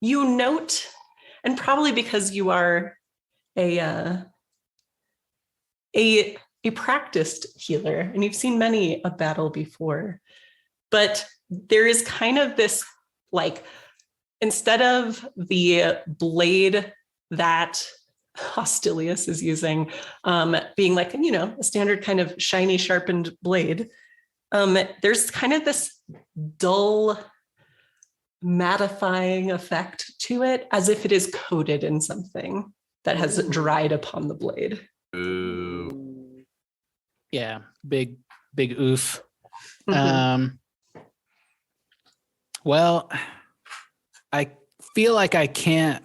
you note, and probably because you are a practiced healer and you've seen many a battle before, but there is kind of this, like, instead of the blade that Hostilius is using being like, a standard kind of shiny sharpened blade, there's kind of this dull mattifying effect to it, as if it is coated in something that has dried upon the blade. Ooh. Yeah, big oof. Mhm. Well, I feel like I can't.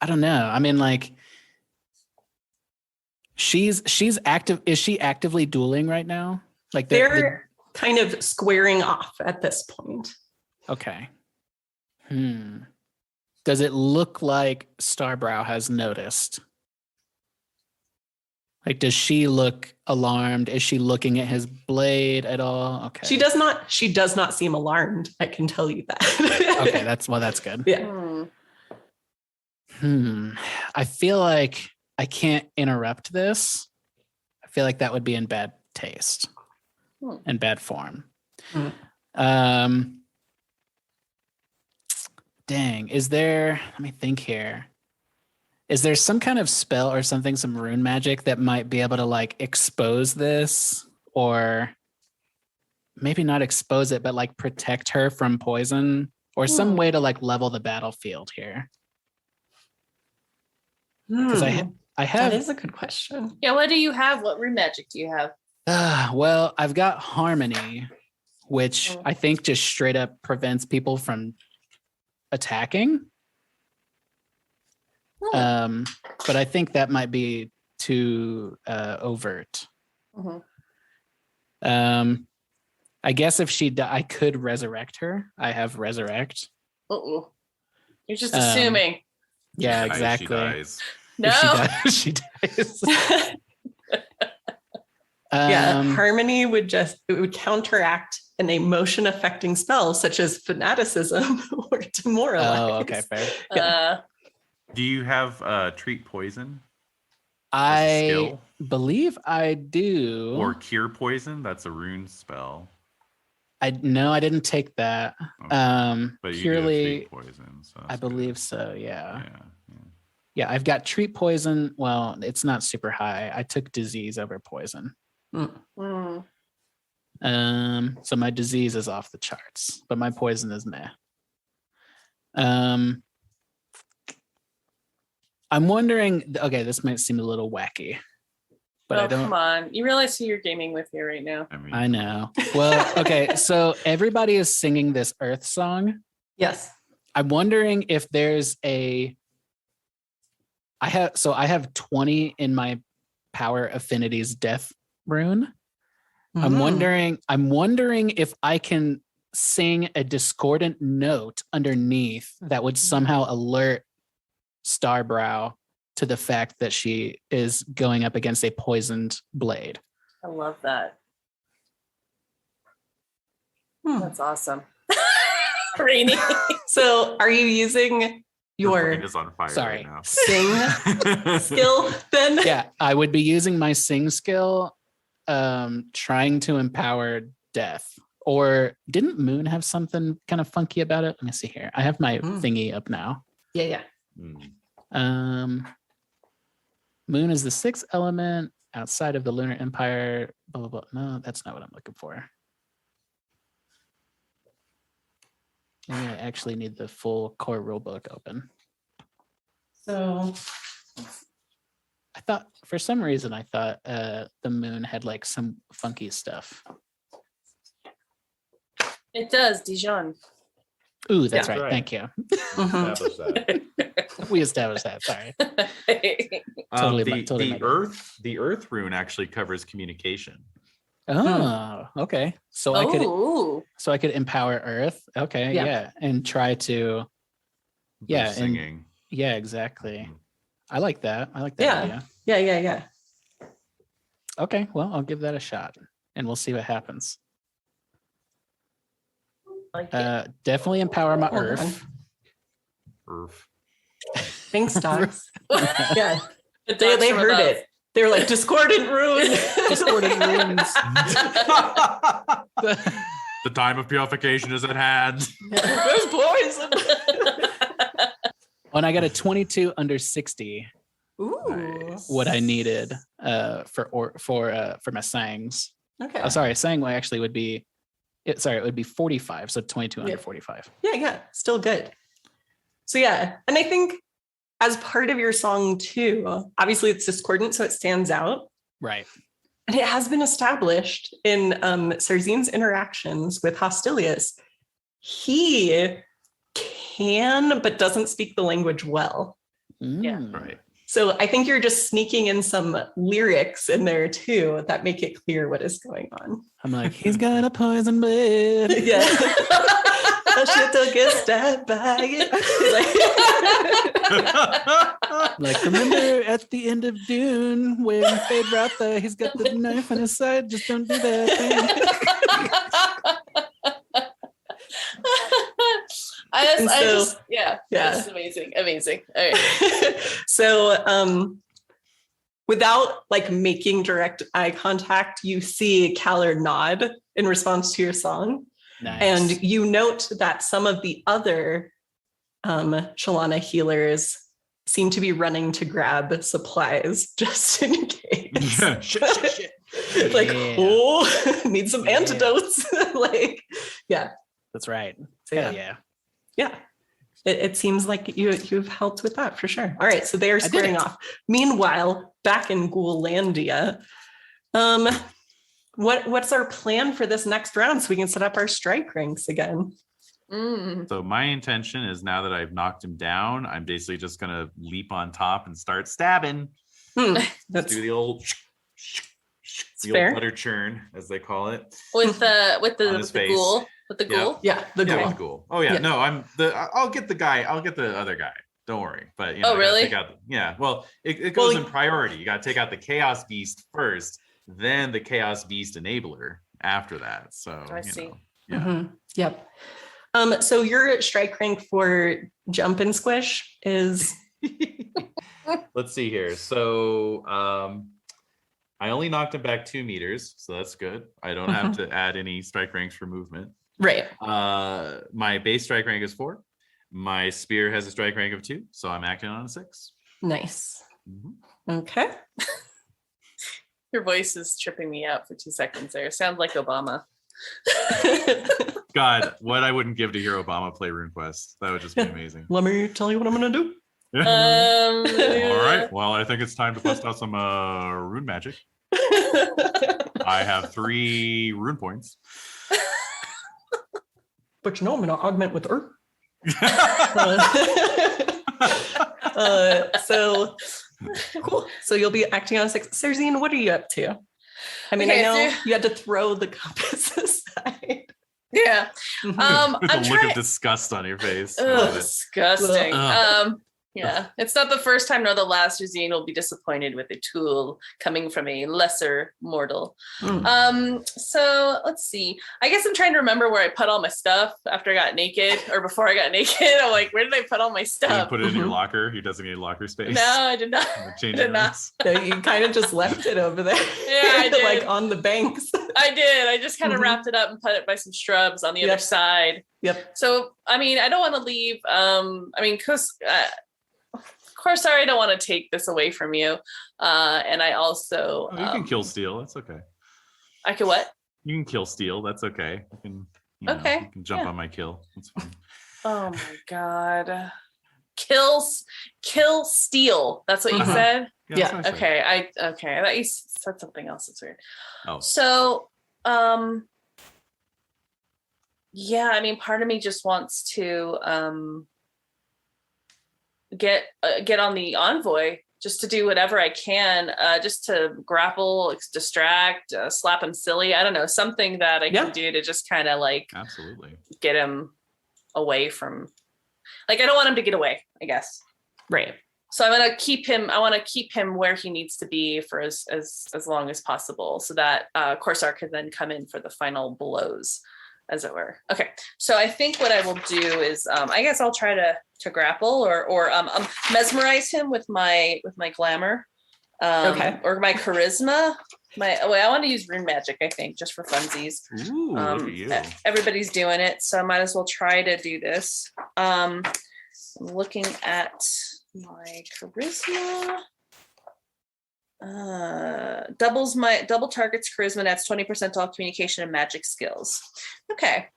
I don't know. I mean, like, she's active. Is she actively dueling right now? Like they're kind of squaring off at this point. Okay. Does it look like Starbrow has noticed? Like, does she look alarmed? Is she looking at his blade at all? Okay. She does not seem alarmed. I can tell you that. Okay, that's good. Yeah. I feel like I can't interrupt this. I feel like that would be in bad taste and bad form. Dang, let me think here. Is there some kind of spell or something, some rune magic that might be able to like expose this, or maybe not expose it, but like protect her from poison, or some way to like level the battlefield here? Because I have. That is a good question. Yeah, what do you have? What rune magic do you have? Well, I've got Harmony, which I think just straight up prevents people from attacking. But I think that might be too overt. I guess if I could resurrect her. I have resurrect. Uh-oh. You're just assuming. Yeah, She exactly. dies. No. If she dies. Yeah, Harmony would counteract an emotion affecting spell such as fanaticism or demoralize. Oh, okay, fair. Yeah. Do you have treat poison? I skill? believe I do. Or cure poison? That's a rune spell. No, I didn't take that. Okay. But you Purely do have treat poison. So I that's believe good. so, yeah. Yeah. Yeah, I've got treat poison. Well, it's not super high. I took disease over poison. So my disease is off the charts, but my poison is meh. I'm wondering, okay, this might seem a little wacky, but I don't. Come on. You realize who you're gaming with here right now. I know. Well, okay, so everybody is singing this Earth song. Yes. I'm wondering if there's I have 20 in my Power Affinity's death rune. I'm Mm. wondering if I can sing a discordant note underneath that would somehow alert Starbrow to the fact that she is going up against a poisoned blade. I love that. Hmm. That's awesome. Rainy. So are you using Your your brain is on fire Sorry. right now. sing skill then? Yeah, I would be using my sing skill, trying to empower death. Or didn't Moon have something kind of funky about it? Let me see here. I have my thingy up now. Yeah. Hmm. Moon is the sixth element outside of the Lunar Empire. Blah, blah, blah. No, that's not what I'm looking for. Maybe I actually need the full core rulebook open. So I thought, for some reason, I thought the Moon had like some funky stuff. It does, Dijon. Ooh, that's Yeah. right. Right. Thank you. mhm. Establish that. We established that. Sorry. Totally my bad. The Earth rune actually covers communication. Oh, okay. So I could empower Earth. Okay, Yeah. yeah, and try to. Yeah, Through and- singing. Yeah, exactly. I like that. I like that Yeah. idea. Yeah. Okay, well, I'll give that a shot, and we'll see what happens. Like it. Definitely empower my Hold on. Earth. Earth. Thanks, Docs. yeah. The They dogs from heard above. it. They were like, discordant rune. Discordant runes. The time of purification is at hand. There's poison. When I got a 22 under 60, Ooh. Nice. what I needed for my sangs. Okay. Oh, sorry, sang actually would be. It would be 45, so 22 under Yeah. 45. Yeah. Still good. So yeah, and I think as part of your song too, obviously it's discordant, so it stands out. Right. And it has been established in Sarzine's interactions with Hostilius. He can, but doesn't speak the language well. Yeah. Right. So I think you're just sneaking in some lyrics in there too that make it clear what is going on. I'm like, he's got a poison blade. Yeah. I should have get stabbed by it. Like, remember at the end of Dune when Feyd-Rautha, he's got the knife on his side. Just don't do that. Yeah. That's amazing. All right. So without like making direct eye contact, you see Kaller nod in response to your song. Nice. And you note that some of the other Chalana healers seem to be running to grab supplies just in case. Shit. Like, Yeah. oh, need some Yeah. antidotes. Like, yeah. That's right. So, Hell yeah. yeah. Yeah. It seems like you've helped with that for sure. All right, so they are did squaring it. off. Meanwhile, back in Ghoulandia, what's our plan for this next round so we can set up our strike ranks again? So my intention is, now that I've knocked him down, I'm basically just gonna leap on top and start stabbing. That's Do the old fair. butter churn, as they call it. With the On his face. ghoul. With the Yeah. ghoul. Yeah, the Yeah, goal. with ghoul. Oh yeah, Yeah. no, I'll get the guy. I'll get the other guy. Don't worry. But Oh, I gotta really? take out well, it goes Well, in priority. You got to take out the Chaos Beast first, then the Chaos Beast Enabler after that. So I see. Yeah. Mhm. Yep. So your strike rank for jump and squish is Let's see here. So I only knocked him back 2 meters, so that's good. I don't have to add any strike ranks for movement. right. My base strike rank is 4. My spear has a strike rank of 2, so I'm acting on a 6. Nice. Mhm. Okay. Your voice is tripping me out for 2 seconds there. Sound like Obama. God, what I wouldn't give to hear Obama play RuneQuest. That would just be amazing. Let me tell you what I'm gonna do. All right. Well, I think it's time to bust out some rune magic. I have 3 rune points. But you know, I'm gonna augment with Earth. So Cool. So you'll be acting on 6. Serzine, what are you up to? I mean, Okay, I know so- you had to throw the compass aside. Yeah. Mhm. I'm the look trying. of disgust on your face. Ugh, Love it. disgusting. Ugh. Yeah, it's not the first time nor the last Rosine will be disappointed with a tool coming from a lesser mortal. So let's see. I guess I'm trying to remember where I put all my stuff after I got naked or before I got naked. I'm like, where did I put all my You stuff? put it in your Mhm. locker, your designated locker space. No, I did not. In the changing did not. rooms. So you kind of just left it over there. Yeah, I did. Like on the banks. I did. I just kind of Mhm. wrapped it up and put it by some shrubs on the other Yep. side. Yep. So, I mean, I don't want to leave. Corsar, I don't want to take this away from you. And I also. Oh, you can kill Steel. That's okay. I could what? You can kill Steel. That's okay. You can. Okay, You can jump yeah. on my kill. That's fine. Oh my God. Kill Steel. That's what you Mhm. said? Yeah. that's what I said. Okay. I thought you said something else. That's weird. Oh, So, yeah, I mean, part of me just wants to get on the envoy just to do whatever I can, just to grapple, distract, slap him silly. I don't know, something that I Yeah. can do to just kind of like absolutely. get him away from. Like, I don't want him to get away, I guess. Right. So I'm gonna keep him. I want to keep him where he needs to be for as long as possible, so that Corsar can then come in for the final blows, as it were. Okay. So I think what I will do is, I guess I'll try to grapple or mesmerize him with my glamour, Okay. or my charisma. I want to use rune magic. I think just for funsies. Ooh, look at you. Everybody's doing it, so I might as well try to do this. I'm looking at my charisma. Double target's charisma. That's 20% to all communication and magic skills. Okay,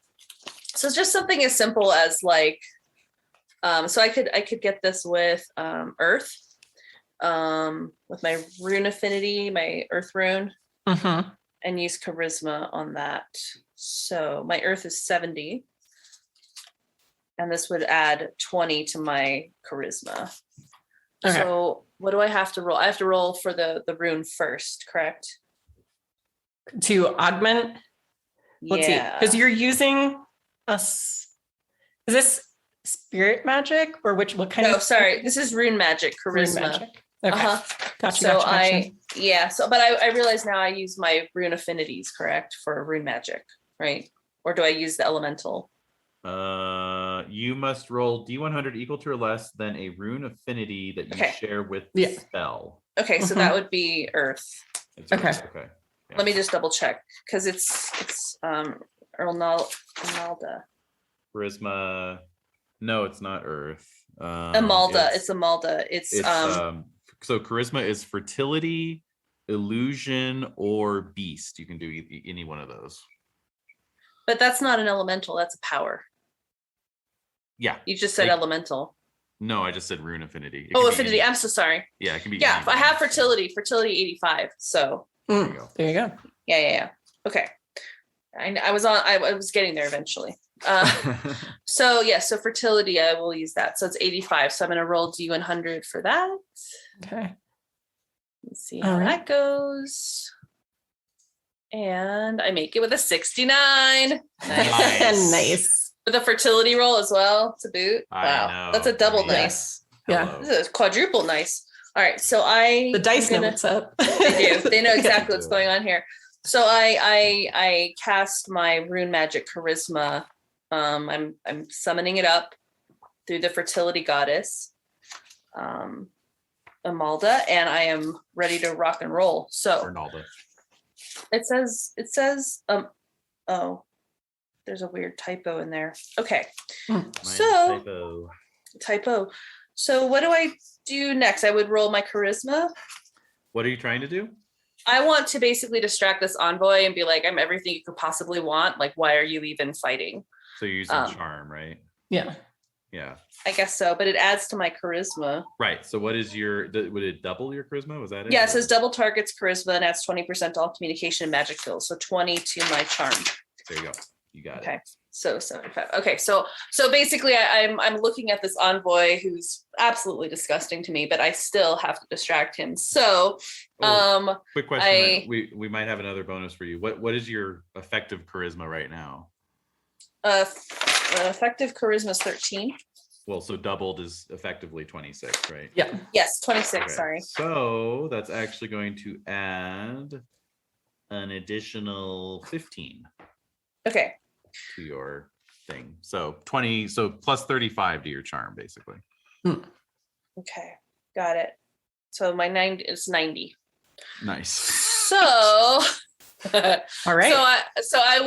so it's just something as simple as like, so I could get this with earth, with my rune affinity, my earth rune. Mm-hmm. And use charisma on that. So my earth is 70. And this would add 20 to my charisma. Okay. So what do I have to roll? I have to roll for the rune first, correct? To augment. Let's see. Yeah. Because you're using is this spirit magic or what kind No, of? sorry. This is rune magic, Rune charisma. magic. Okay. Uh-huh. Gotcha. So gotcha. but I realize now I use my rune affinities, correct, for rune magic, right? Or do I use the elemental? You must roll D100 equal to or less than a rune affinity that you Okay. share with the Yeah. spell. Okay, so that would be earth. It's Okay. Okay. Yeah. Let me just double check because it's Ronalda. Charisma. No, it's not Earth. Amalda. It's Amalda. It's so charisma is fertility, illusion, or beast. You can do any one of those. but that's not an elemental, that's a power. Yeah. You just said Like- elemental. No, I just said rune affinity. It Oh, can be affinity. any- I'm so sorry. Yeah, it can be. Yeah, any I have one. fertility 85. So There you go. There you go. yeah. Okay. I was getting there eventually. So fertility, I will use that. So it's 85. So I'm gonna roll D100 for that. Okay. Let's see how All right. that goes. And I make it with a 69. Nice. Nice. With a fertility roll as well to boot. I Wow. know. That's a double Yeah. nice. Yeah. Hello. This is quadruple nice. All right. So The dice know what's up. They do. They know exactly what's do. going on here. So I cast my rune magic charisma. I'm summoning it up through the fertility goddess, Amalda, and I am ready to rock and roll. So Arnaldo. it says oh, there's a weird typo in there. Okay. So typo. So what do I do next? I would roll my charisma. What are you trying to do? I want to basically distract this envoy and be like, I'm everything you could possibly want. Like, why are you even fighting? So you're using charm, right? Yeah. Yeah. I guess so, but it adds to my charisma. Right. So what is would it double your charisma? Was that it? Yeah, it says double targets charisma and adds 20% to all communication and magic skills. So 20 to my charm. There you go. You got Okay. it. So 75. Okay, so basically I'm looking at this envoy who's absolutely disgusting to me, but I still have to distract him. So Quick question. I We might have another bonus for you. What is your effective charisma right now? effective charisma is 13. Well, so doubled is effectively 26, right? Yeah. Yes, 26, Okay. sorry. So that's actually going to add an additional 15 Okay. to your thing. So 20, so plus 35 to your charm, basically. Okay. Got it. So my 9 is 90. Nice. So All right. So I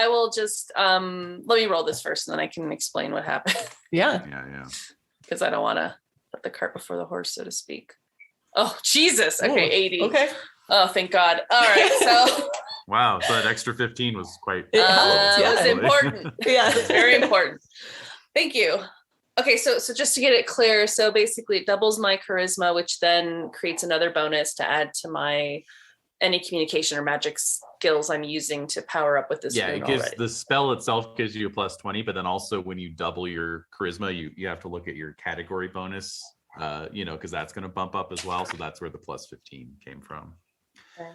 will just let me roll this first and then I can explain what happened. Yeah. Yeah. Because I don't want to put the cart before the horse, so to speak. Oh, Jesus. Okay, Ooh, 80. Okay. Oh, thank God. All right. So Wow. So that extra 15 was quite. It helps, it was yeah. important. Yeah. It's very important. Thank you. Okay, so just to get it clear, so basically it doubles my charisma, which then creates another bonus to add to my any communication or magic skills I'm using to power up with this Yeah, rune it gives already. the spell itself gives you a plus 20, but then also when you double your charisma, you have to look at your category bonus, because that's going to bump up as well. So that's where the plus 15 came from. Okay.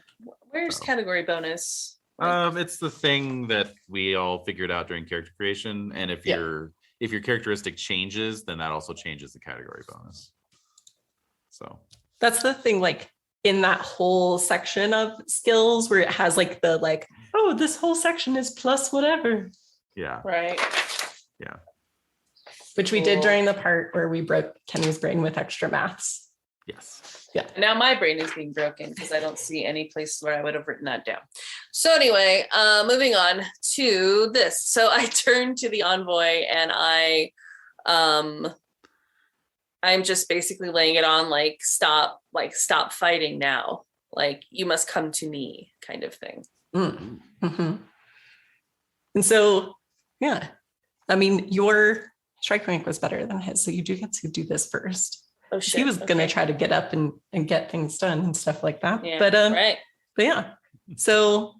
Where's So. category bonus? It's the thing that we all figured out during character creation, and if your characteristic changes, then that also changes the category bonus. So That's the thing, like in that whole section of skills where it has like the oh, this whole section is plus whatever. yeah, Right. yeah. Which we did Cool. during the part where we broke Kenny's brain with extra maths. Yes. Now my brain is being broken because I don't see any place where I would have written that down. So anyway, moving on to this. So I turn to the envoy and I'm just basically laying it on stop fighting now. Like you must come to me kind of thing. Mm-hmm. And so, yeah, I mean, your strike rank was better than his, so you do get to do this first. Oh shit. He was going to okay. try to get up and get things done and stuff like that. Yeah, But right. yeah, so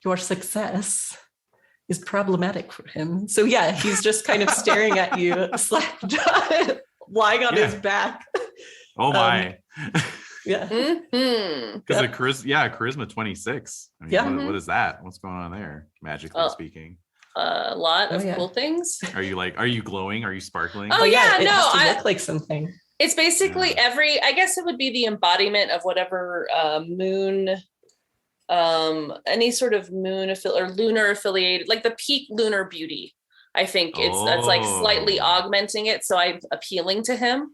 your success is problematic for him. So yeah, he's just kind of staring at you, slack-jawed, lying on his back. Oh my. Yeah. Mm-hmm. Because charisma 26. I mean, Yeah. what is that? What's going on there, magically speaking? A lot of yeah. cool things. Are you glowing? Are you sparkling? Oh, yeah, it no, has to I- look like something. It's basically I guess it would be the embodiment of whatever moon, any sort of moon or lunar affiliated, like the peak lunar beauty. I think that's like slightly augmenting it. So I'm appealing to him.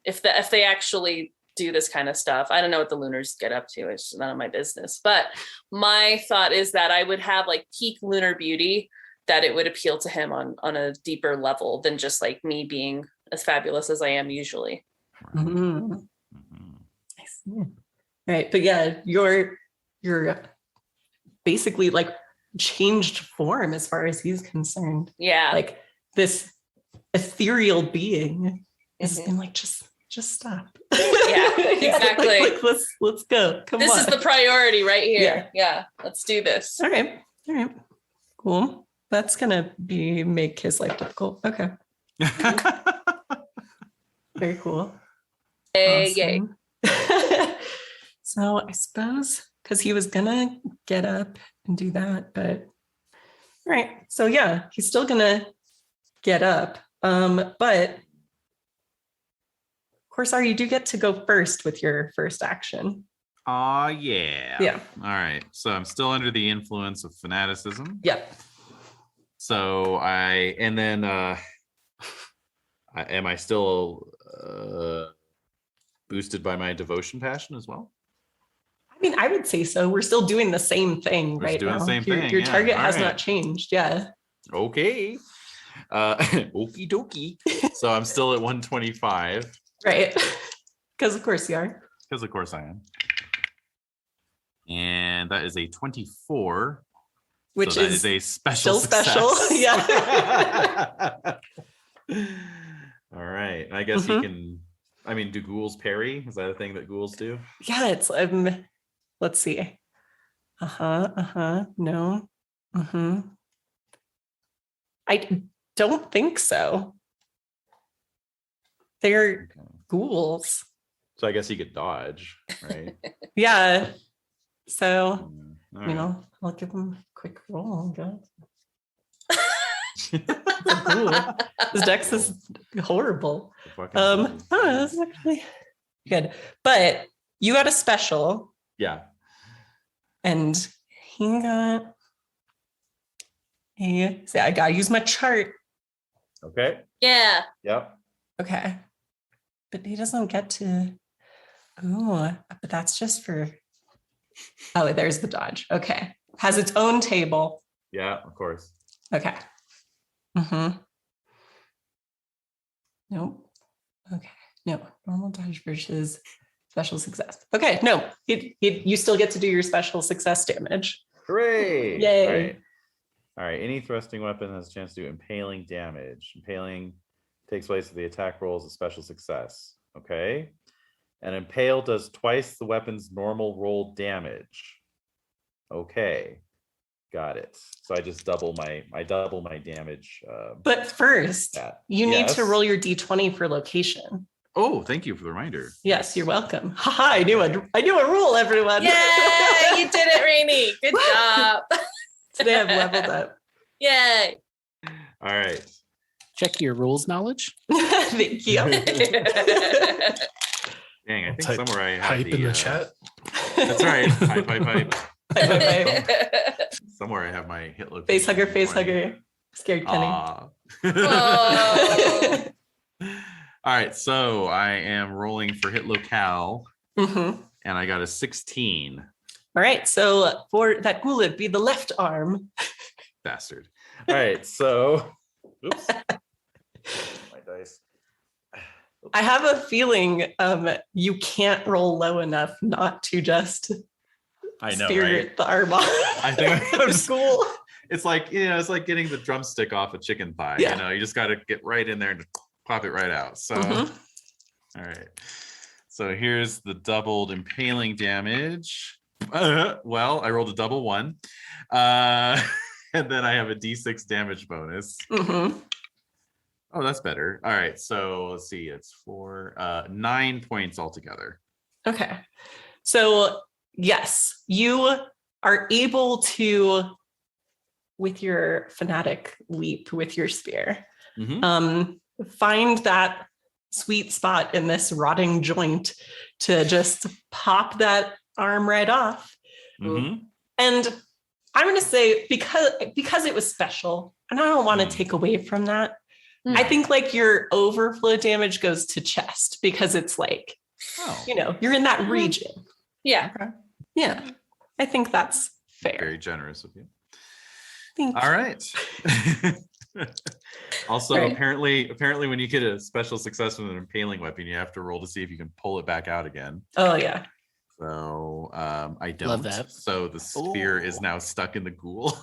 If they actually do this kind of stuff, I don't know what the Lunars get up to. It's none of my business. But my thought is that I would have like peak lunar beauty, that it would appeal to him on a deeper level than just like me being as fabulous as I am usually. Mm-hmm. Mhm. I see. Right, but yeah, you're basically like changed form as far as he's concerned. Yeah. Like this ethereal being has Mhm. been like, just stop. Yeah, exactly. like, let's go. Come This on. is the priority right here. Yeah. Let's do this. All right. Cool. That's gonna make his life difficult. Okay. Very cool. Yay. Awesome. So I suppose because he was gonna get up and do that, but all right. So yeah, he's still gonna get up. But of course, you do get to go first with your first action. Aw, yeah. Yeah. All right. So I'm still under the influence of fanaticism. Yep. So am I still boosted by my devotion passion as well? I mean, I would say so. We're still doing the same thing We're right doing now. the same Your thing, yeah. target All has right. not changed. Yeah. Okay. Okie dokie. So I'm still at 125. Right. Because of course you are. Because of course I am. And that is a 24. Which so that is a special still special. success. Yeah. All right. I guess he can. I mean, do ghouls parry? Is that a thing that ghouls do? Yeah, it's let's see. No. Mm-hmm. I don't think so. They're Okay. ghouls. So I guess he could dodge, right? Yeah. So, All right. I'll give him a quick roll, guys. It's a ghoul. His dex is horrible. The fucking ghoul. This is actually good. But you got a special, Yeah. and he got a. See, I gotta use my chart. Okay. Yeah. Yep. Okay. But he doesn't get to. Oh, but that's just for. Oh, there's the dodge. Okay. Has its own table. Yeah, of course. Okay. Mm-hmm. Nope. Okay. No. Normal dodge versus special success. Okay. No. You still get to do your special success damage. Hooray! Yay. All right. All right. Any thrusting weapon has a chance to do impaling damage. Impaling takes place if the attack rolls a special success. Okay. And impale does twice the weapon's normal roll damage. Okay. Got it. So I just double my damage. But first, That. you need Yes. to roll your d20 for location. Oh, thank you for the reminder. Yes, you're welcome. Haha, I knew a rule, everyone. Yay! You did it, Rainy. Good job. Today I've leveled up. Yay. All right. Check your rules knowledge. Thank you. Dang, I think Type- somewhere I have Hype in the uh, chat. That's right. Hype. Bye-bye. Somewhere I have my hit location. Face hugger. Scared Kenny. Aw. Oh. All right, so I am rolling for hit locale, Mhm. and I got a 16. All right, so for that ghoul, it'd be the left arm. Bastard. All right, so oops. My dice. I have a feeling you can't roll low enough not to just I know, spirit right? the arm off. I think of school. It's like, it's like getting the drumstick off a chicken thigh. Yeah. You just got to get right in there and pop it right out. So, Mhm. all right. So here's the doubled impaling damage. Well, I rolled a double one. And then I have a d6 damage bonus. Mhm. Oh, that's better. All right. So let's see. It's 9 points altogether. Okay. So, yes, you are able to, with your fanatic leap with your spear, Mhm. find that sweet spot in this rotting joint to just pop that arm right off. Mhm. And I'm going to say, because it was special, and I don't want to take away from that, I think like your overflow damage goes to chest because it's like, Oh, you're in that region. Yeah. Yeah, I think that's fair. very generous of you. Thank All right. Also, Right. apparently, when you get a special success with an impaling weapon, you have to roll to see if you can pull it back out again. Oh yeah. So I don't. Love that. So the spear is now stuck in the ghoul.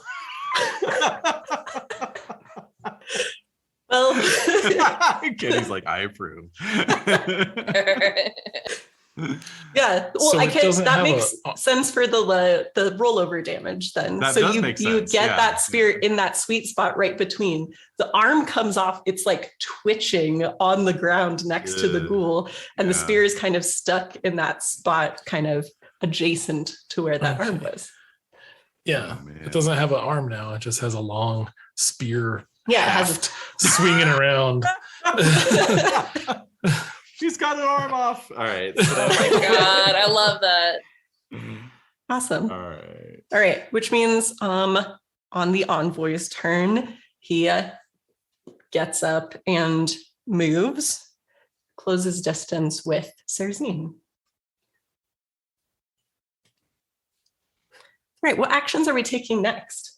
Well, Kenny's like, I approve. yeah. Well, So I it can. doesn't That have makes a- sense for the rollover damage. Then, That so does you make you sense, get yeah. that spear in that sweet spot right between. The arm comes off. It's like twitching on the ground next to the Ugh, ghoul, and the yeah. spear is kind of stuck in that spot, kind of adjacent to where that arm was. Yeah, Oh, man. it doesn't have an arm now. It just has a long spear Yeah, it has haft swinging around. She's got an arm off. All right. Oh my God. I love that. awesome. All right. All right, which means on the envoy's turn, he gets up and moves, closes distance with Serzine. All right, what actions are we taking next?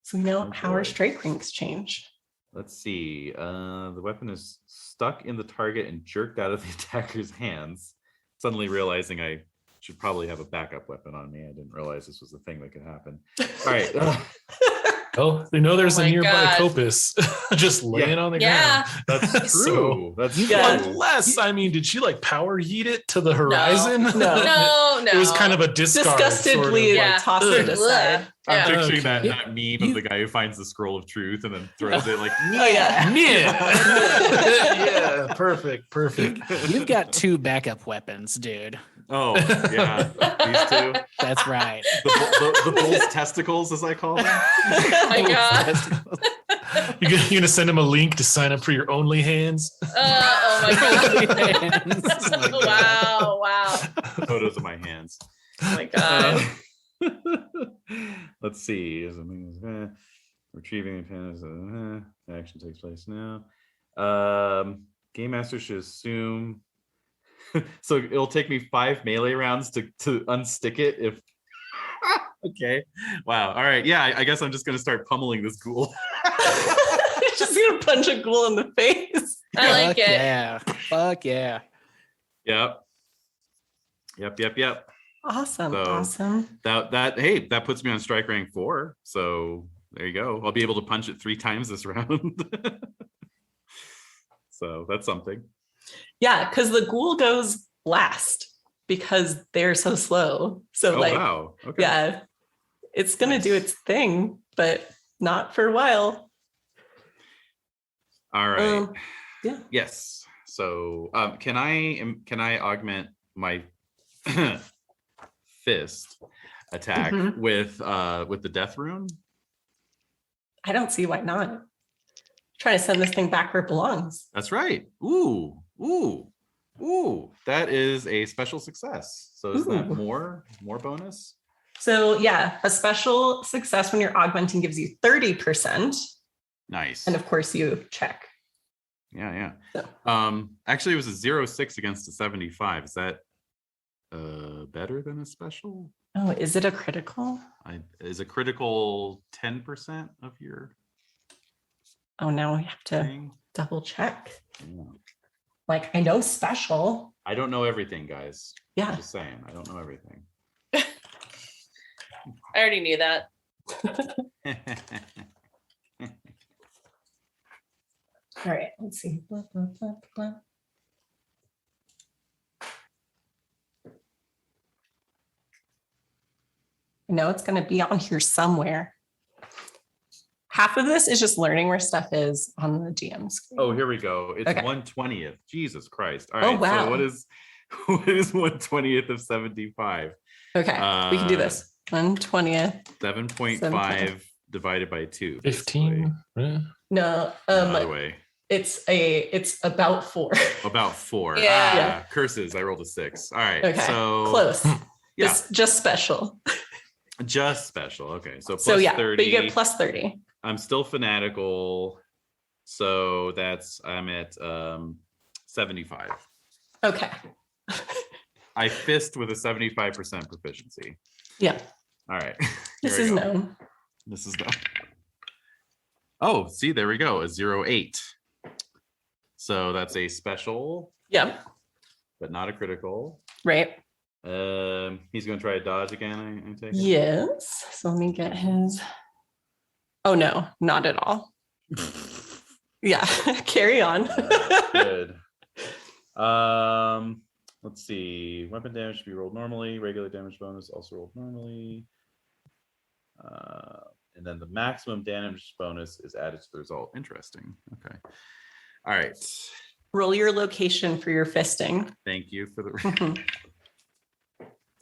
So we know Oh, how our boy. strike ranks change. Let's see. The weapon is stuck in the target and jerked out of the attacker's hands. Suddenly realizing I should probably have a backup weapon on me. I didn't realize this was the thing that could happen. All right. Oh, they know there's Oh a my nearby God. copus just laying on the Yeah. ground. That's true. So- That's Yeah. true. Unless, I mean, did she like power yeet it to the horizon? No. No, It was kind of a discard. Disgustedly Yeah. toss it Ugh. aside. I'm Yeah. picturing that, Okay. that meme of the guy who finds the scroll of truth and then throws it like, Oh yeah. Yeah, perfect. You've got 2 backup weapons, dude. oh, yeah, these two. That's right. The bull's testicles, as I call them. Oh my God. You're gonna send him a link to sign up for your OnlyHands. Oh my God. Oh my Wow. Photos of my hands. Oh my God. Let's see. Retrieving the action takes place now. Game master should assume. So it'll take me 5 melee rounds to unstick it if. Okay. Wow. All right. Yeah. I guess I'm just gonna start pummeling this ghoul. Just gonna punch a ghoul in the face. I like Fuck it. yeah. Fuck yeah. Yep. Awesome. So- Awesome. That puts me on strike rank 4. So there you go. I'll be able to punch it 3 times this round. So that's something. Yeah, because the ghoul goes last because they're so slow. So Oh like, wow. Okay. yeah, it's gonna do its thing, but not for a while. All right. Yeah. Yes. So can I augment my fist attack Mhm. with the death rune? I don't see why not. Trying to send this thing back where it belongs. That's right. Ooh. That is a special success. So is that Ooh. more bonus? So yeah, a special success when you're augmenting gives you 30%. Nice. And of course you check. Yeah. So. Actually, it was a 0.6 against a 75. Is that better than a special? Oh, is it a critical? Is a critical 10% of your Oh, now we have to thing? double check. Yeah. Like, I know special. I don't know everything, guys. Yeah. Just saying, I don't know everything. I already knew that. All right, let's see. Blah, blah, blah, blah. I know it's going to be on here somewhere. Half of this is just learning where stuff is on the GM screen. Oh, here we go. It's Okay. 1/20th. Jesus Christ. All Oh, right. wow. So what is 1/20th of 75? Okay, we can do this. 1/20th. 7.5 divided by 2. 15. No, By the way. it's about 4. About 4. Yeah. Curses. I rolled a 6. All right. Okay, So close. Yeah. Just special. Just special. Okay. So plus So yeah, 30. but you get plus 30. I'm still fanatical. So I'm at 75. Okay. I fist with a 75% proficiency. Yeah, All right. this Here is we go. known. This is done. Oh, see, there we go. A 0.8. So that's a special, Yep, but not a critical. right. He's going to try a dodge again, I take it? Yes. So let me get his. Oh no, not at all. Yeah, carry on. Good. Let's see. Weapon damage should be rolled normally. Regular damage bonus also rolled normally. And then the maximum damage bonus is added to the result. Interesting. Okay. All right. Roll your location for your fisting. Thank you for the. Mhm.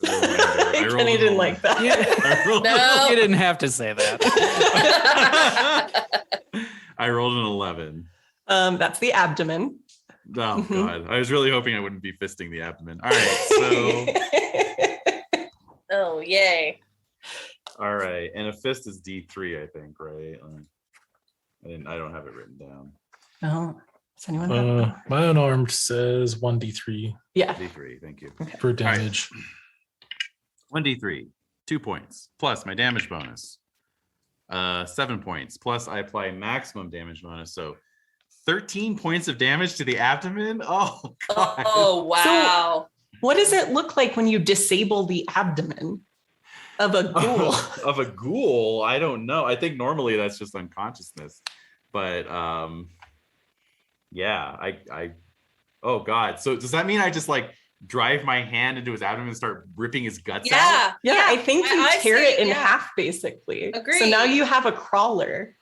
the reminder. I rolled Kenny an didn't 11. like that. I rolled- No. You didn't have to say that. I rolled an 11. That's the abdomen. Oh Mhm. god. I was really hoping I wouldn't be fisting the abdomen. All right. So Oh, yay. all right. And a fist is D3, I think, right? I don't have it written down. Oh, does anyone have? My unarmed says 1d3 Yeah. D3, thank you. for damage. 1d3, 2 points, plus my damage bonus. 7 points, plus I apply maximum damage bonus. So 13 points of damage to the abdomen. Oh god. Oh, wow. What does it look like when you disable the abdomen? of a ghoul. Of a ghoul, I don't know. I think normally that's just unconsciousness, but yeah, I oh god. So does that mean I just like drive my hand into his abdomen and start ripping his guts out? Yeah, I think you I tear see, it in yeah. half, basically. So Agreed. now you have a crawler.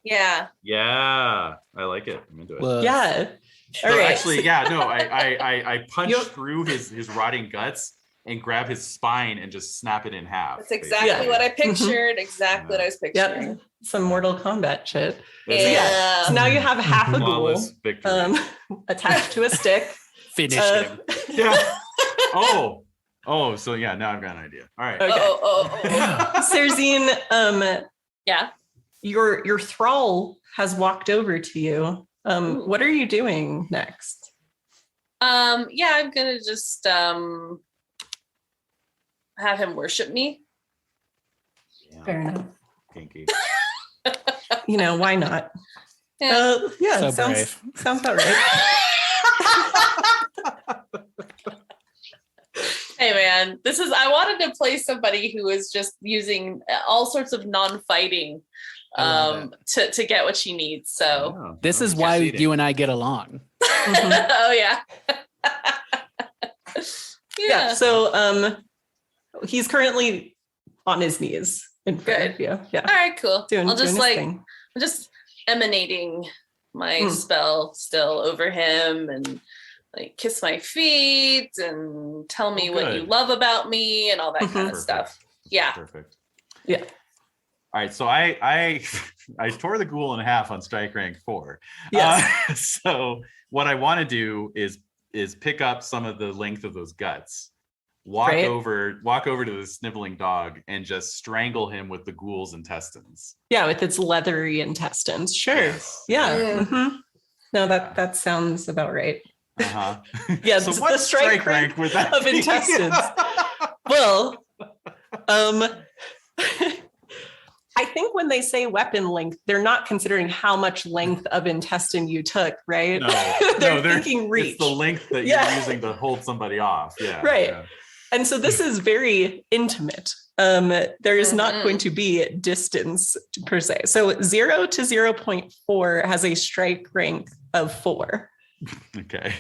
Yeah. Yeah, I like it. I'm into it. Well, Yeah. So All right. actually, yeah, no, I punch You- through his rotting guts and grab his spine and just snap it in half. That's exactly Yeah. what I pictured. Exactly what I was picturing. Yep. Some Mortal Kombat shit. That's Yeah. So now you have half a ghoul flawless victory. attached to a stick. finish Uh, him. Yeah. Oh, so yeah, now I've got an idea. All right. Okay. Oh. Serzine, Yeah. your thrall has walked over to you. What are you doing next? Yeah, I'm gonna just have him worship me. Yeah, Fair enough. kinky. You know, why not? Yeah. Yeah, So sounds brave. sounds about right. Hey man, I wanted to play somebody who is just using all sorts of non-fighting I love to get what she needs. So Yeah. This Oh, is why succeeding. you and I get along. Mhm. oh yeah. Yeah. So he's currently on his knees in front of you. Yeah. All right, cool. Doing, I'll just doing his thing. I'm just emanating my Hmm. spell still over him and like kiss my feet and tell me Oh, what you good. love about me and all that kind of Perfect. stuff. Yeah. Perfect. Yeah. All right, so I tore the ghoul in half on strike rank 4. Yes. So what I want to do is pick up some of the length of those guts, walk Right. over to the sniveling dog, and just strangle him with the ghoul's intestines. Yeah, with its leathery intestines. Sure. Yes. Yeah. Mm. Mhm. No, that sounds about right. Uh-huh. Yeah, So the what strike strike rank would that of be? intestines. Well, I think when they say weapon length, they're not considering how much length of intestine you took, right? No, they're no, thinking reach. It's the length that Yeah. you're using to hold somebody off. Yeah. Right. Yeah. And so this is very intimate. There is not Mhm. going to be distance per se. So 0 to 0.4 has a strike rank of 4. Okay.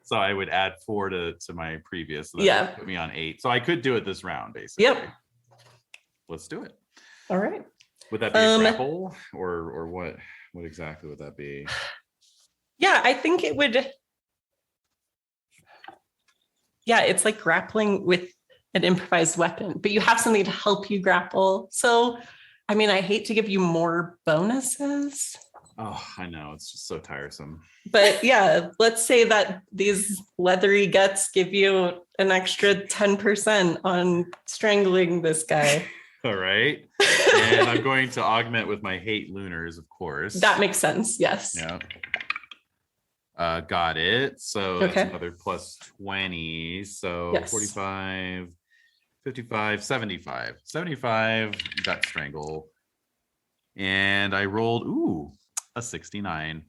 So I would add 4 to my previous. So that Yeah. would put me on 8. So I could do it this round, basically. Yep. Let's do it. All right. Would that be a grapple or what? What exactly would that be? Yeah, I think it would. Yeah, it's like grappling with an improvised weapon, but you have something to help you grapple. So, I mean, I hate to give you more bonuses, Oh, I know. It's just so tiresome. but yeah, let's say that these leathery guts give you an extra 10% on strangling this guy. All right. And I'm going to augment with my hate Lunars, of course. That makes sense. Yes. Yeah. Got it. So Okay. that's another plus 20. So Yes. 45, 55, 75. 75 gut strangle. And I rolled, a 69.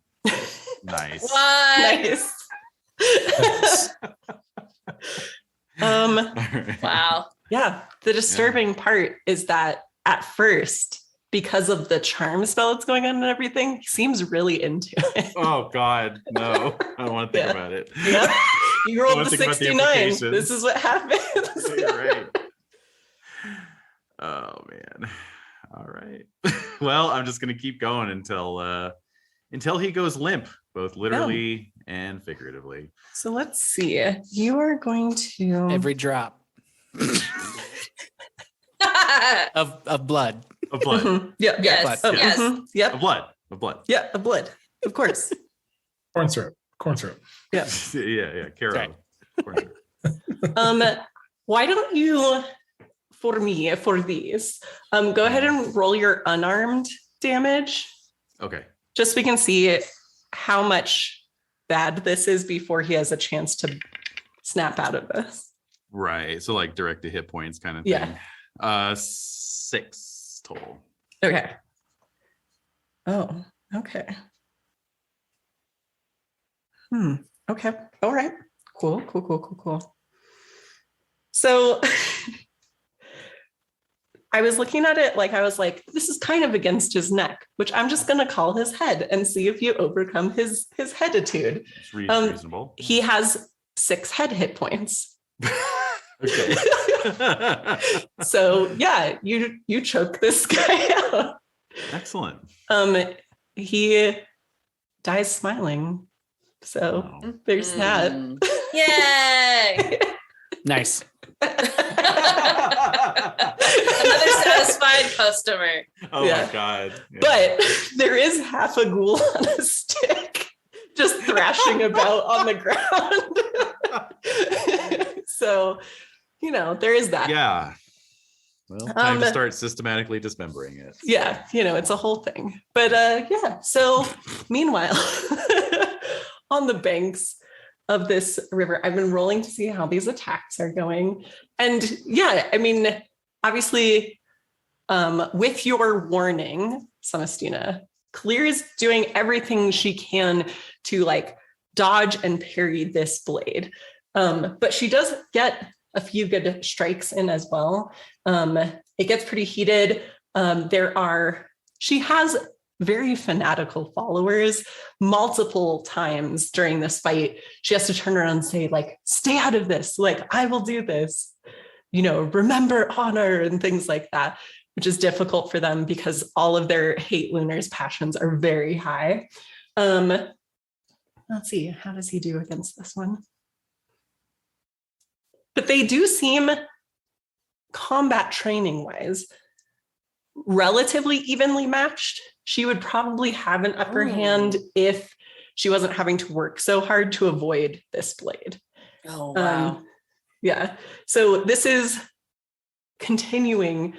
Nice. What? Nice. All right. Wow. Yeah. The disturbing part is that at first, because of the charm spell that's going on and everything, he seems really into it. Oh God, no. I don't want to think Yeah. about it. Yep. You rolled Let's the think about the 69. implications. This is what happens. You're right. Oh man. All right. Well, I'm just gonna keep going until he goes limp, both literally and figuratively. So let's see. You are going to Every drop of blood. Of blood. Mhm. Yeah, yeah. Yes, Oh, yes. mhm. Yep. Of blood. Of blood. Yeah, the blood. Of course. Corn syrup. Corn syrup. Yeah. Yeah. Caro. Sorry. Corn syrup. Why don't you, for me, for these, go ahead and roll your unarmed damage, Okay. just so we can see how much bad this is before he has a chance to snap out of this. Right. So like direct to hit points kind of Yeah. thing. 6 total. Okay. Oh, okay. Okay. All right. Cool. So I was looking at it like, I was like, this is kind of against his neck, which I'm just going to call his head and see if you overcome his headitude. It's reasonable. He has 6 head hit points. Okay. So yeah, you choke this guy out. Excellent. He dies smiling. So Oh. there's that. Yay! Nice. Another satisfied customer. Oh Yeah. my god. Yeah. But there is half a ghoul on a stick just thrashing about on the ground. So, there is that. Yeah. Well, time to start systematically dismembering it. Yeah, it's a whole thing. But yeah, so meanwhile, on the banks of this river, I've been rolling to see how these attacks are going. And yeah, I mean, obviously, with your warning, Celestina, Clear is doing everything she can to like dodge and parry this blade. But she does get a few good strikes in as well. It gets pretty heated. She has very fanatical followers. Multiple times during this fight, she has to turn around and say, like, stay out of this. Like, I will do this. Remember honor and things like that, which is difficult for them because all of their hate Lunars passions are very high. Let's see, how does he do against this one? But they do seem, combat training wise, relatively evenly matched. She would probably have an upper hand if she wasn't having to work so hard to avoid this blade. Oh, wow. Yeah. So this is continuing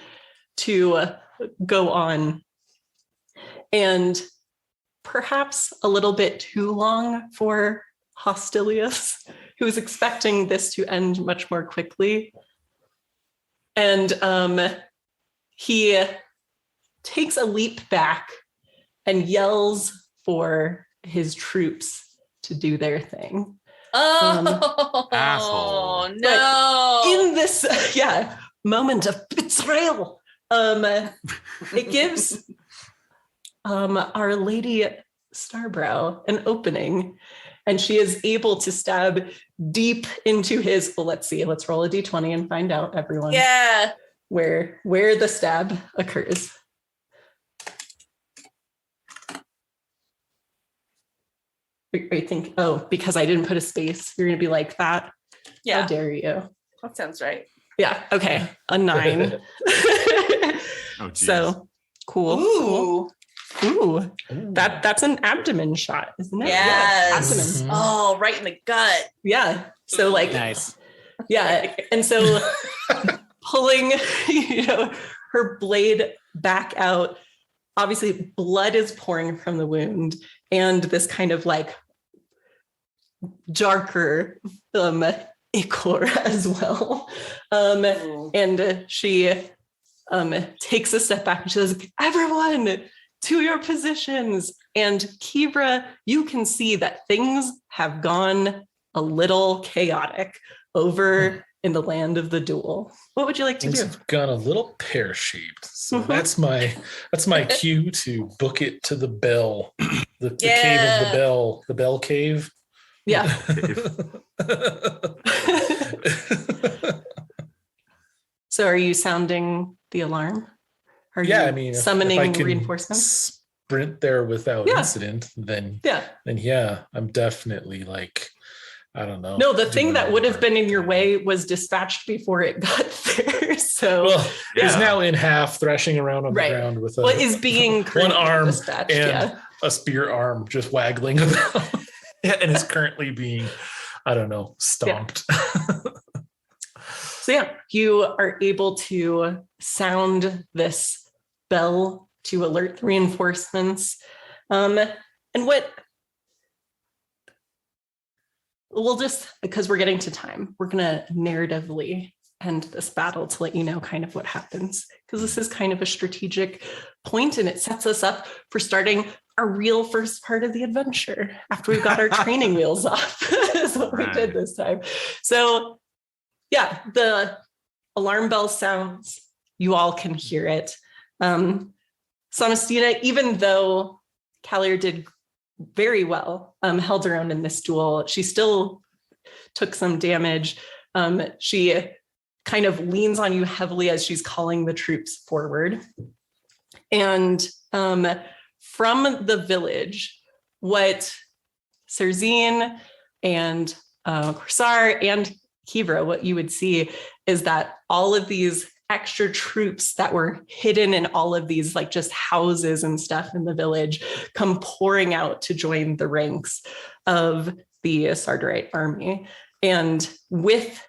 to go on, and perhaps a little bit too long for Hostilius, who was expecting this to end much more quickly. And he takes a leap back and yells for his troops to do their thing. Asshole. No. In this moment of betrayal, it gives Our Lady Starbrow an opening, and she is able to stab deep into his, well, let's see, let's roll a d20 and find out, everyone. Yeah. Where the stab occurs. I think, because I didn't put a space, you're gonna be like that. Yeah. How dare you? That sounds right. Yeah. Okay. A 9. Oh, geez. So cool. Ooh. That's an abdomen shot, isn't it? Yes. Yeah, abdomen. Oh, right in the gut. Yeah. So like, Nice. yeah. And so pulling, her blade back out, obviously blood is pouring from the wound, and this kind of like darker ichor as well. And she takes a step back and she says, everyone to your positions. And Kibra, you can see that things have gone a little chaotic over in the land of the duel. What would you like to Things do? have gone a little pear-shaped. So that's my cue to book it to the bell. The cave of the bell cave. Yeah. So are you sounding the alarm? Are you if summoning I can reinforcements? sprint there without Yeah. incident, then Yeah. I'm definitely like, I don't know. No, the thing doing that would have whatever. been in your way was dispatched before it got there. So Well, is Yeah. now in half, thrashing around on Right. the ground with what is being one currently arm dispatched? and a spear arm just waggling about, and is currently being, I don't know, stomped. So yeah, you are able to sound this bell to alert the reinforcements. And what we'll just, because we're getting to time, we're gonna narratively end this battle to let you know kind of what happens, because this is kind of a strategic point and it sets us up for starting our real first part of the adventure after we've got our training wheels off. Is what we did this time. So yeah, the alarm bell sounds, you all can hear it. Sonestina, even though Callier did very well, held her own in this duel, she still took some damage. She kind of leans on you heavily as she's calling the troops forward. And from the village, what Serzine and Corsar and Kivra, what you would see is that all of these extra troops that were hidden in all of these like just houses and stuff in the village come pouring out to join the ranks of the Sardarite army. And with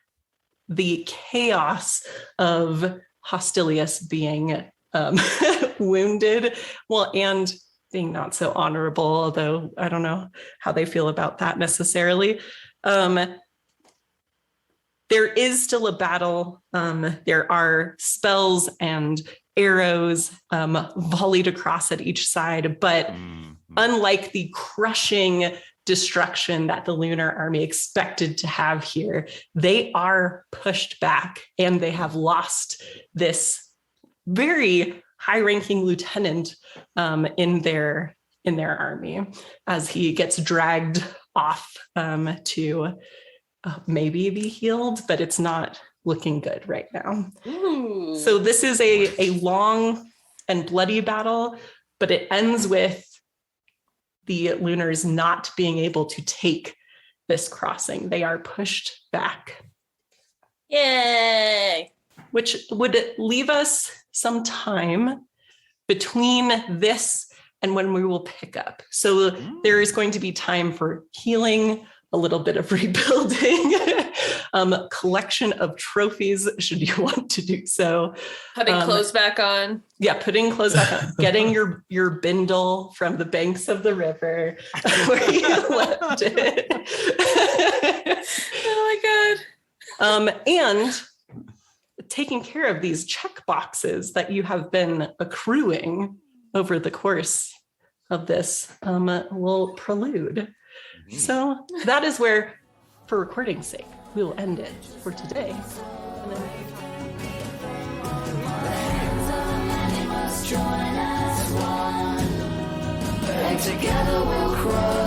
the chaos of Hostilius being wounded, well, and being not so honorable, although I don't know how they feel about that necessarily. There is still a battle. There are spells and arrows volleyed across at each side, but unlike the crushing destruction that the Lunar army expected to have here, they are pushed back and they have lost this very high-ranking lieutenant in their army as he gets dragged off to maybe be healed, but it's not looking good right now. Ooh. So this is a long and bloody battle, but it ends with the Lunars not being able to take this crossing. They are pushed back. Yay! Which would leave us some time between this and when we will pick up. So there is going to be time for healing, a little bit of rebuilding, collection of trophies, should you want to do so. Putting clothes back on. Yeah, putting clothes back on, getting your bindle from the banks of the river where you left it. Oh my God. And taking care of these check boxes that you have been accruing over the course of this little prelude. So that is where, for recording's sake, we will end it for today. And then Join as one, and together we'll cross.